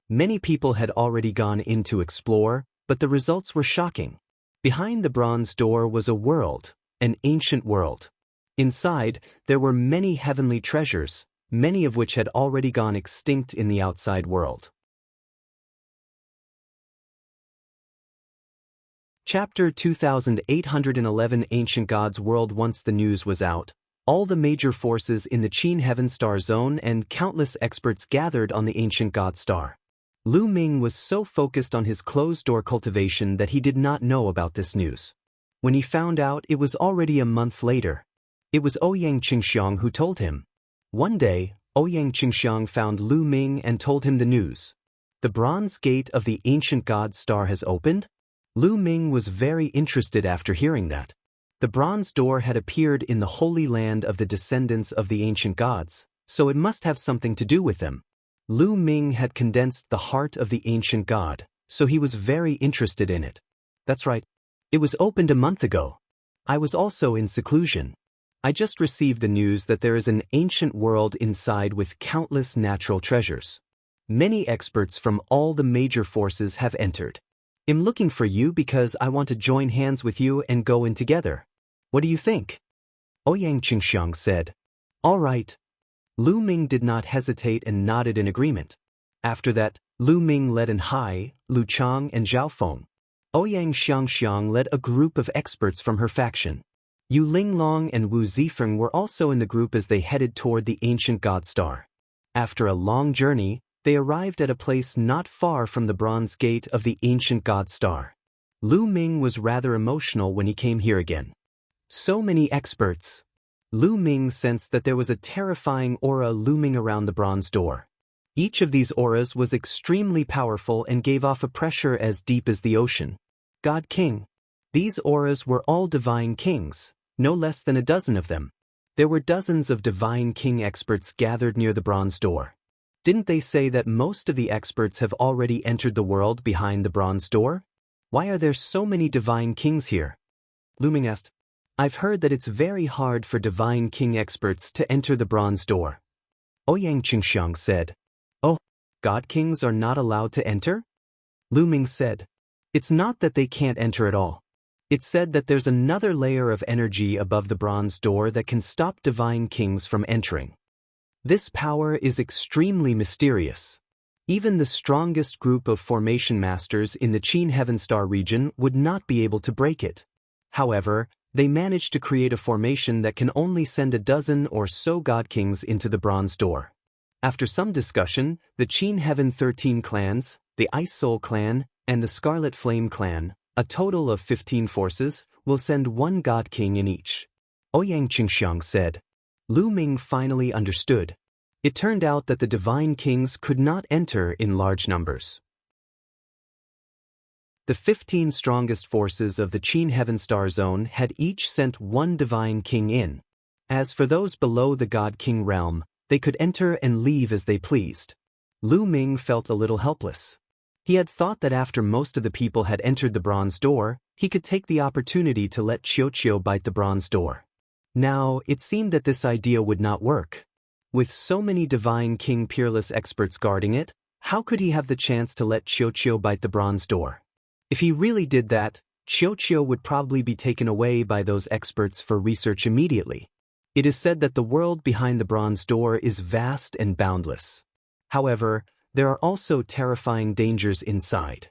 Many people had already gone in to explore, but the results were shocking. Behind the bronze door was a world, an ancient world. Inside, there were many heavenly treasures, many of which had already gone extinct in the outside world. Chapter 2811 Ancient Gods World. Once the news was out, all the major forces in the Qin Heaven Star Zone and countless experts gathered on the ancient god star. Lu Ming was so focused on his closed-door cultivation that he did not know about this news. When he found out, it was already a month later. It was Ouyang Qingxiang who told him. One day, Ouyang Qingxiang found Lu Ming and told him the news. The bronze gate of the ancient god star has opened? Lu Ming was very interested after hearing that. The bronze door had appeared in the holy land of the descendants of the ancient gods, so it must have something to do with them. Lu Ming had condensed the heart of the ancient god, so he was very interested in it. That's right. It was opened a month ago. I was also in seclusion. I just received the news that there is an ancient world inside with countless natural treasures. Many experts from all the major forces have entered. I'm looking for you because I want to join hands with you and go in together. What do you think? Ouyang Qingxiang said. All right. Lu Ming did not hesitate and nodded in agreement. After that, Lu Ming led an Hai, Lu Chang and Zhao Feng. Ouyang Xiangxiang led a group of experts from her faction. Yu Linglong and Wu Zifeng were also in the group as they headed toward the ancient god star. After a long journey, they arrived at a place not far from the bronze gate of the ancient god star. Lu Ming was rather emotional when he came here again. So many experts. Lu Ming sensed that there was a terrifying aura looming around the bronze door. Each of these auras was extremely powerful and gave off a pressure as deep as the ocean. God King. These auras were all divine kings, no less than a dozen of them. There were dozens of divine king experts gathered near the bronze door. Didn't they say that most of the experts have already entered the world behind the bronze door? Why are there so many divine kings here? Lu Ming asked. I've heard that it's very hard for divine king experts to enter the bronze door. Ouyang Qingxiang said. God Kings are not allowed to enter? Lu Ming said. It's not that they can't enter at all. It's said that there's another layer of energy above the bronze door that can stop divine kings from entering. This power is extremely mysterious. Even the strongest group of formation masters in the Qin Heaven Star region would not be able to break it. However, they managed to create a formation that can only send a dozen or so God Kings into the bronze door. After some discussion, the Qin Heaven 13 clans, the Ice Soul clan, and the Scarlet Flame clan, a total of 15 forces, will send one God King in each. Ouyang Qingxiang said. Lu Ming finally understood. It turned out that the divine kings could not enter in large numbers. The 15 strongest forces of the Qin Heaven Star Zone had each sent one divine king in. As for those below the God King realm, they could enter and leave as they pleased. Lu Ming felt a little helpless. He had thought that after most of the people had entered the bronze door, he could take the opportunity to let Qiu bite the bronze door. Now, it seemed that this idea would not work. With so many divine king peerless experts guarding it, how could he have the chance to let Qiu bite the bronze door? If he really did that, Qiu would probably be taken away by those experts for research immediately. It is said that the world behind the bronze door is vast and boundless. However, there are also terrifying dangers inside.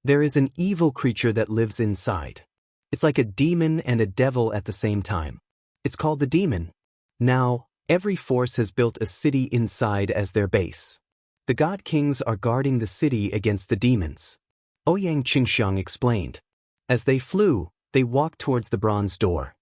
There is an evil creature that lives inside. It's like a demon and a devil at the same time. It's called the demon. Now, every force has built a city inside as their base. The God Kings are guarding the city against the demons. Ouyang Qingxiang explained. As they flew, they walked towards the bronze door.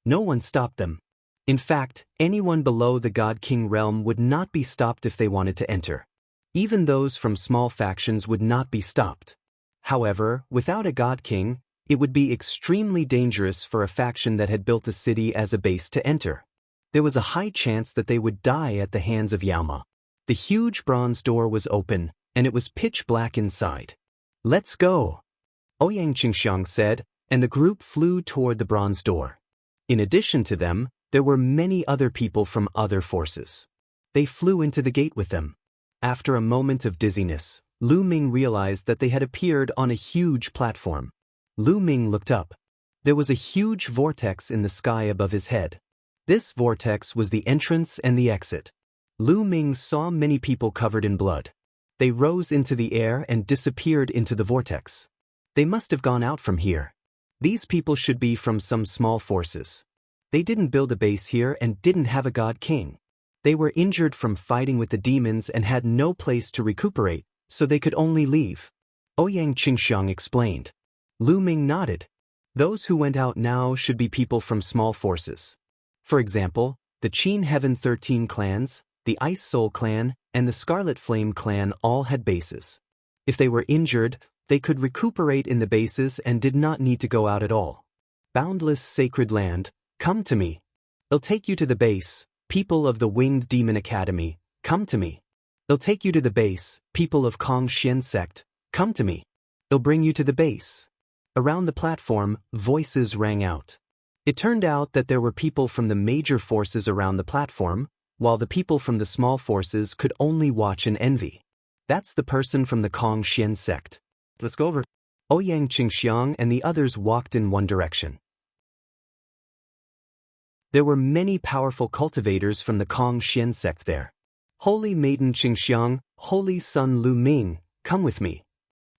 No one stopped them. In fact, anyone below the God King realm would not be stopped if they wanted to enter. Even those from small factions would not be stopped. However, without a God King, it would be extremely dangerous for a faction that had built a city as a base to enter. There was a high chance that they would die at the hands of Yaoma. The huge bronze door was open, and it was pitch black inside. Let's go, Ouyang Qingxiang said, and the group flew toward the bronze door. In addition to them, there were many other people from other forces. They flew into the gate with them. After a moment of dizziness, Lu Ming realized that they had appeared on a huge platform. Lu Ming looked up. There was a huge vortex in the sky above his head. This vortex was the entrance and the exit. Lu Ming saw many people covered in blood. They rose into the air and disappeared into the vortex. They must have gone out from here. These people should be from some small forces. They didn't build a base here and didn't have a God King. They were injured from fighting with the demons and had no place to recuperate, so they could only leave. Ouyang Qingxiang explained. Lu Ming nodded. Those who went out now should be people from small forces. For example, the Qin Heaven 13 clans, the Ice Soul clan, and the Scarlet Flame clan all had bases. If they were injured, they could recuperate in the bases and did not need to go out at all. Boundless sacred land, come to me. I'll take you to the base. People of the Winged Demon Academy, come to me. I'll take you to the base. People of Kong Xian sect, come to me. I'll bring you to the base. Around the platform, voices rang out. It turned out that there were people from the major forces around the platform, while the people from the small forces could only watch and envy. That's the person from the Kong Xian sect. Let's go over. Ouyang Qingxiang and the others walked in one direction. There were many powerful cultivators from the Kong Xian sect there. Holy Maiden Qingxiang, Holy Son Lu Ming, come with me.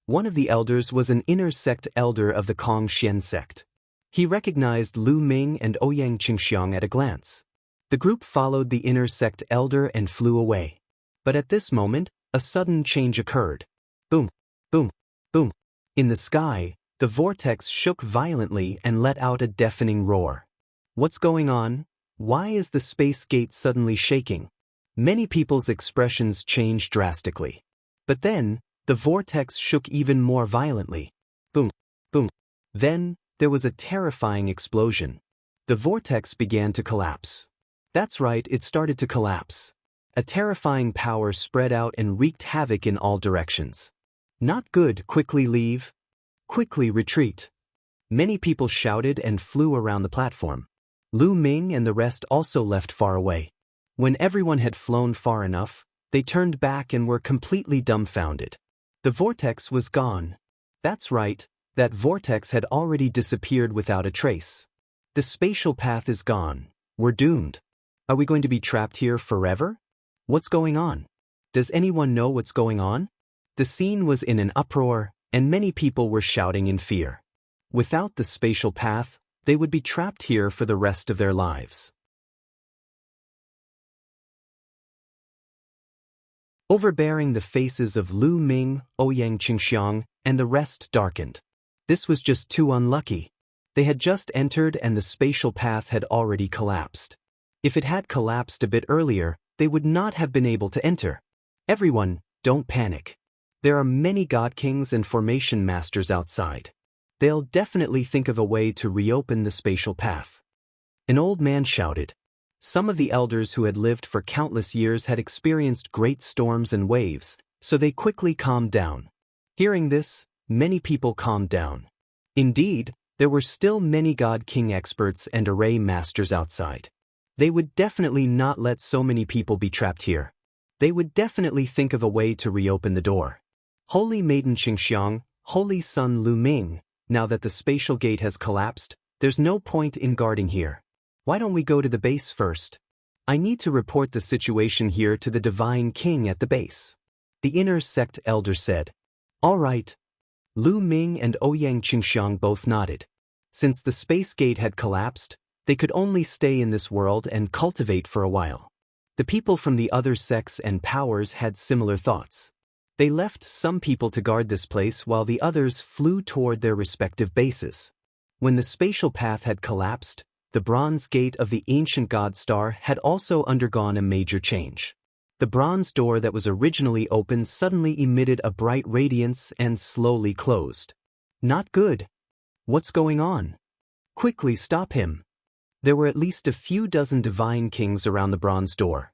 One of the elders was an inner sect elder of the Kong Xian sect. He recognized Lu Ming and Ouyang Qingxiang at a glance. The group followed the inner sect elder and flew away. But at this moment, a sudden change occurred. Boom, boom, boom. In the sky, the vortex shook violently and let out a deafening roar. What's going on? Why is the space gate suddenly shaking? Many people's expressions changed drastically. But then, the vortex shook even more violently. Boom, boom. Then, there was a terrifying explosion. The vortex began to collapse. That's right, it started to collapse. A terrifying power spread out and wreaked havoc in all directions. Not good, quickly leave. Quickly retreat. Many people shouted and flew around the platform. Lu Ming and the rest also left far away. When everyone had flown far enough, They turned back and were completely dumbfounded. The vortex was gone. That's right, that vortex had already disappeared without a trace. The spatial path is gone. We're doomed. Are we going to be trapped here forever? What's going on? Does anyone know what's going on? The scene was in an uproar, and many people were shouting in fear. Without the spatial path, they would be trapped here for the rest of their lives. Overbearing the faces of Lu Ming, Ouyang Qingxiang, and the rest darkened. This was just too unlucky. They had just entered and the spatial path had already collapsed. If it had collapsed a bit earlier, they would not have been able to enter. Everyone, don't panic. There are many God Kings and Formation Masters outside. They'll definitely think of a way to reopen the spatial path. An old man shouted. Some of the elders who had lived for countless years had experienced great storms and waves, so they quickly calmed down. Hearing this, many people calmed down. Indeed, there were still many God King experts and array masters outside. They would definitely not let so many people be trapped here. They would definitely think of a way to reopen the door. Holy Maiden Qingxiang, Holy Son Lu Ming, now that the spatial gate has collapsed, there's no point in guarding here. Why don't we go to the base first? I need to report the situation here to the Divine King at the base. The inner sect elder said. All right. Lu Ming and Ouyang Qingxiang both nodded. Since the space gate had collapsed, they could only stay in this world and cultivate for a while. The people from the other sects and powers had similar thoughts. They left some people to guard this place while the others flew toward their respective bases. When the spatial path had collapsed, the bronze gate of the ancient God Star had also undergone a major change. The bronze door that was originally open suddenly emitted a bright radiance and slowly closed. Not good. What's going on? Quickly stop him. There were at least a few dozen divine kings around the bronze door.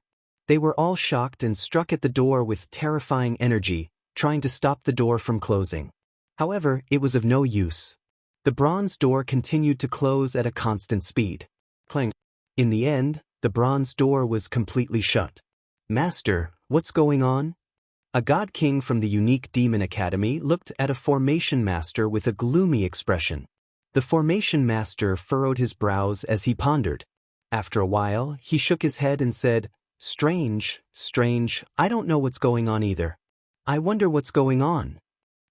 They were all shocked and struck at the door with terrifying energy, trying to stop the door from closing. However, it was of no use. The bronze door continued to close at a constant speed. Clang. In the end, the bronze door was completely shut. Master, what's going on? A God King from the unique Demon Academy looked at a Formation Master with a gloomy expression. The Formation Master furrowed his brows as he pondered. After a while, he shook his head and said, Strange, I don't know what's going on either. I wonder what's going on.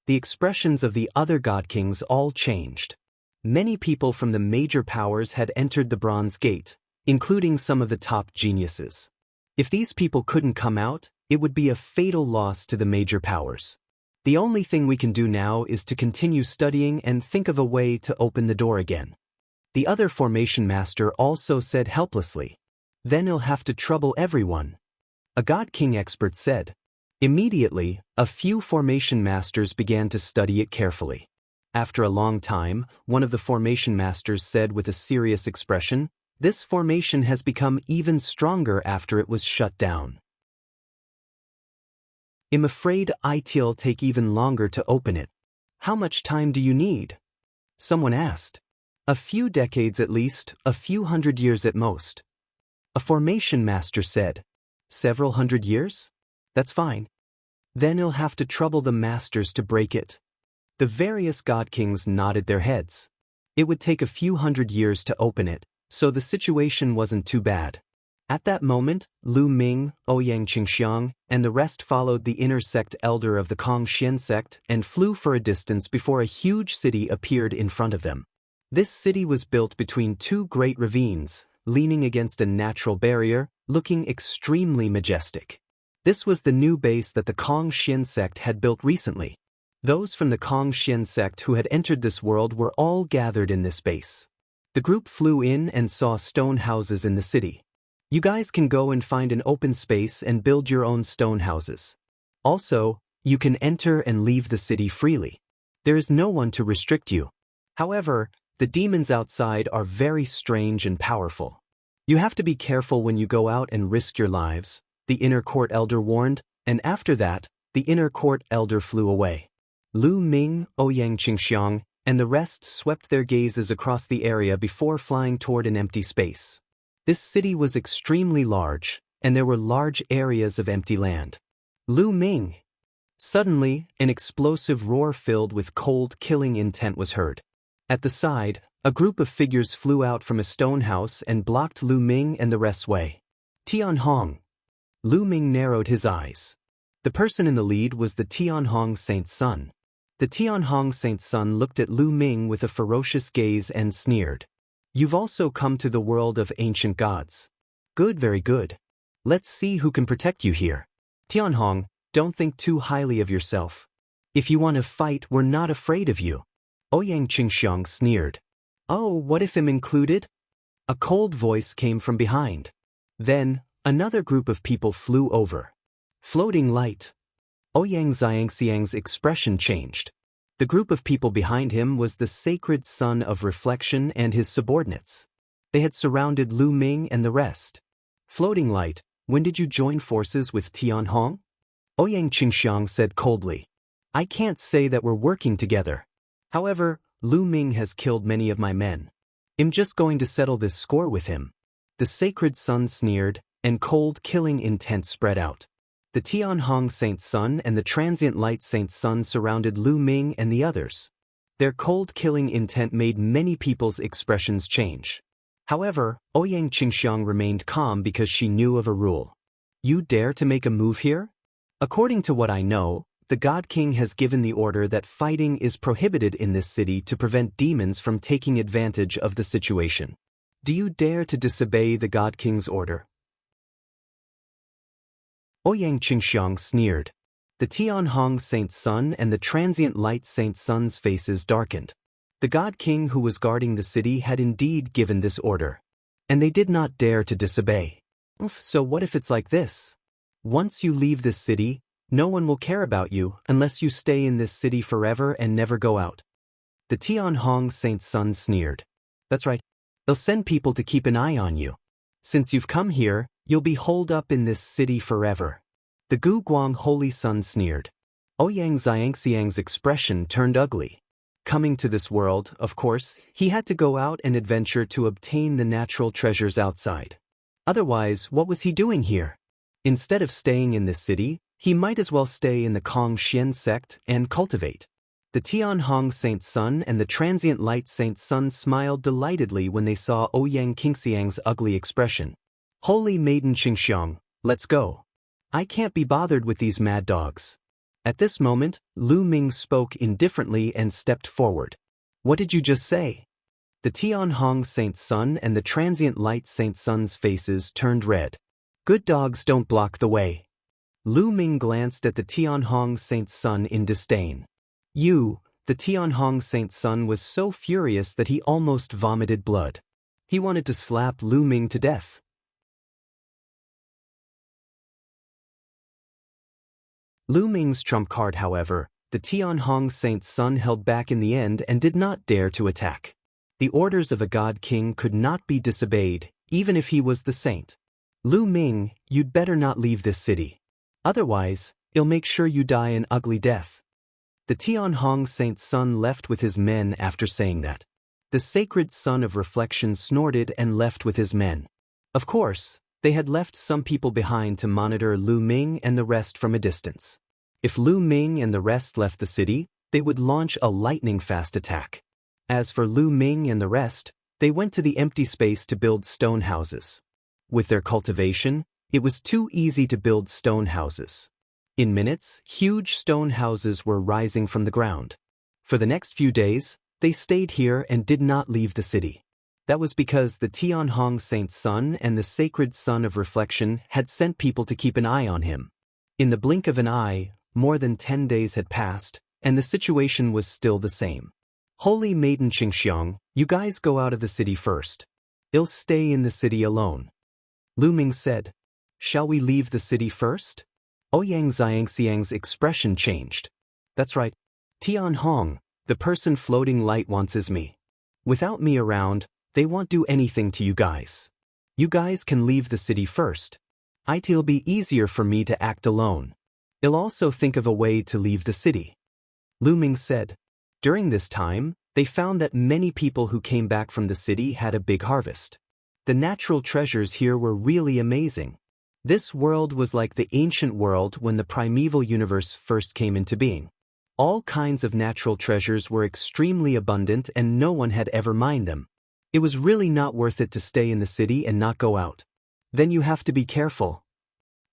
The expressions of the other God Kings all changed. Many people from the major powers had entered the Bronze Gate, including some of the top geniuses. If these people couldn't come out, it would be a fatal loss to the major powers. The only thing we can do now is to continue studying and think of a way to open the door again. The other Formation Master also said helplessly. Then he'll have to trouble everyone. A God King expert said. Immediately, a few Formation Masters began to study it carefully. After a long time, one of the Formation Masters said with a serious expression, This formation has become even stronger after it was shut down. I'm afraid it'll take even longer to open it. How much time do you need? Someone asked. A few decades at least, a few hundred years at most. A Formation Master said. Several hundred years? That's fine. Then he'll have to trouble the masters to break it. The various God Kings nodded their heads. It would take a few hundred years to open it, so the situation wasn't too bad. At that moment, Lu Ming, Ouyang Qingxiang, and the rest followed the inner sect elder of the Kongxian sect and flew for a distance before a huge city appeared in front of them. This city was built between two great ravines, leaning against a natural barrier, looking extremely majestic. This was the new base that the Kongxian sect had built recently. Those from the Kongxian sect who had entered this world were all gathered in this base. The group flew in and saw stone houses in the city. You guys can go and find an open space and build your own stone houses. Also, you can enter and leave the city freely. There is no one to restrict you. However, the demons outside are very strange and powerful. You have to be careful when you go out and risk your lives, the inner court elder warned, and after that, the inner court elder flew away. Lu Ming, Ouyang Qingxiang, and the rest swept their gazes across the area before flying toward an empty space. This city was extremely large, and there were large areas of empty land. Lu Ming. Suddenly, an explosive roar filled with cold, killing intent was heard. At the side, a group of figures flew out from a stone house and blocked Lu Ming and the rest's way. Tianhong. Lu Ming narrowed his eyes. The person in the lead was the Tianhong Saint's son. The Tianhong Saint's son looked at Lu Ming with a ferocious gaze and sneered. You've also come to the world of ancient gods. Good, very good. Let's see who can protect you here. Tianhong, don't think too highly of yourself. If you want to fight, we're not afraid of you. Ouyang Qingxiang sneered. Oh, what if I'm included? A cold voice came from behind. Then, another group of people flew over. Floating light. Ouyang Xiangxiang's expression changed. The group of people behind him was the sacred son of reflection and his subordinates. They had surrounded Lu Ming and the rest. Floating light, when did you join forces with Tianhong? Ouyang Qingxiang said coldly. I can't say that we're working together. However, Lu Ming has killed many of my men. I'm just going to settle this score with him. The sacred son sneered, and cold killing intent spread out. The Tianhong Saint's son and the transient light Saint's son surrounded Lu Ming and the others. Their cold killing intent made many people's expressions change. However, Ouyang Qingxiang remained calm because she knew of a rule. You dare to make a move here? According to what I know, the God King has given the order that fighting is prohibited in this city to prevent demons from taking advantage of the situation. Do you dare to disobey the God King's order? Ouyang Qingxiang sneered. The Tianhong Saint's son and the transient light Saint's son's faces darkened. The God King who was guarding the city had indeed given this order. And they did not dare to disobey. So what if it's like this? Once you leave this city, no one will care about you unless you stay in this city forever and never go out. The Tianhong Saint's son sneered. That's right. They'll send people to keep an eye on you. Since you've come here, you'll be holed up in this city forever. The Gu Guang Holy Son sneered. Ouyang Xiangxiang's expression turned ugly. Coming to this world, of course, he had to go out and adventure to obtain the natural treasures outside. Otherwise, what was he doing here? Instead of staying in this city, he might as well stay in the Kong Xian sect and cultivate. The Tianhong Saint's son and the transient light Saint's son smiled delightedly when they saw Ouyang Qingxiang's ugly expression. Holy Maiden Qingxiang, let's go. I can't be bothered with these mad dogs. At this moment, Lu Ming spoke indifferently and stepped forward. What did you just say? The Tianhong Saint's son and the transient light Saint's son's faces turned red. Good dogs don't block the way. Lu Ming glanced at the Tianhong Saint's son in disdain. The Tianhong Saint's son was so furious that he almost vomited blood. He wanted to slap Lu Ming to death. Lu Ming's trump card, however, the Tianhong Saint's son held back in the end and did not dare to attack. The orders of a God King could not be disobeyed, even if he was the saint. Lu Ming, you'd better not leave this city. Otherwise, I'll make sure you die an ugly death. The Tianhong Saint's son left with his men after saying that. The sacred son of reflection snorted and left with his men. Of course, they had left some people behind to monitor Lu Ming and the rest from a distance. If Lu Ming and the rest left the city, they would launch a lightning-fast attack. As for Lu Ming and the rest, they went to the empty space to build stone houses. With their cultivation, it was too easy to build stone houses. In minutes, huge stone houses were rising from the ground. For the next few days, they stayed here and did not leave the city. That was because the Tianhong Saint's son and the sacred son of reflection had sent people to keep an eye on him. In the blink of an eye, more than 10 days had passed, and the situation was still the same. Holy Maiden Qingxiang, you guys go out of the city first. I'll stay in the city alone. Lu Ming said. Shall we leave the city first? Ouyang Xiangxiang's expression changed. That's right. Tianhong, the person floating light wants is me. Without me around, they won't do anything to you guys. You guys can leave the city first. It'll be easier for me to act alone. I'll also think of a way to leave the city. Lu Ming said. During this time, they found that many people who came back from the city had a big harvest. The natural treasures here were really amazing. This world was like the ancient world when the primeval universe first came into being. All kinds of natural treasures were extremely abundant and no one had ever mined them. It was really not worth it to stay in the city and not go out. Then you have to be careful.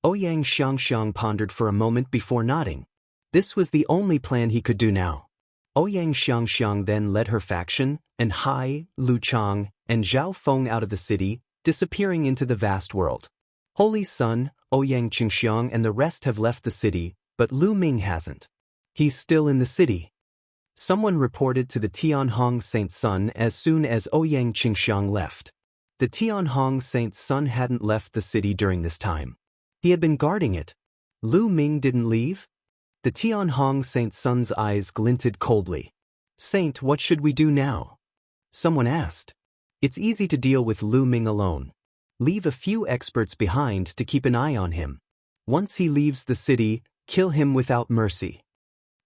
Ouyang Xiangxiang pondered for a moment before nodding. This was the only plan he could do now. Ouyang Xiangxiang then led her faction, and Hai, Lu Chang, and Zhao Feng out of the city, disappearing into the vast world. Holy Sun, Ouyang Qingxiang and the rest have left the city, but Lu Ming hasn't. He's still in the city. Someone reported to the Tianhong Saint Sun as soon as Ouyang Qingxiang left. The Tianhong Saint Sun hadn't left the city during this time. He had been guarding it. Lu Ming didn't leave? The Tianhong Saint Sun's eyes glinted coldly. Saint, what should we do now? Someone asked. It's easy to deal with Lu Ming alone. Leave a few experts behind to keep an eye on him. Once he leaves the city, kill him without mercy.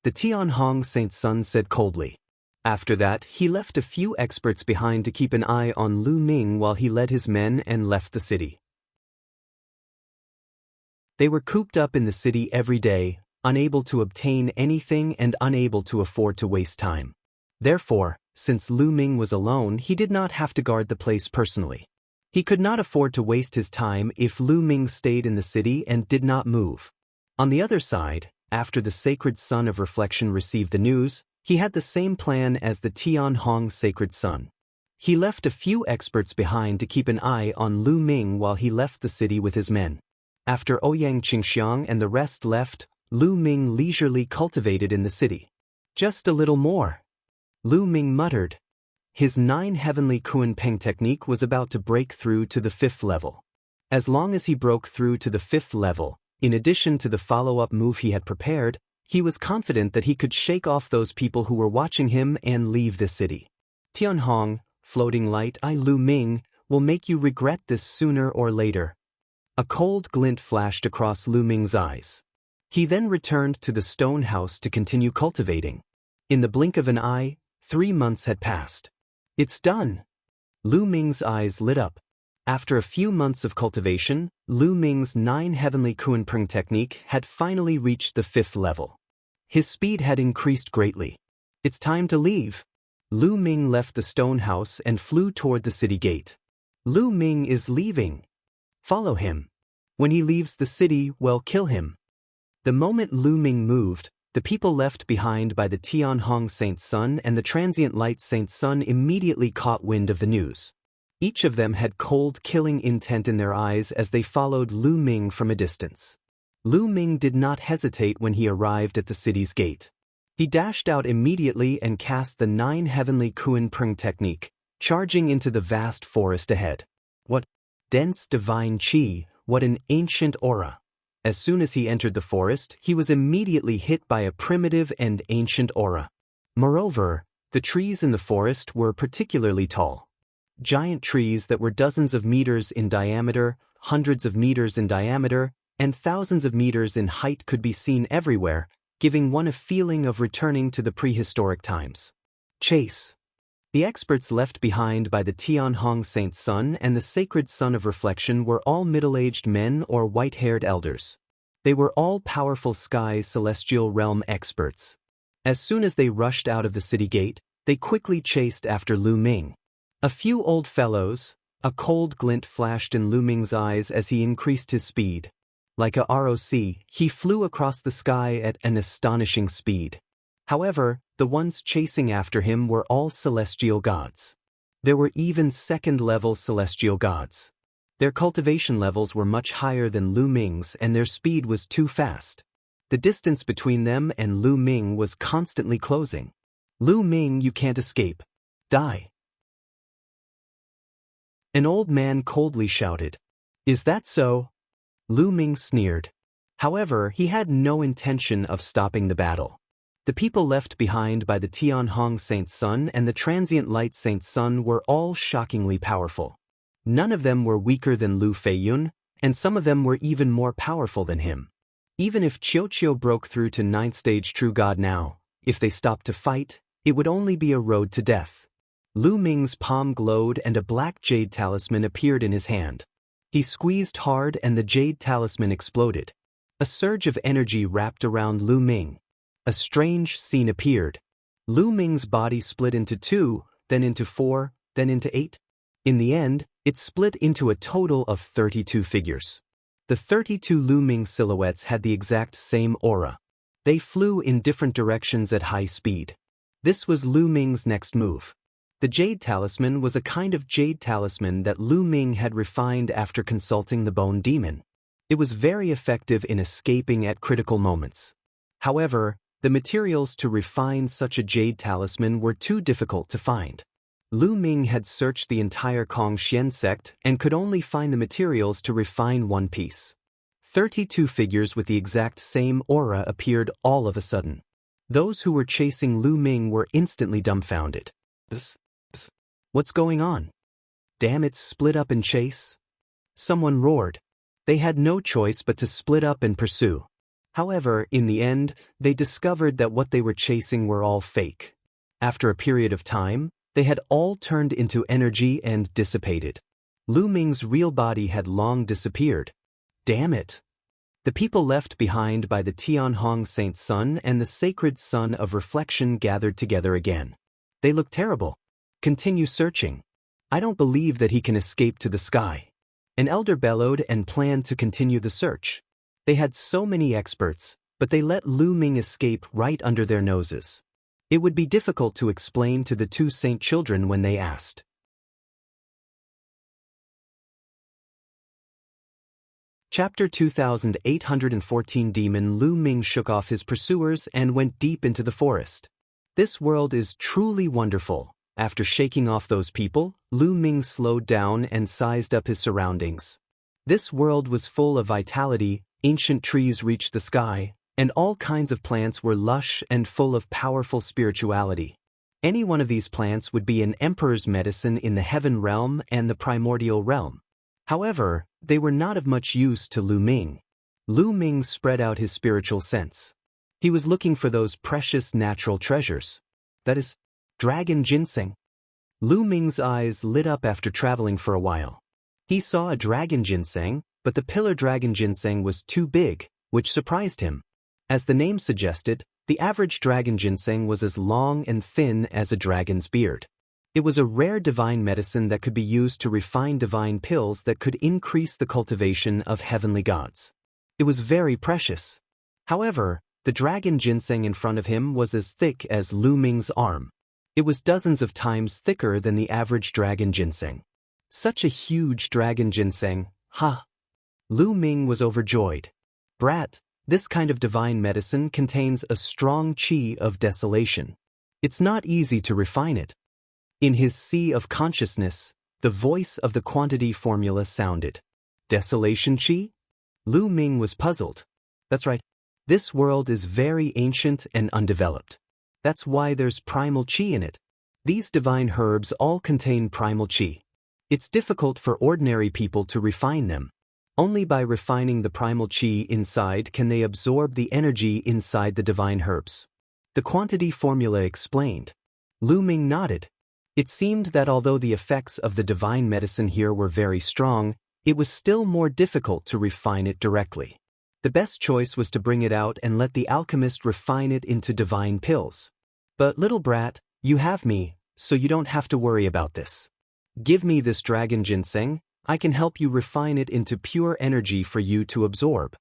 The Tianhong Saint Sun said coldly. After that, he left a few experts behind to keep an eye on Lu Ming while he led his men and left the city. They were cooped up in the city every day, unable to obtain anything and unable to afford to waste time. Therefore, since Lu Ming was alone, he did not have to guard the place personally. He could not afford to waste his time if Lu Ming stayed in the city and did not move. On the other side, after the Sacred Sun of Reflection received the news, he had the same plan as the Tianhong Sacred Sun. He left a few experts behind to keep an eye on Lu Ming while he left the city with his men. After Ouyang Qingxiang and the rest left, Lu Ming leisurely cultivated in the city. Just a little more. Lu Ming muttered. His 9 heavenly Kunpeng technique was about to break through to the 5th level. As long as he broke through to the 5th level, in addition to the follow-up move he had prepared, he was confident that he could shake off those people who were watching him and leave the city. Tianhong, floating light, Lu Ming, will make you regret this sooner or later. A cold glint flashed across Lu Ming's eyes. He then returned to the stone house to continue cultivating. In the blink of an eye, 3 months had passed. It's done. Lu Ming's eyes lit up. After a few months of cultivation, Lu Ming's 9 heavenly Kunpeng technique had finally reached the 5th level. His speed had increased greatly. It's time to leave. Lu Ming left the stone house and flew toward the city gate. Lu Ming is leaving. Follow him. When he leaves the city, well, kill him. The moment Lu Ming moved, the people left behind by the Tianhong Saint Sun and the Transient Light Saint Sun immediately caught wind of the news. Each of them had cold, killing intent in their eyes as they followed Lu Ming from a distance. Lu Ming did not hesitate when he arrived at the city's gate. He dashed out immediately and cast the 9 heavenly Kunpeng technique, charging into the vast forest ahead. What dense divine qi, what an ancient aura. As soon as he entered the forest, he was immediately hit by a primitive and ancient aura. Moreover, the trees in the forest were particularly tall. Giant trees that were dozens of meters in diameter, hundreds of meters in diameter, and thousands of meters in height could be seen everywhere, giving one a feeling of returning to the prehistoric times. Chase. The experts left behind by the Tianhong Saint Sun and the Sacred Sun of Reflection were all middle-aged men or white-haired elders. They were all powerful sky celestial realm experts. As soon as they rushed out of the city gate, they quickly chased after Lu Ming. A few old fellows. A cold glint flashed in Lu Ming's eyes as he increased his speed. Like a ROC, he flew across the sky at an astonishing speed. However, the ones chasing after him were all celestial gods. There were even second-level celestial gods. Their cultivation levels were much higher than Lu Ming's and their speed was too fast. The distance between them and Lu Ming was constantly closing. Lu Ming, you can't escape. Die. An old man coldly shouted. Is that so? Lu Ming sneered. However, he had no intention of stopping the battle. The people left behind by the Tianhong Saint Sun and the Transient Light Saint Sun were all shockingly powerful. None of them were weaker than Lu Feiyun, and some of them were even more powerful than him. Even if Qiuqiu broke through to 9th stage True God now, if they stopped to fight, it would only be a road to death. Lu Ming's palm glowed and a black jade talisman appeared in his hand. He squeezed hard and the jade talisman exploded. A surge of energy wrapped around Lu Ming. A strange scene appeared. Lu Ming's body split into 2, then into 4, then into 8. In the end, it split into a total of 32 figures. The 32 Lu Ming silhouettes had the exact same aura. They flew in different directions at high speed. This was Lu Ming's next move. The jade talisman was a kind of jade talisman that Lu Ming had refined after consulting the bone demon. It was very effective in escaping at critical moments. However, the materials to refine such a jade talisman were too difficult to find. Lu Ming had searched the entire Kongxian sect and could only find the materials to refine one piece. 32 figures with the exact same aura appeared all of a sudden. Those who were chasing Lu Ming were instantly dumbfounded. What's going on? Damn it, split up and chase? Someone roared. They had no choice but to split up and pursue. However, in the end, they discovered that what they were chasing were all fake. After a period of time, they had all turned into energy and dissipated. Lu Ming's real body had long disappeared. Damn it! The people left behind by the Tianhong Saint Sun and the sacred Sun of Reflection gathered together again. They look terrible. Continue searching. I don't believe that he can escape to the sky. An elder bellowed and planned to continue the search. They had so many experts, but they let Lu Ming escape right under their noses. It would be difficult to explain to the two saint children when they asked. Chapter 2814 Demon Lu Ming shook off his pursuers and went deep into the forest. This world is truly wonderful. After shaking off those people, Lu Ming slowed down and sized up his surroundings. This world was full of vitality, ancient trees reached the sky, and all kinds of plants were lush and full of powerful spirituality. Any one of these plants would be an emperor's medicine in the heaven realm and the primordial realm. However, they were not of much use to Lu Ming. Lu Ming spread out his spiritual sense. He was looking for those precious natural treasures. That is, dragon ginseng. Lu Ming's eyes lit up after traveling for a while. He saw a dragon ginseng, but the pillar dragon ginseng was too big, which surprised him. As the name suggested, the average dragon ginseng was as long and thin as a dragon's beard. It was a rare divine medicine that could be used to refine divine pills that could increase the cultivation of heavenly gods. It was very precious. However, the dragon ginseng in front of him was as thick as Lu Ming's arm. It was dozens of times thicker than the average dragon ginseng. Such a huge dragon ginseng, ha! Lu Ming was overjoyed. Brat, this kind of divine medicine contains a strong qi of desolation. It's not easy to refine it. In his sea of consciousness, the voice of the quantity formula sounded. Desolation qi? Lu Ming was puzzled. That's right. This world is very ancient and undeveloped. That's why there's primal qi in it. These divine herbs all contain primal qi. It's difficult for ordinary people to refine them. Only by refining the primal qi inside can they absorb the energy inside the divine herbs. The quantity formula explained. Lu Ming nodded. It seemed that although the effects of the divine medicine here were very strong, it was still more difficult to refine it directly. The best choice was to bring it out and let the alchemist refine it into divine pills. But little brat, you have me, so you don't have to worry about this. Give me this dragon ginseng, I can help you refine it into pure energy for you to absorb.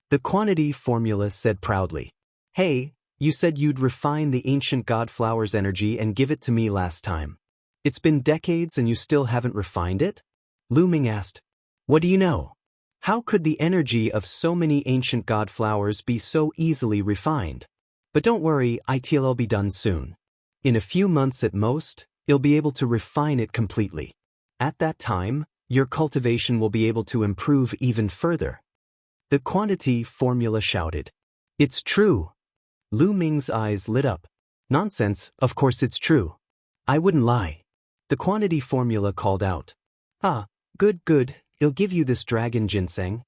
The quantity formula said proudly. Hey, you said you'd refine the ancient god flower's energy and give it to me last time. It's been decades and you still haven't refined it? Lu Ming asked. What do you know? How could the energy of so many ancient god flowers be so easily refined? But don't worry, it'll be done soon. In a few months at most, you'll be able to refine it completely. At that time, your cultivation will be able to improve even further. The quantity formula shouted. It's true. Lu Ming's eyes lit up. Nonsense, of course it's true. I wouldn't lie. The quantity formula called out. Ah, good, I'll give you this dragon ginseng.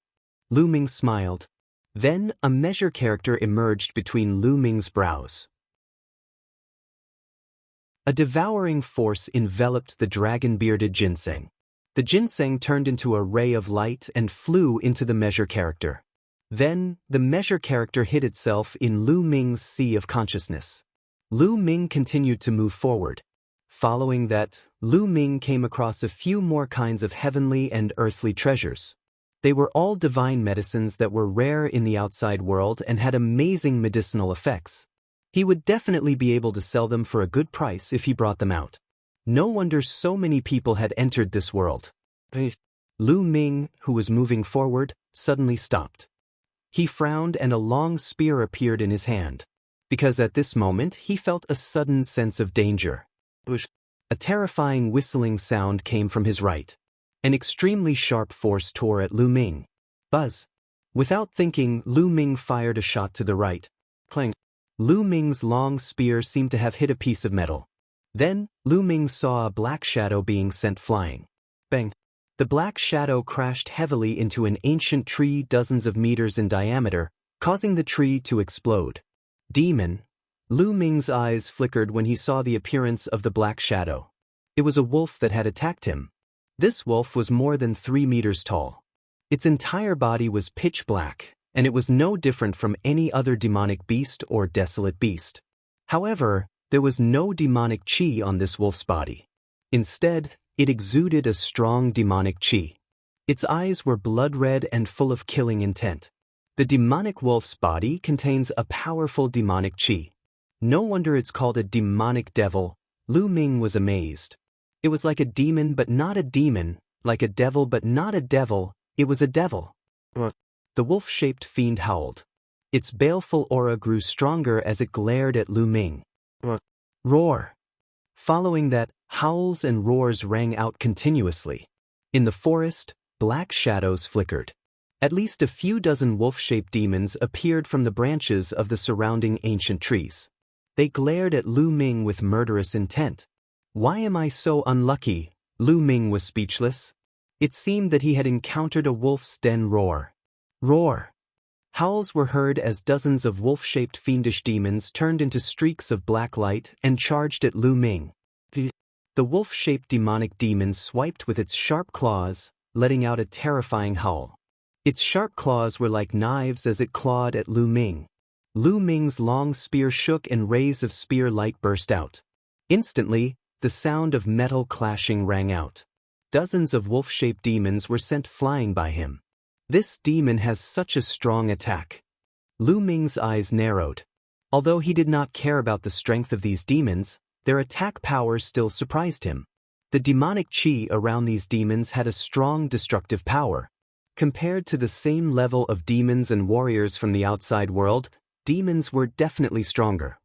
Lu Ming smiled. Then a measure character emerged between Lu Ming's brows. A devouring force enveloped the dragon-bearded ginseng. The ginseng turned into a ray of light and flew into the measure character. Then, the measure character hid itself in Lu Ming's sea of consciousness. Lu Ming continued to move forward. Following that, Lu Ming came across a few more kinds of heavenly and earthly treasures. They were all divine medicines that were rare in the outside world and had amazing medicinal effects. He would definitely be able to sell them for a good price if he brought them out. No wonder so many people had entered this world. Lu Ming, who was moving forward, suddenly stopped. He frowned and a long spear appeared in his hand, because at this moment he felt a sudden sense of danger. A terrifying whistling sound came from his right. An extremely sharp force tore at Lu Ming. Buzz! Without thinking, Lu Ming fired a shot to the right. Clang! Lu Ming's long spear seemed to have hit a piece of metal. Then, Lu Ming saw a black shadow being sent flying. Bang! The black shadow crashed heavily into an ancient tree dozens of meters in diameter, causing the tree to explode. Demon! Lu Ming's eyes flickered when he saw the appearance of the black shadow. It was a wolf that had attacked him. This wolf was more than 3 meters tall. Its entire body was pitch black, and it was no different from any other demonic beast or desolate beast. However, there was no demonic chi on this wolf's body. Instead, it exuded a strong demonic chi. Its eyes were blood-red and full of killing intent. The demonic wolf's body contains a powerful demonic chi. No wonder it's called a demonic devil. Lu Ming was amazed. It was like a demon but not a demon, like a devil but not a devil, it was a devil. The wolf-shaped fiend howled. Its baleful aura grew stronger as it glared at Lu Ming. Roar! Following that, howls and roars rang out continuously. In the forest, black shadows flickered. At least a few dozen wolf-shaped demons appeared from the branches of the surrounding ancient trees. They glared at Lu Ming with murderous intent. Why am I so unlucky? Lu Ming was speechless. It seemed that he had encountered a wolf's den roar. Roar! Howls were heard as dozens of wolf-shaped fiendish demons turned into streaks of black light and charged at Lu Ming. The wolf-shaped demonic demon swiped with its sharp claws, letting out a terrifying howl. Its sharp claws were like knives as it clawed at Lu Ming. Lu Ming's long spear shook and rays of spear light burst out. Instantly, the sound of metal clashing rang out. Dozens of wolf-shaped demons were sent flying by him. This demon has such a strong attack. Lu Ming's eyes narrowed. Although he did not care about the strength of these demons, their attack power still surprised him. The demonic chi around these demons had a strong destructive power. Compared to the same level of demons and warriors from the outside world, demons were definitely stronger.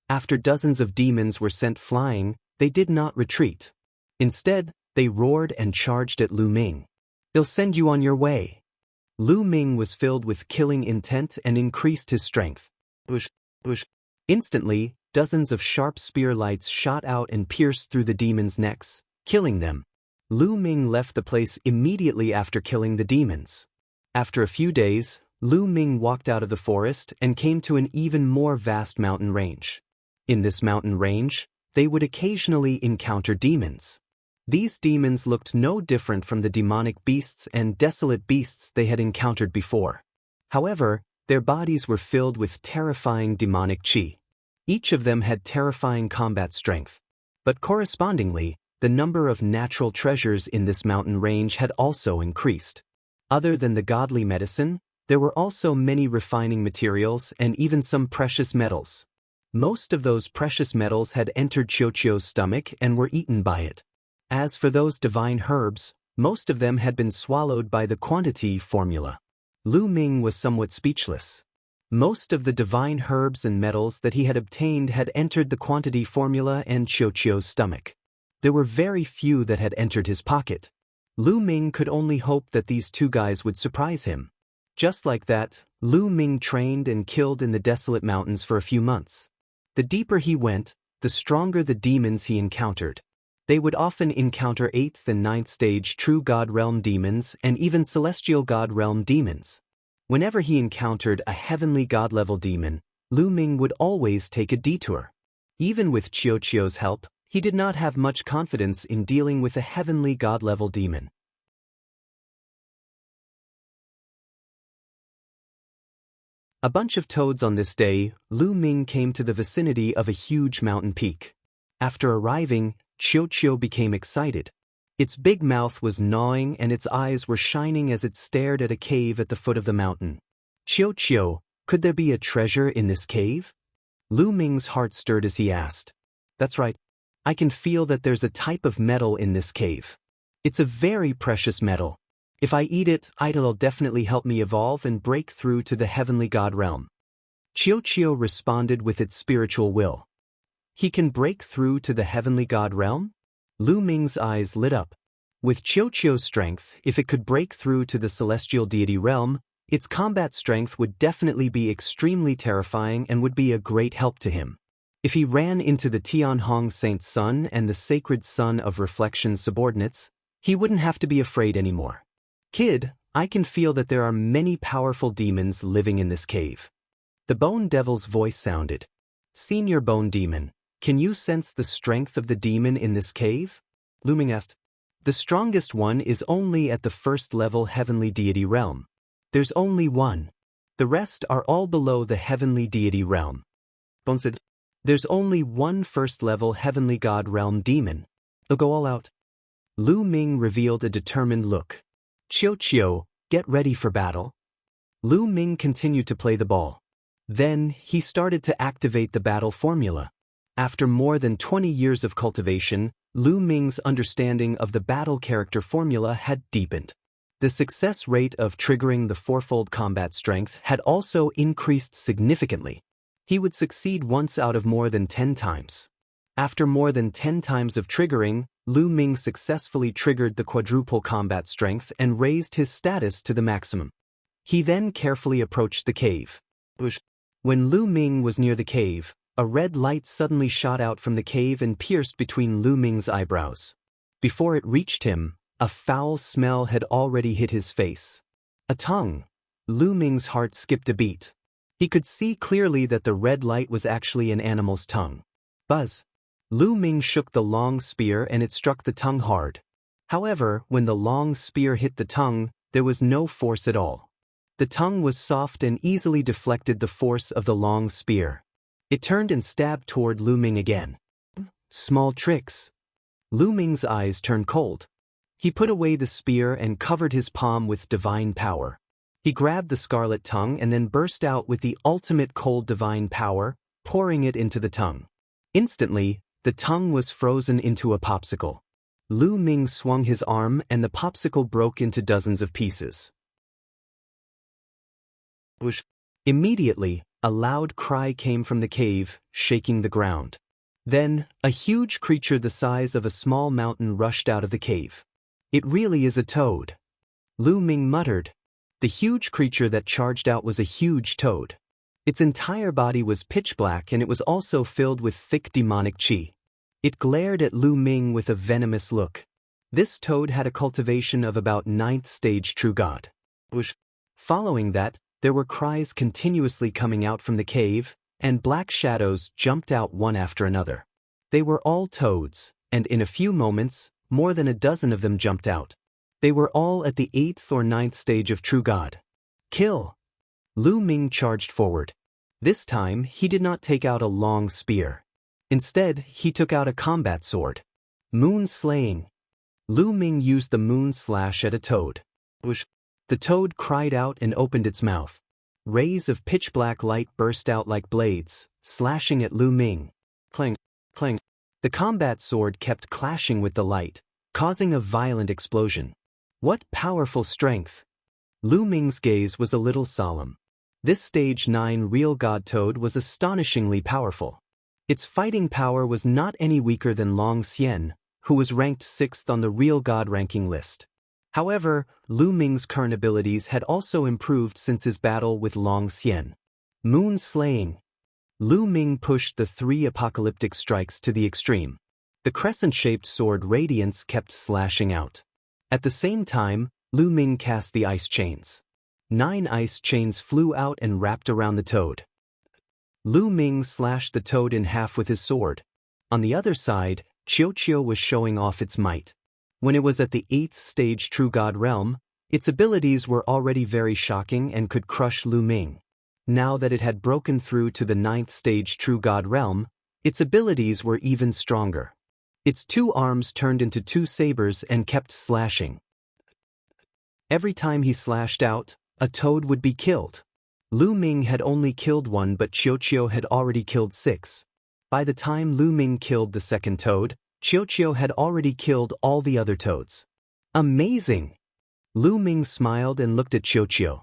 After dozens of demons were sent flying, they did not retreat. Instead, they roared and charged at Lu Ming. They'll send you on your way. Lu Ming was filled with killing intent and increased his strength. Instantly, dozens of sharp spear lights shot out and pierced through the demons' necks, killing them. Lu Ming left the place immediately after killing the demons. After a few days, Lu Ming walked out of the forest and came to an even more vast mountain range. In this mountain range, they would occasionally encounter demons. These demons looked no different from the demonic beasts and desolate beasts they had encountered before. However, their bodies were filled with terrifying demonic chi. Each of them had terrifying combat strength. But correspondingly, the number of natural treasures in this mountain range had also increased. Other than the godly medicine, there were also many refining materials and even some precious metals. Most of those precious metals had entered Qiuqiu's stomach and were eaten by it. As for those divine herbs, most of them had been swallowed by the quantity formula. Lu Ming was somewhat speechless. Most of the divine herbs and metals that he had obtained had entered the quantity formula and Qiuqiu's stomach. There were very few that had entered his pocket. Lu Ming could only hope that these two guys would surprise him. Just like that, Lu Ming trained and killed in the desolate mountains for a few months. The deeper he went, the stronger the demons he encountered. They would often encounter 8th and 9th stage true God realm demons and even celestial God realm demons. Whenever he encountered a heavenly God level demon, Lu Ming would always take a detour. Even with Qiuqiu's help, He did not have much confidence in dealing with a heavenly god-level demon. A bunch of toads on this day, Lu Ming came to the vicinity of a huge mountain peak. After arriving, Qiu became excited. Its big mouth was gnawing and its eyes were shining as it stared at a cave at the foot of the mountain. Qiu, could there be a treasure in this cave? Lu Ming's heart stirred as he asked. That's right. I can feel that there's a type of metal in this cave. It's a very precious metal. If I eat it, it'll definitely help me evolve and break through to the heavenly god realm. Qiu responded with its spiritual will. He can break through to the heavenly god realm? Lu Ming's eyes lit up. With Qiu's strength, if it could break through to the celestial deity realm, its combat strength would definitely be extremely terrifying and would be a great help to him. If he ran into the Tianhong Saint's son and the sacred son of reflection subordinates, he wouldn't have to be afraid anymore. Kid, I can feel that there are many powerful demons living in this cave. The Bone Devil's voice sounded. Senior Bone Demon, can you sense the strength of the demon in this cave? Lu Ming asked. The strongest one is only at the first level heavenly deity realm. There's only one. The rest are all below the heavenly deity realm. Bone said, there's only one first-level heavenly god realm demon. They'll go all out. Lu Ming revealed a determined look. Qiu, get ready for battle. Lu Ming continued to play the ball. Then, he started to activate the battle formula. After more than 20 years of cultivation, Lu Ming's understanding of the battle character formula had deepened. The success rate of triggering the fourfold combat strength had also increased significantly. He would succeed once out of more than 10 times. After more than 10 times of triggering, Lu Ming successfully triggered the quadruple combat strength and raised his status to the maximum. He then carefully approached the cave. When Lu Ming was near the cave, a red light suddenly shot out from the cave and pierced between Lu Ming's eyebrows. Before it reached him, a foul smell had already hit his face. A tongue. Lu Ming's heart skipped a beat. He could see clearly that the red light was actually an animal's tongue. Buzz. Lu Ming shook the long spear and it struck the tongue hard. However, when the long spear hit the tongue, there was no force at all. The tongue was soft and easily deflected the force of the long spear. It turned and stabbed toward Lu Ming again. Small tricks. Lu Ming's eyes turned cold. He put away the spear and covered his palm with divine power. He grabbed the scarlet tongue and then burst out with the ultimate cold divine power, pouring it into the tongue. Instantly, the tongue was frozen into a popsicle. Lu Ming swung his arm and the popsicle broke into dozens of pieces. Whoosh. Immediately, a loud cry came from the cave, shaking the ground. Then, a huge creature the size of a small mountain rushed out of the cave. It really is a toad. Lu Ming muttered. The huge creature that charged out was a huge toad. Its entire body was pitch black and it was also filled with thick demonic qi. It glared at Lu Ming with a venomous look. This toad had a cultivation of about 9th stage true god. Following that, there were cries continuously coming out from the cave, and black shadows jumped out one after another. They were all toads, and in a few moments, more than a dozen of them jumped out. They were all at the 8th or 9th stage of true god. Kill! Lu Ming charged forward. This time, he did not take out a long spear. Instead, he took out a combat sword. Moon slaying. Lu Ming used the moon slash at a toad. The toad cried out and opened its mouth. Rays of pitch black light burst out like blades, slashing at Lu Ming. Clang, clang. The combat sword kept clashing with the light, causing a violent explosion. What powerful strength! Lu Ming's gaze was a little solemn. This stage 9 real god toad was astonishingly powerful. Its fighting power was not any weaker than Long Xian, who was ranked 6th on the real god ranking list. However, Lu Ming's current abilities had also improved since his battle with Long Xian. Moon slaying. Lu Ming pushed the 3 apocalyptic strikes to the extreme. The crescent-shaped sword radiance kept slashing out. At the same time, Lu Ming cast the ice chains. 9 ice chains flew out and wrapped around the toad. Lu Ming slashed the toad in half with his sword. On the other side, Chiu was showing off its might. When it was at the 8th stage True God realm, its abilities were already very shocking and could crush Lu Ming. Now that it had broken through to the 9th stage True God realm, its abilities were even stronger. Its 2 arms turned into 2 sabers and kept slashing. Every time he slashed out, a toad would be killed. Lu Ming had only killed 1, but Chiu had already killed 6. By the time Lu Ming killed the second toad, Chiu had already killed all the other toads. Amazing! Lu Ming smiled and looked at Chiu.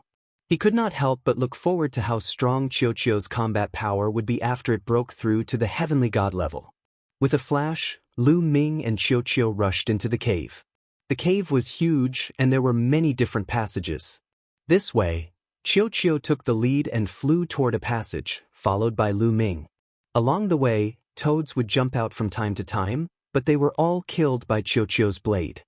He could not help but look forward to how strong Chiu's combat power would be after it broke through to the heavenly god level. With a flash, Lu Ming and Chiu rushed into the cave. The cave was huge and there were many different passages. This way, Chiu took the lead and flew toward a passage, followed by Lu Ming. Along the way, toads would jump out from time to time, but they were all killed by Chiu's blade.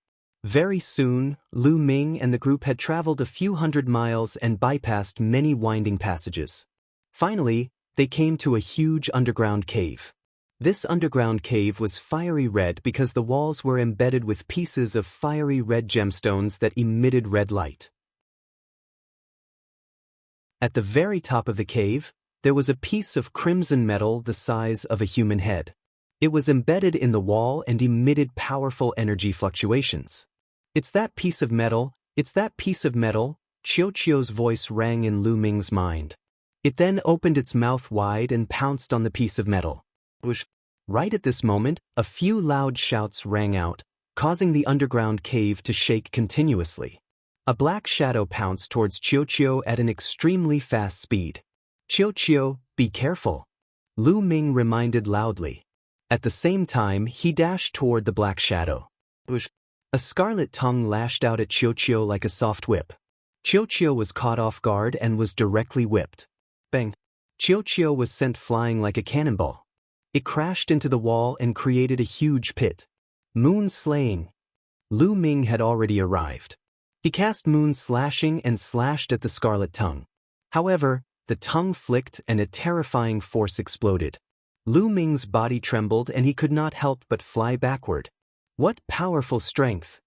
Very soon, Lu Ming and the group had traveled a few hundred miles and bypassed many winding passages. Finally, they came to a huge underground cave. This underground cave was fiery red because the walls were embedded with pieces of fiery red gemstones that emitted red light. At the very top of the cave, there was a piece of crimson metal the size of a human head. It was embedded in the wall and emitted powerful energy fluctuations. "It's that piece of metal, it's that piece of metal," Chiu's voice rang in Lu Ming's mind. It then opened its mouth wide and pounced on the piece of metal. Right at this moment, a few loud shouts rang out, causing the underground cave to shake continuously. A black shadow pounced towards Chiu at an extremely fast speed. "Chiu, be careful," Lu Ming reminded loudly. At the same time, he dashed toward the black shadow. A scarlet tongue lashed out at Chiu like a soft whip. Chiu was caught off guard and was directly whipped. Bang! Chiu was sent flying like a cannonball. It crashed into the wall and created a huge pit. Moon slaying. Lu Ming had already arrived. He cast moon slashing and slashed at the scarlet tongue. However, the tongue flicked and a terrifying force exploded. Lu Ming's body trembled and he could not help but fly backward. What powerful strength!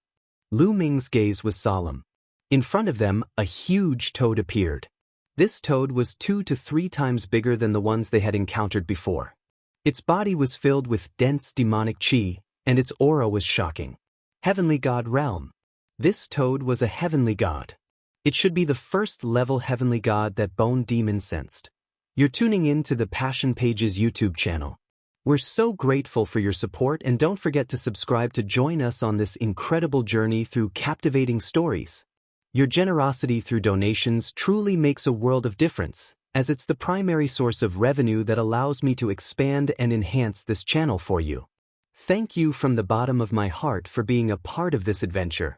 Lu Ming's gaze was solemn. In front of them, a huge toad appeared. This toad was 2 to 3 times bigger than the ones they had encountered before. Its body was filled with dense demonic chi, and its aura was shocking. Heavenly God realm. This toad was a heavenly god. It should be the first-level heavenly god that Bone Demon sensed. You're tuning in to the Passion Pages YouTube channel. We're so grateful for your support, and don't forget to subscribe to join us on this incredible journey through captivating stories. Your generosity through donations truly makes a world of difference, as it's the primary source of revenue that allows me to expand and enhance this channel for you. Thank you from the bottom of my heart for being a part of this adventure.